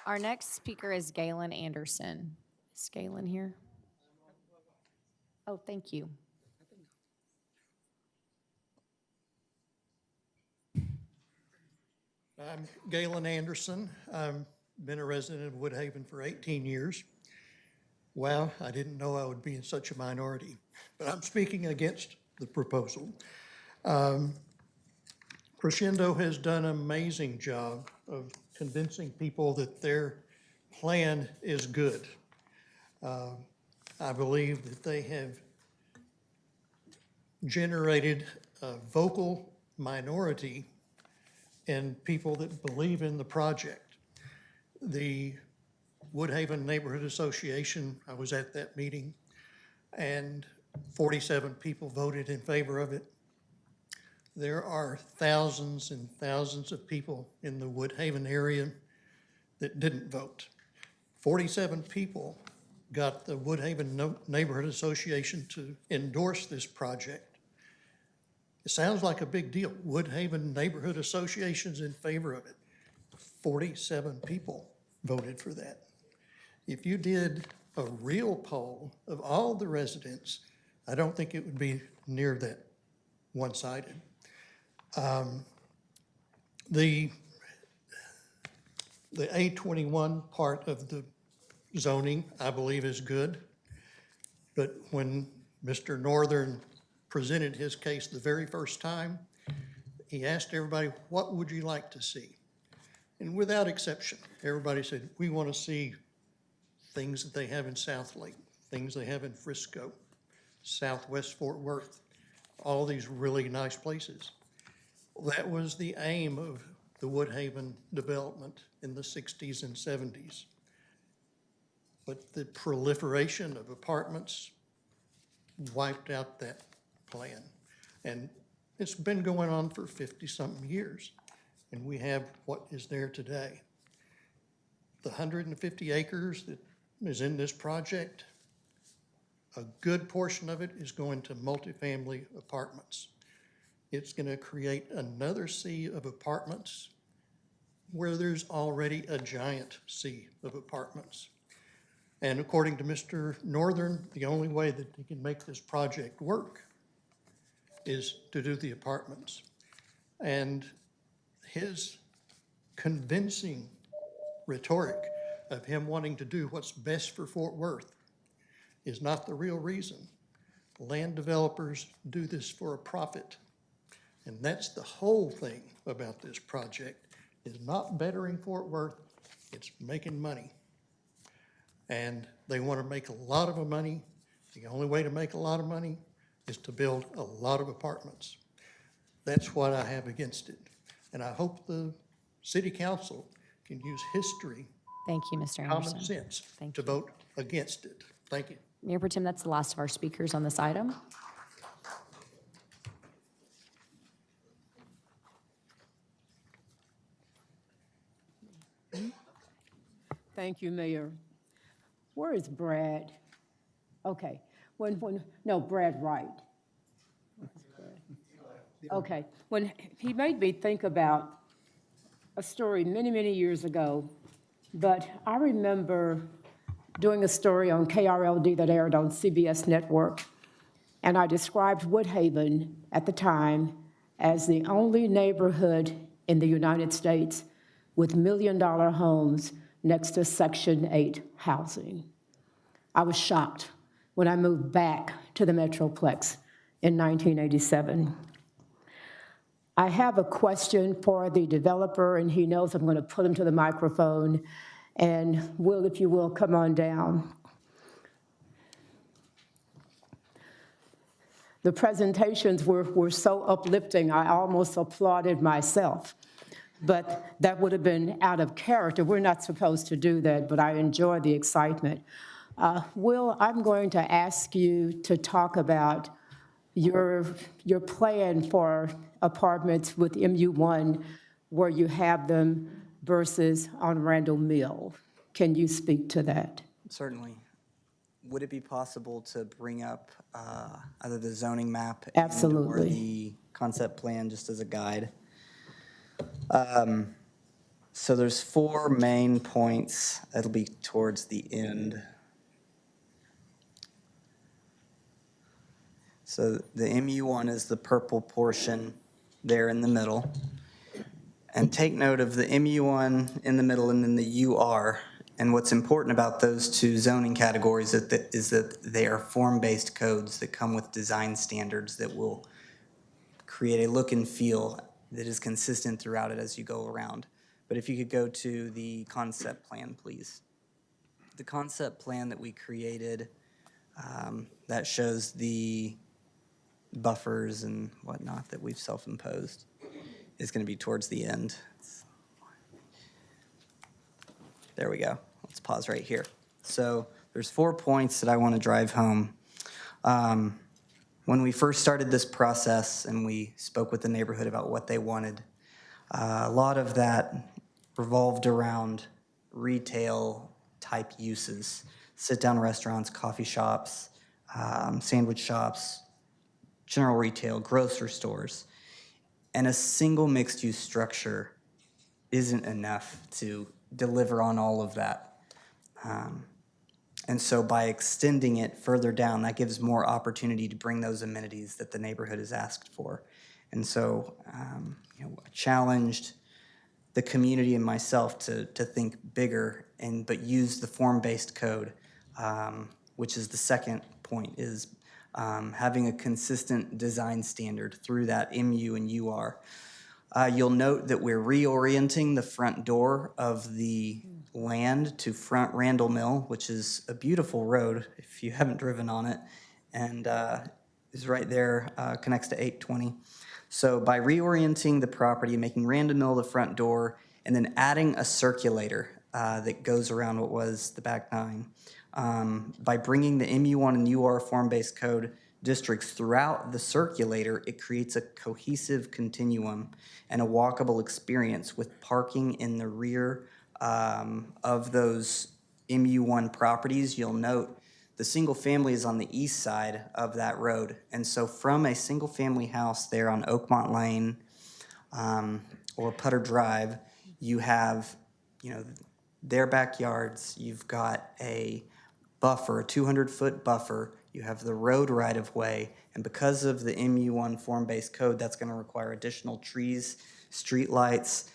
Our next speaker is Galen Anderson. Is Galen here? Oh, thank you. I'm Galen Anderson. I've been a resident of Woodhaven for 18 years. Wow, I didn't know I would be in such a minority, but I'm speaking against the proposal. Crescendo has done an amazing job of convincing people that their plan is good. I believe that they have generated a vocal minority and people that believe in the project. The Woodhaven Neighborhood Association, I was at that meeting, and 47 people voted in favor of it. There are thousands and thousands of people in the Woodhaven area that didn't vote. 47 people got the Woodhaven Neighborhood Association to endorse this project. It sounds like a big deal. Woodhaven Neighborhood Association's in favor of it. 47 people voted for that. If you did a real poll of all the residents, I don't think it would be near that one-sided. The A21 part of the zoning, I believe, is good. But when Mr. Northern presented his case the very first time, he asked everybody, what would you like to see? And without exception, everybody said, we want to see things that they have in South Lake, things they have in Frisco, Southwest Fort Worth, all these really nice places. That was the aim of the Woodhaven development in the 60s and 70s. But the proliferation of apartments wiped out that plan. And it's been going on for 50-something years. And we have what is there today. The 150 acres that is in this project, a good portion of it is going to multifamily apartments. It's going to create another sea of apartments where there's already a giant sea of apartments. And according to Mr. Northern, the only way that he can make this project work is to do the apartments. And his convincing rhetoric of him wanting to do what's best for Fort Worth is not the real reason. Land developers do this for a profit. And that's the whole thing about this project, is not bettering Fort Worth, it's making money. And they want to make a lot of money. The only way to make a lot of money is to build a lot of apartments. That's what I have against it. And I hope the city council can use history, Thank you, Mr. Anderson. common sense, to vote against it. Thank you. Mayor Pro Tem, that's the last of our speakers on this item. Thank you, Mayor. Where is Brad? Okay, no, Brad Wright. Okay, when he made me think about a story many, many years ago, but I remember doing a story on KRLD that aired on CBS Network, and I described Woodhaven at the time as the only neighborhood in the United States with $1 million homes next to Section 8 housing. I was shocked when I moved back to the Metroplex in 1987. I have a question for the developer, and he knows I'm going to put him to the microphone. And Will, if you will, come on down. The presentations were so uplifting, I almost applauded myself. But that would have been out of character. We're not supposed to do that, but I enjoy the excitement. Will, I'm going to ask you to talk about your plan for apartments with MU1, where you have them, versus on Randall Mill. Can you speak to that? Certainly. Would it be possible to bring up either the zoning map or Absolutely. the concept plan just as a guide? So there's 4 main points. It'll be towards the end. So the MU1 is the purple portion there in the middle. And take note of the MU1 in the middle and then the UR. And what's important about those 2 zoning categories is that they are form-based codes that come with design standards that will create a look and feel that is consistent throughout it as you go around. But if you could go to the concept plan, please. The concept plan that we created that shows the buffers and whatnot that we've self-imposed is going to be towards the end. There we go. Let's pause right here. So there's 4 points that I want to drive home. When we first started this process and we spoke with the neighborhood about what they wanted, a lot of that revolved around retail type uses, sit-down restaurants, coffee shops, sandwich shops, general retail, grocery stores. And a single mixed-use structure isn't enough to deliver on all of that. And so by extending it further down, that gives more opportunity to bring those amenities that the neighborhood has asked for. And so I challenged the community and myself to think bigger but use the form-based code, which is the second point, is having a consistent design standard through that MU and UR. You'll note that we're reorienting the front door of the land to front Randall Mill, which is a beautiful road if you haven't driven on it, and is right there, connects to 820. So by reorienting the property, making Randall Mill the front door, and then adding a circulator that goes around what was the back 9, by bringing the MU1 and UR form-based code districts throughout the circulator, it creates a cohesive continuum and a walkable experience with parking in the rear of those MU1 properties. You'll note the single family is on the east side of that road. And so from a single family house there on Oakmont Lane or Putter Drive, you have, their backyards, you've got a buffer, a 200-foot buffer, you have the road right-of-way, and because of the MU1 form-based code, that's going to require additional trees, street lights,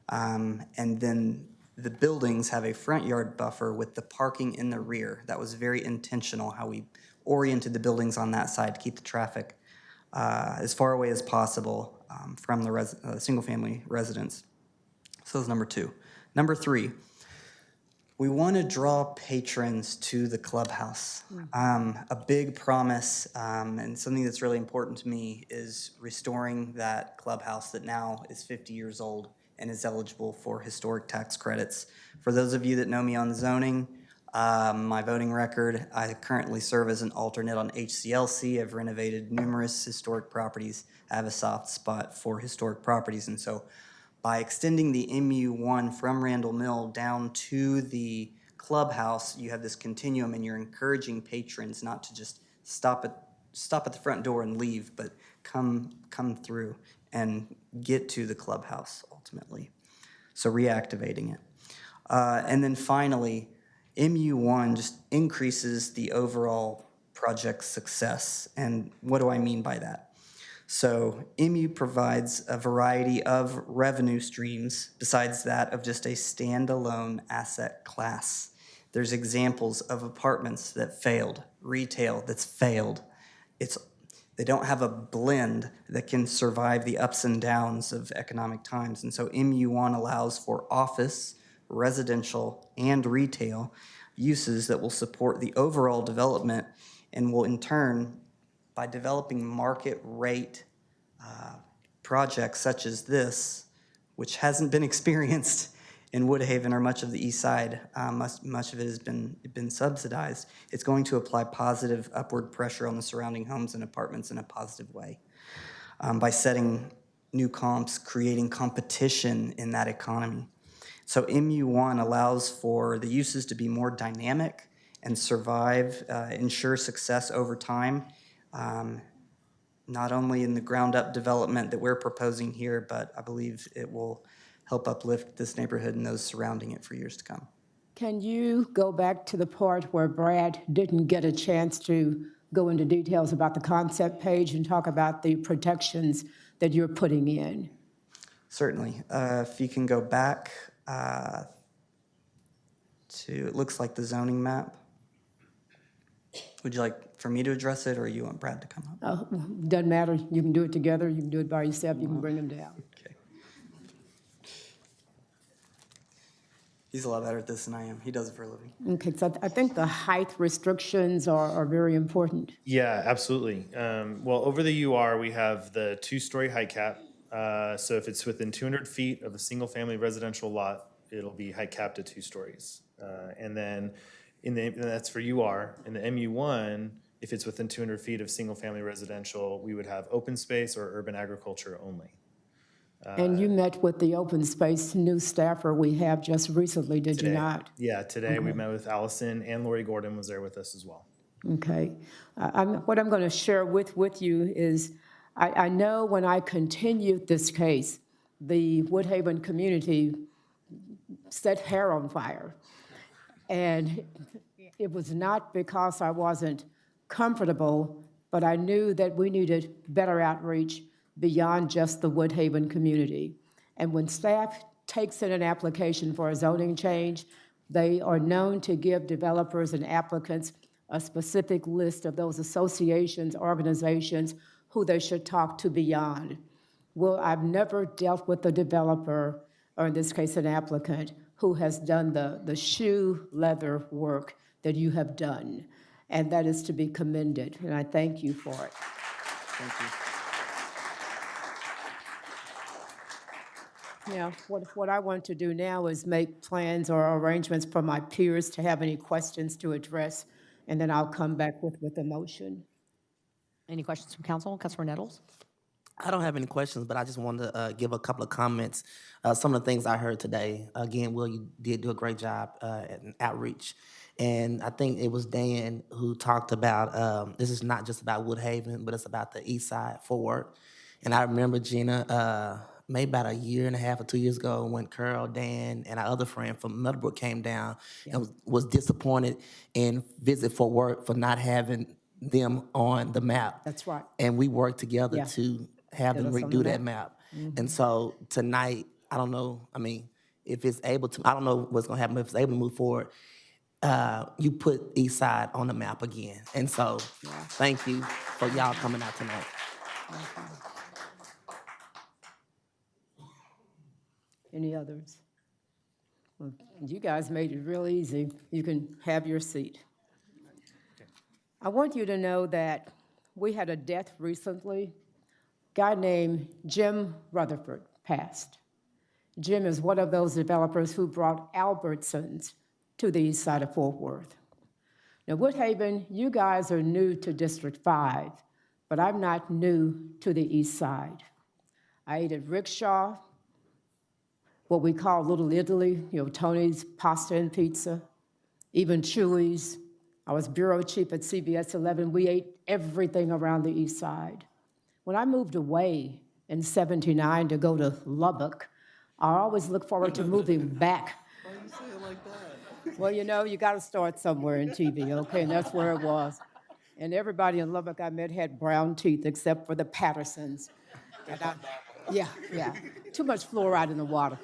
and then the buildings have a front yard buffer with the parking in the rear. That was very intentional how we oriented the buildings on that side to keep the traffic as far away as possible from the single-family residents. So that's number 2. Number 3. We want to draw patrons to the clubhouse. A big promise and something that's really important to me is restoring that clubhouse that now is 50 years old and is eligible for historic tax credits. For those of you that know me on zoning, my voting record, I currently serve as an alternate on HCLC. I've renovated numerous historic properties. I have a soft spot for historic properties, and so by extending the MU1 from Randall Mill down to the clubhouse, you have this continuum and you're encouraging patrons not to just stop at the front door and leave, but come through and get to the clubhouse ultimately. So reactivating it. And then finally, MU1 just increases the overall project success. And what do I mean by that? So MU provides a variety of revenue streams besides that of just a standalone asset class. There's examples of apartments that failed, retail that's failed. They don't have a blend that can survive the ups and downs of economic times. And so MU1 allows for office, residential, and retail uses that will support the overall development and will in turn, by developing market rate projects such as this, which hasn't been experienced in Woodhaven or much of the east side, much of it has been subsidized, it's going to apply positive upward pressure on the surrounding homes and apartments in a positive way. By setting new comps, creating competition in that economy. So MU1 allows for the uses to be more dynamic and survive, ensure success over time, not only in the ground up development that we're proposing here, but I believe it will help uplift this neighborhood and those surrounding it for years to come. Can you go back to the part where Brad didn't get a chance to go into details about the concept page and talk about the protections that you're putting in? Certainly. If you can go back to, it looks like the zoning map. Would you like for me to address it, or you want Brad to come up? Doesn't matter. You can do it together. You can do it by yourself. You can bring them down. Okay. He's a lot better at this than I am. He does it for a living. Okay, so I think the height restrictions are very important. Yeah, absolutely. Well, over the UR, we have the 2-story height cap. So if it's within 200 feet of a single-family residential lot, it'll be height capped at 2 stories. And then that's for UR. In the MU1, if it's within 200 feet of single-family residential, we would have open space or urban agriculture only. And you met with the open space new staffer we have just recently, did you not? Yeah, today we Okay. met with Allison, and Lori Gordon was there with us as well. Okay. What I'm going to share with you is I know when I continued this case, the Woodhaven community set hair on fire. And it was not because I wasn't comfortable, but I knew that we needed better outreach beyond just the Woodhaven community. And when staff takes in an application for a zoning change, they are known to give developers and applicants a specific list of those associations, organizations, who they should talk to beyond. Well, I've never dealt with a developer, or in this case, an applicant, who has done the shoe leather work that you have done. And that is to be commended, and I thank you for it. Thank you. Now, what I want to do now is make plans or arrangements for my peers to have any questions to address, and then I'll come back with a motion. Any questions from council? Councilor Nettles? I don't have any questions, but I just wanted to give a couple of comments. Some of the things I heard today, again, Will, you did do a great job at outreach. And I think it was Dan who talked about, this is not just about Woodhaven, but it's about the east side forward. And I remember, Gina, maybe about a year and a half or 2 years ago when Carol, Dan, and our other friend from Meadowbrook came down and was disappointed in Visit Fort Worth for not having them on the map. That's right. And we worked together Yeah. to have Get them us on the redo that map. map. And so tonight, I don't know, I mean, if it's able to, I don't know what's gonna happen, if it's able to move forward, you put East Side on the map again. And so, thank you for y'all coming out tonight. Any others? Well, you guys made it real easy. You can have your seat. I want you to know that we had a death recently. A guy named Jim Rutherford passed. Jim is one of those developers who brought Albertsons to the east side of Fort Worth. Now, Woodhaven, you guys are new to District 5, but I'm not new to the east side. I ate at Rickshaw, what we call Little Italy, Tony's Pasta and Pizza, even Chewy's. I was bureau chief at CBS 11. We ate everything around the east side. When I moved away in '79 to go to Lubbock, I always look forward to moving back. Why do you say it like that? Well, you got to start somewhere in TV, okay? And that's where it was. And everybody in Lubbock I met had brown teeth except for the Pattersons. And yeah. Too much fluoride in the water.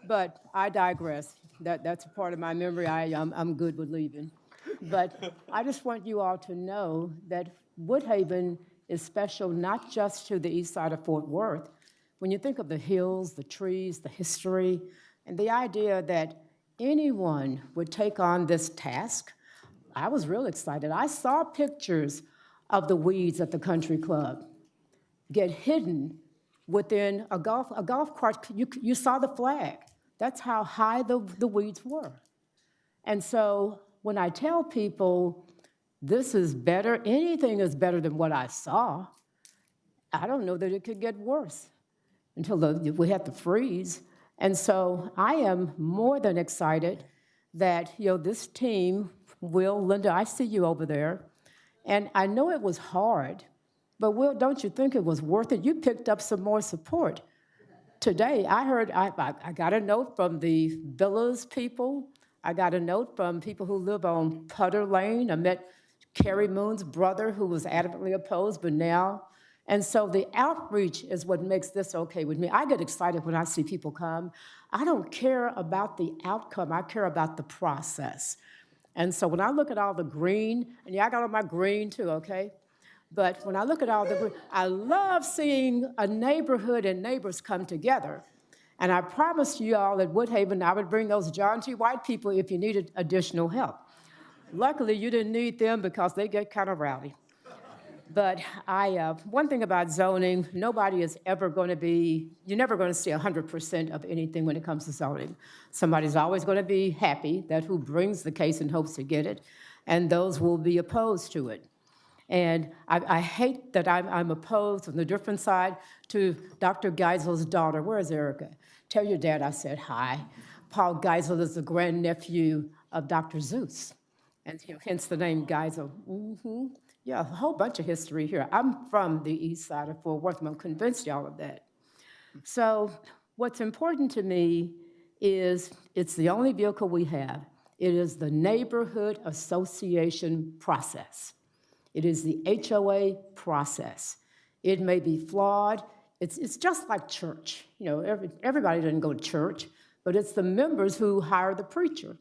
But I digress. That's a part of my memory. I'm good with leaving. But I just want you all to know that Woodhaven is special not just to the east side of Fort Worth. When you think of the hills, the trees, the history, and the idea that anyone would take on this task, I was real excited. I saw pictures of the weeds at the country club get hidden within a golf cart. You saw the flag. That's how high the weeds were. And so when I tell people this is better, anything is better than what I saw, I don't know that it could get worse until we had to freeze. And so I am more than excited that this team will, Linda, I see you over there, and I know it was hard, but Will, don't you think it was worth it? You picked up some more support. Today, I heard, I got a note from the Villas people. I got a note from people who live on Putter Lane. I met Carrie Moon's brother, who was adamantly opposed, but now. And so the outreach is what makes this okay with me. I get excited when I see people come. I don't care about the outcome. I care about the process. And so when I look at all the green, and yeah, I got on my green too, okay? But when I look at all the green, I love seeing a neighborhood and neighbors come together. And I promised you all at Woodhaven I would bring those John T. White people if you needed additional help. Luckily, you didn't need them because they get kind of rowdy. But one thing about zoning, nobody is ever going to be, you're never going to see 100% of anything when it comes to zoning. Somebody's always going to be happy that who brings the case and hopes to get it, and those will be opposed to it. And I hate that I'm opposed on the different side to Dr. Geisel's daughter. Where is Erica? Tell your dad I said hi. Paul Geisel is the grandnephew of Dr. Zeus, and hence the name Geisel. Mm-hmm. Yeah, a whole bunch of history here. I'm from the east side of Fort Worth, and I'm convinced y'all of that. So what's important to me is it's the only vehicle we have. It is the neighborhood association process. It is the HOA process. It may be flawed. It's just like church. Everybody doesn't go to church, but it's the members who hire the preacher.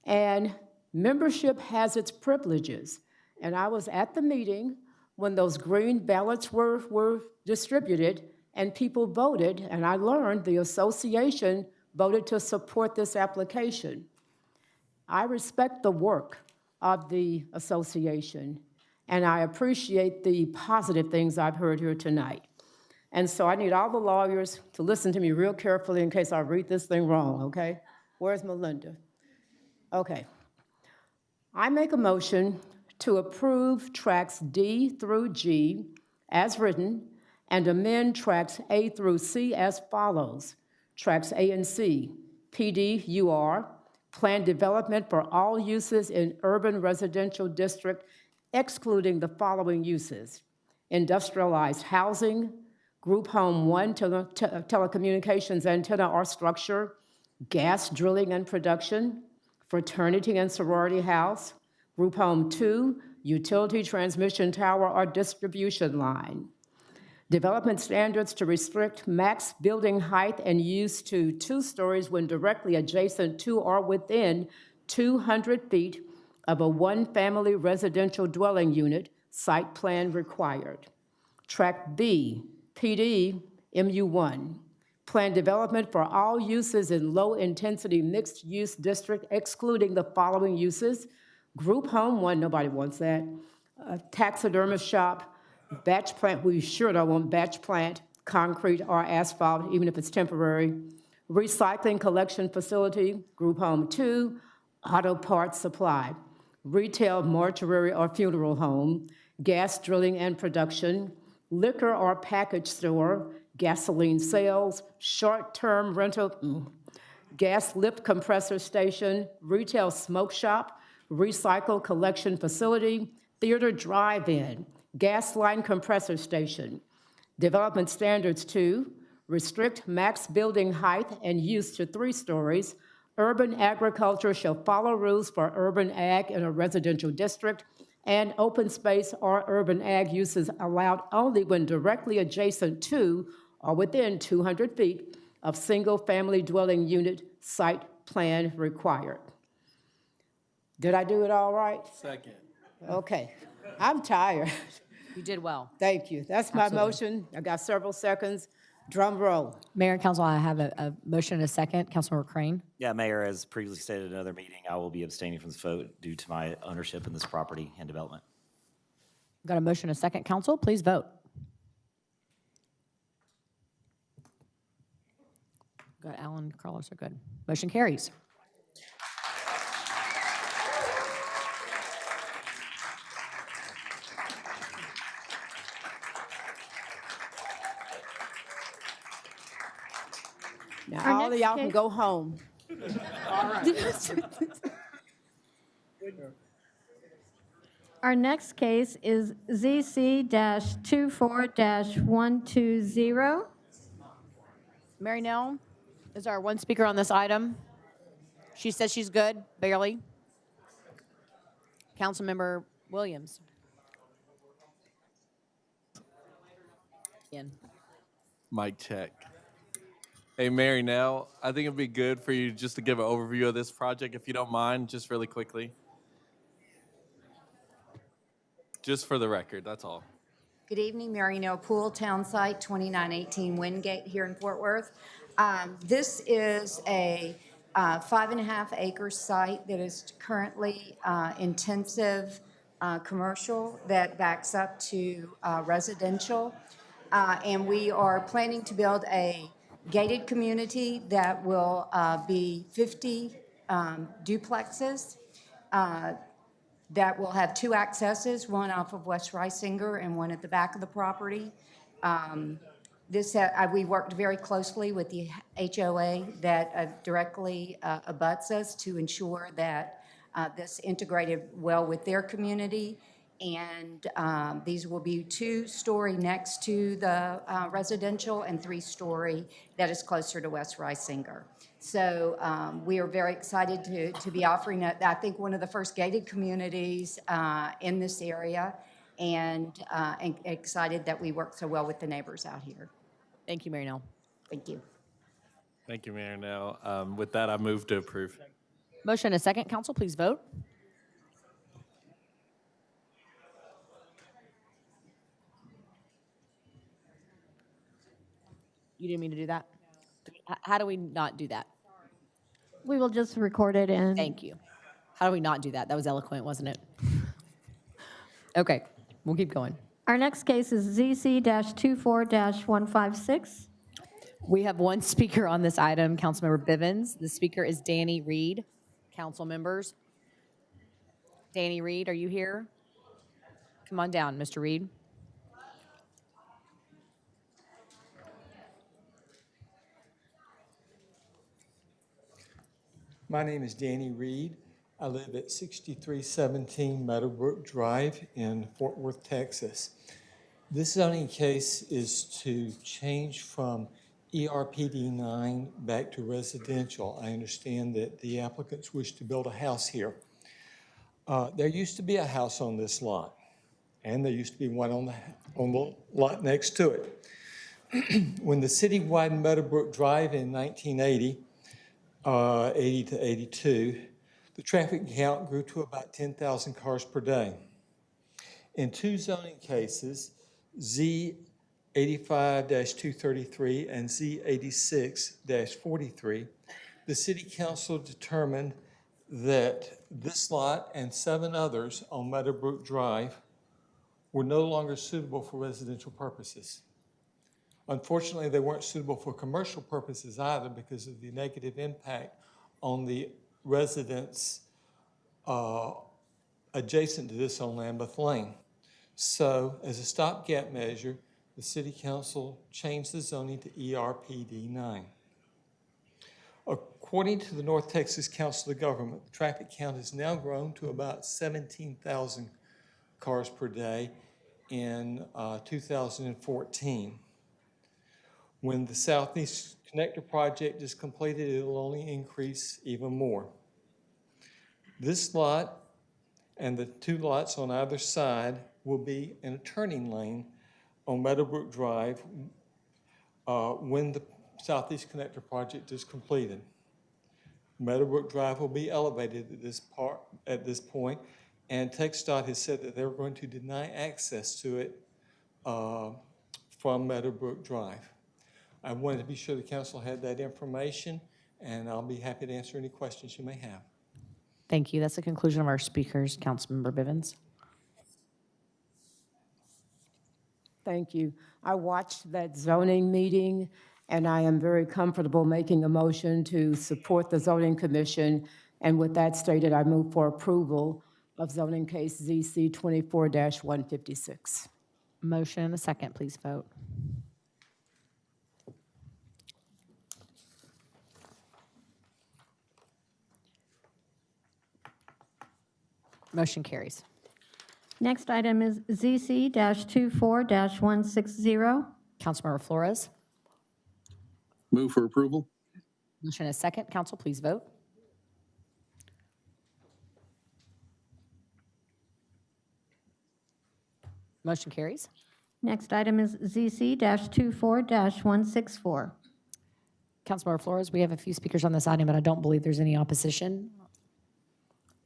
And membership has its privileges. And I was at the meeting when those green ballots were distributed and people voted, and I learned the association voted to support this application. I respect the work of the association, and I appreciate the positive things I've heard here tonight. And so I need all the lawyers to listen to me real carefully in case I read this thing wrong, okay? Where's Melinda? Okay. I make a motion to approve tracks D through G as written and amend tracks A through C as follows. Tracks A and C, PD, UR, planned development for all uses in urban residential district, excluding the following uses: industrialized housing, group home 1 telecommunications antenna or structure, gas drilling and production, fraternity and sorority house, group home 2, utility transmission tower or distribution line. Development standards to restrict max building height and use to 2 stories when directly adjacent to or within 200 feet of a one-family residential dwelling unit, site plan required. Track B, PD, MU1, planned development for all uses in low-intensity mixed-use district, excluding the following uses: group home 1, nobody wants that, taxidermist shop, batch plant, we sure don't want batch plant, concrete or asphalt, even if it's temporary, recycling collection facility, group home 2, auto parts supply, retail mortuary or funeral home, gas drilling and production, liquor or package store, gasoline sales, short-term rental, gas lift compressor station, retail smoke shop, recycle collection facility, theater drive-in, gas line compressor station. Development standards 2, restrict max building height and use to 3 stories. Urban agriculture shall follow rules for urban ag in a residential district, and open space or urban ag uses allowed only when directly adjacent to or within 200 feet of single-family dwelling unit, site plan required. Did I do it all right? Second. Okay, I'm tired. You did well. Thank you. That's my Absolutely. motion. I got several seconds. Drum roll. Mayor and Council, I have a motion and a second. Councilmember Crane. Yeah, Mayor, as previously stated in another meeting, I will be abstaining from this vote due to my ownership in this property and development. Got a motion and a second. Council, please vote. Got Alan, Carlos are good. Motion carries. Now, Our all of next y'all can case- go home. All right. Our next case is ZC-24-120. Mary Nell is our one speaker on this item. She says she's good, barely. Councilmember Williams. Ian. Mic check. Hey, Mary, now, I think it'd be good for you just to give an overview of this project, if you don't mind, just really quickly. Just for the record, that's all. Good evening, Mary Nell Poole, Town Site 2918 Wingate here in Fort Worth. This is a 5.5 acre site that is currently intensive commercial that backs up to residential. And we are planning to build a gated community that will be 50 duplexes that will have 2 accesses, one off of West Reisinger and one at the back of the property. We worked very closely with the HOA that directly abuts us to ensure that this integrated well with their community. And these will be 2-story next to the residential and 3-story that is closer to West Reisinger. So we are very excited to be offering, I think, one of the first gated communities in this area, and excited that we work so well with the neighbors out here. Thank you, Mary Nell. Thank you. Thank you, Mayor. Now, with that, I move to approve. Motion and a second. Council, please vote. You didn't mean to do that? How do we not do that? We will just record it and. Thank you. How do we not do that? That was eloquent, wasn't it? Okay, we'll keep going. Our next case is ZC-24-156. We have one speaker on this item, Councilmember Bivens. The speaker is Danny Reed. Council members. Danny Reed, are you here? Come on down, Mr. Reed. My name is Danny Reed. I live at 6317 Meadowbrook Drive in Fort Worth, Texas. This zoning case is to change from ERPD 9 back to residential. I understand that the applicants wish to build a house here. There used to be a house on this lot, and there used to be one on the lot next to it. When the city widened Meadowbrook Drive in 1980, 80 to 82, the traffic count grew to about 10,000 cars per day. In 2 zoning cases, Z85-233 and Z86-43, the city council determined that this lot and 7 others on Meadowbrook Drive were no longer suitable for residential purposes. Unfortunately, they weren't suitable for commercial purposes either because of the negative impact on the residents adjacent to this on Lambeth Lane. So, as a stopgap measure, the City Council changed the zoning to ERPD 9. According to the North Texas Council of Government, the traffic count has now grown to about 17,000 cars per day in 2014. When the Southeast Connector project is completed, it will only increase even more. This lot and the 2 lots on either side will be in a turning lane on Meadowbrook Drive when the Southeast Connector project is completed. Meadowbrook Drive will be elevated at this point, and TxDOT has said that they're going to deny access to it from Meadowbrook Drive. I wanted to be sure the council had that information, and I'll be happy to answer any questions you may have. Thank you. That's the conclusion of our speakers. Councilmember Bivens. Thank you. I watched that zoning meeting, and I am very comfortable making a motion to support the zoning commission. And with that stated, I move for approval of zoning case ZC 24-156. Motion and a second, please vote. Motion carries. Next item is ZC-24-160. Councilmember Flores. Move for approval. Motion and a second. Council, please vote. Motion carries. Next item is ZC-24-164. Councilmember Flores, we have a few speakers on this item, but I don't believe there's any opposition.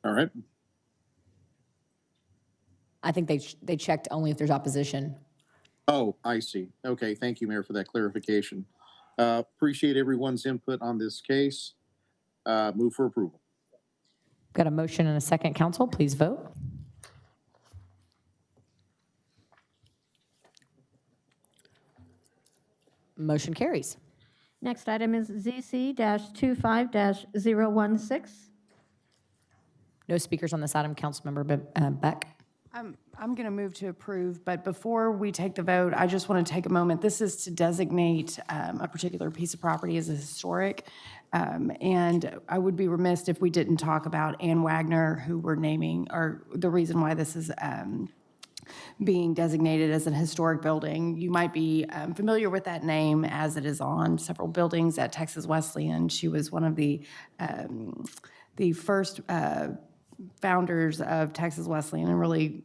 All right. I think they checked only if there's opposition. Oh, I see. Okay, thank you, Mayor, for that clarification. Appreciate everyone's input on this case. Move for approval. Got a motion and a second. Council, please vote. Motion carries. Next item is ZC-25-016. No speakers on this item. Councilmember Beck. I'm going to move to approve, but before we take the vote, I just want to take a moment. This is to designate a particular piece of property as a historic, and I would be remiss if we didn't talk about Ann Wagner, who we're naming, or the reason why this is being designated as an historic building. You might be familiar with that name as it is on several buildings at Texas Wesleyan. She was one of the first founders of Texas Wesleyan and really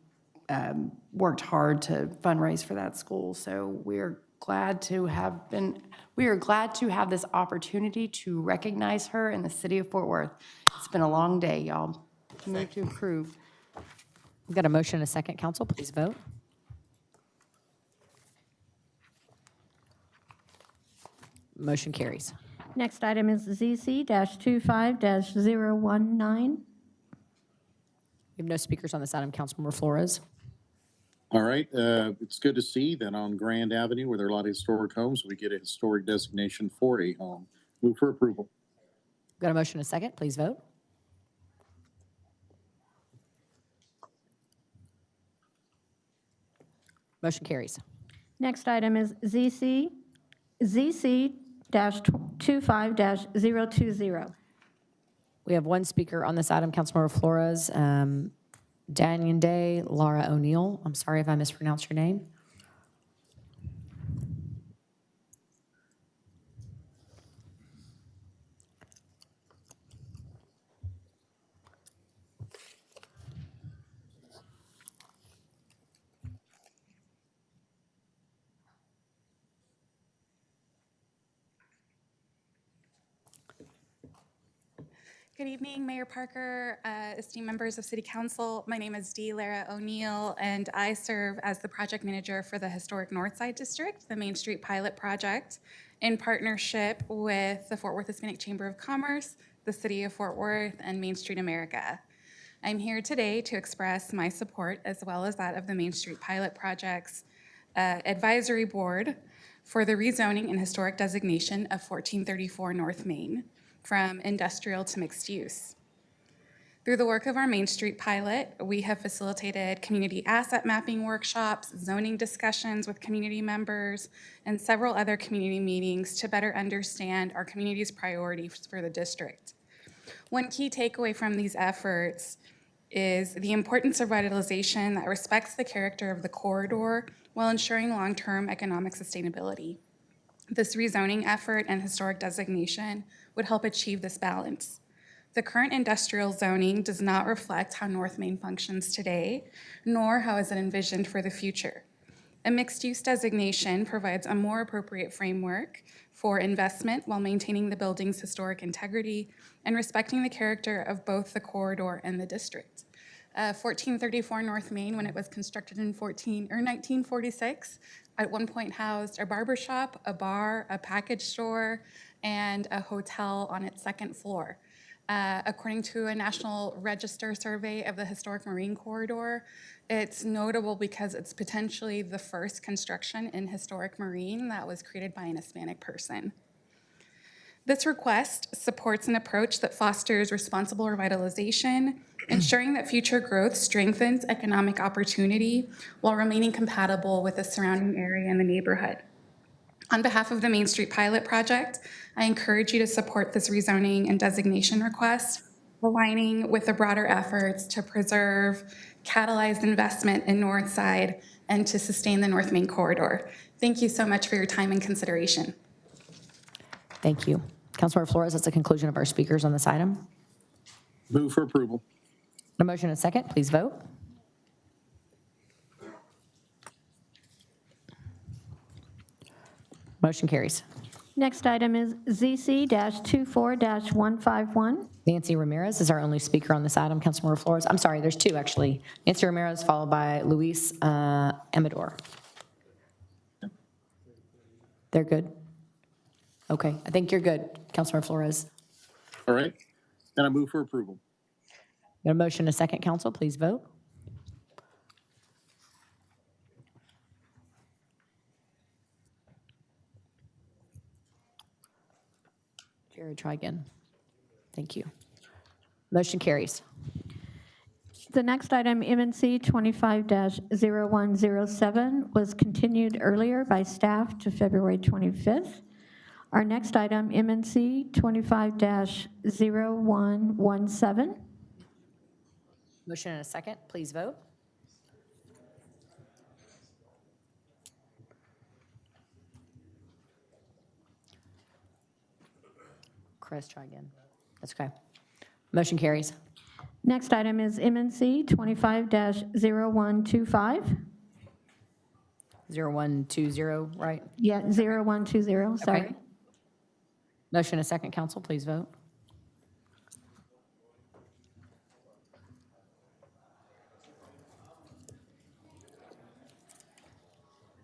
worked hard to fundraise for that school. So we are glad to have this opportunity to recognize her in the city of Fort Worth. It's been a long day, y'all. Move to approve. We've got a motion and a second. Council, please vote. Motion carries. Next item is ZC-25-019. We have no speakers on this item. Councilmember Flores. All right, it's good to see that on Grand Avenue, where there are a lot of historic homes, we get a historic designation for a home. Move for approval. Got a motion and a second. Please vote. Motion carries. Next item is ZC-25-020. We have one speaker on this item, Councilmember Flores. Daniel Day, Laura O'Neill. I'm sorry if I mispronounced your name. Good evening, Mayor Parker, esteemed members of City Council. My name is Dee Lara O'Neill, and I serve as the project manager for the Historic Northside District, the Main Street Pilot Project, in partnership with the Fort Worth Hispanic Chamber of Commerce, the City of Fort Worth, and Main Street America. I'm here today to express my support, as well as that of the Main Street Pilot Project's advisory board for the rezoning and historic designation of 1434 North Main from industrial to mixed use. Through the work of our Main Street pilot, we have facilitated community asset mapping workshops, zoning discussions with community members, and several other community meetings to better understand our community's priorities for the district. One key takeaway from these efforts is the importance of revitalization that respects the character of the corridor while ensuring long-term economic sustainability. This rezoning effort and historic designation would help achieve this balance. The current industrial zoning does not reflect how North Main functions today, nor how is it envisioned for the future. A mixed-use designation provides a more appropriate framework for investment while maintaining the building's historic integrity and respecting the character of both the corridor and the district. 1434 North Main, when it was constructed in 1946, at one point housed a barber shop, a bar, a package store, and a hotel on its second floor. According to a National Register survey of the historic marine corridor, it's notable because it's potentially the first construction in historic marine that was created by an Hispanic person. This request supports an approach that fosters responsible revitalization, ensuring that future growth strengthens economic opportunity while remaining compatible with the surrounding area and the neighborhood. On behalf of the Main Street Pilot Project, I encourage you to support this rezoning and designation request, aligning with the broader efforts to preserve catalyzed investment in Northside and to sustain the North Main corridor. Thank you so much for your time and consideration. Thank you. Councilmember Flores, that's the conclusion of our speakers on this item. Move for approval. A motion and a second, please vote. Motion carries. Next item is ZC-24-151. Nancy Ramirez is our only speaker on this item. Councilmember Flores, I'm sorry, there's two actually. Nancy Ramirez followed by Luis Amador. They're good? Okay, I think you're good, Councilmember Flores. All right. Then I move for approval. Got a motion and a second, council, please vote. Jared, try again. Thank you. Motion carries. The next item, MNC 25-0107, was continued earlier by staff to February 25th. Our next item, MNC 25-0117. Motion and a second, please vote. Chris, try again. That's okay. Motion carries. Next item is MNC 25-0125. 0120, right? Yeah, 0120, sorry. Okay. Motion and a second, council, please vote.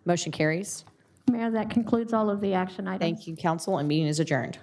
Motion carries. Mayor, that concludes all of the action items. Thank you, council, and meeting is adjourned.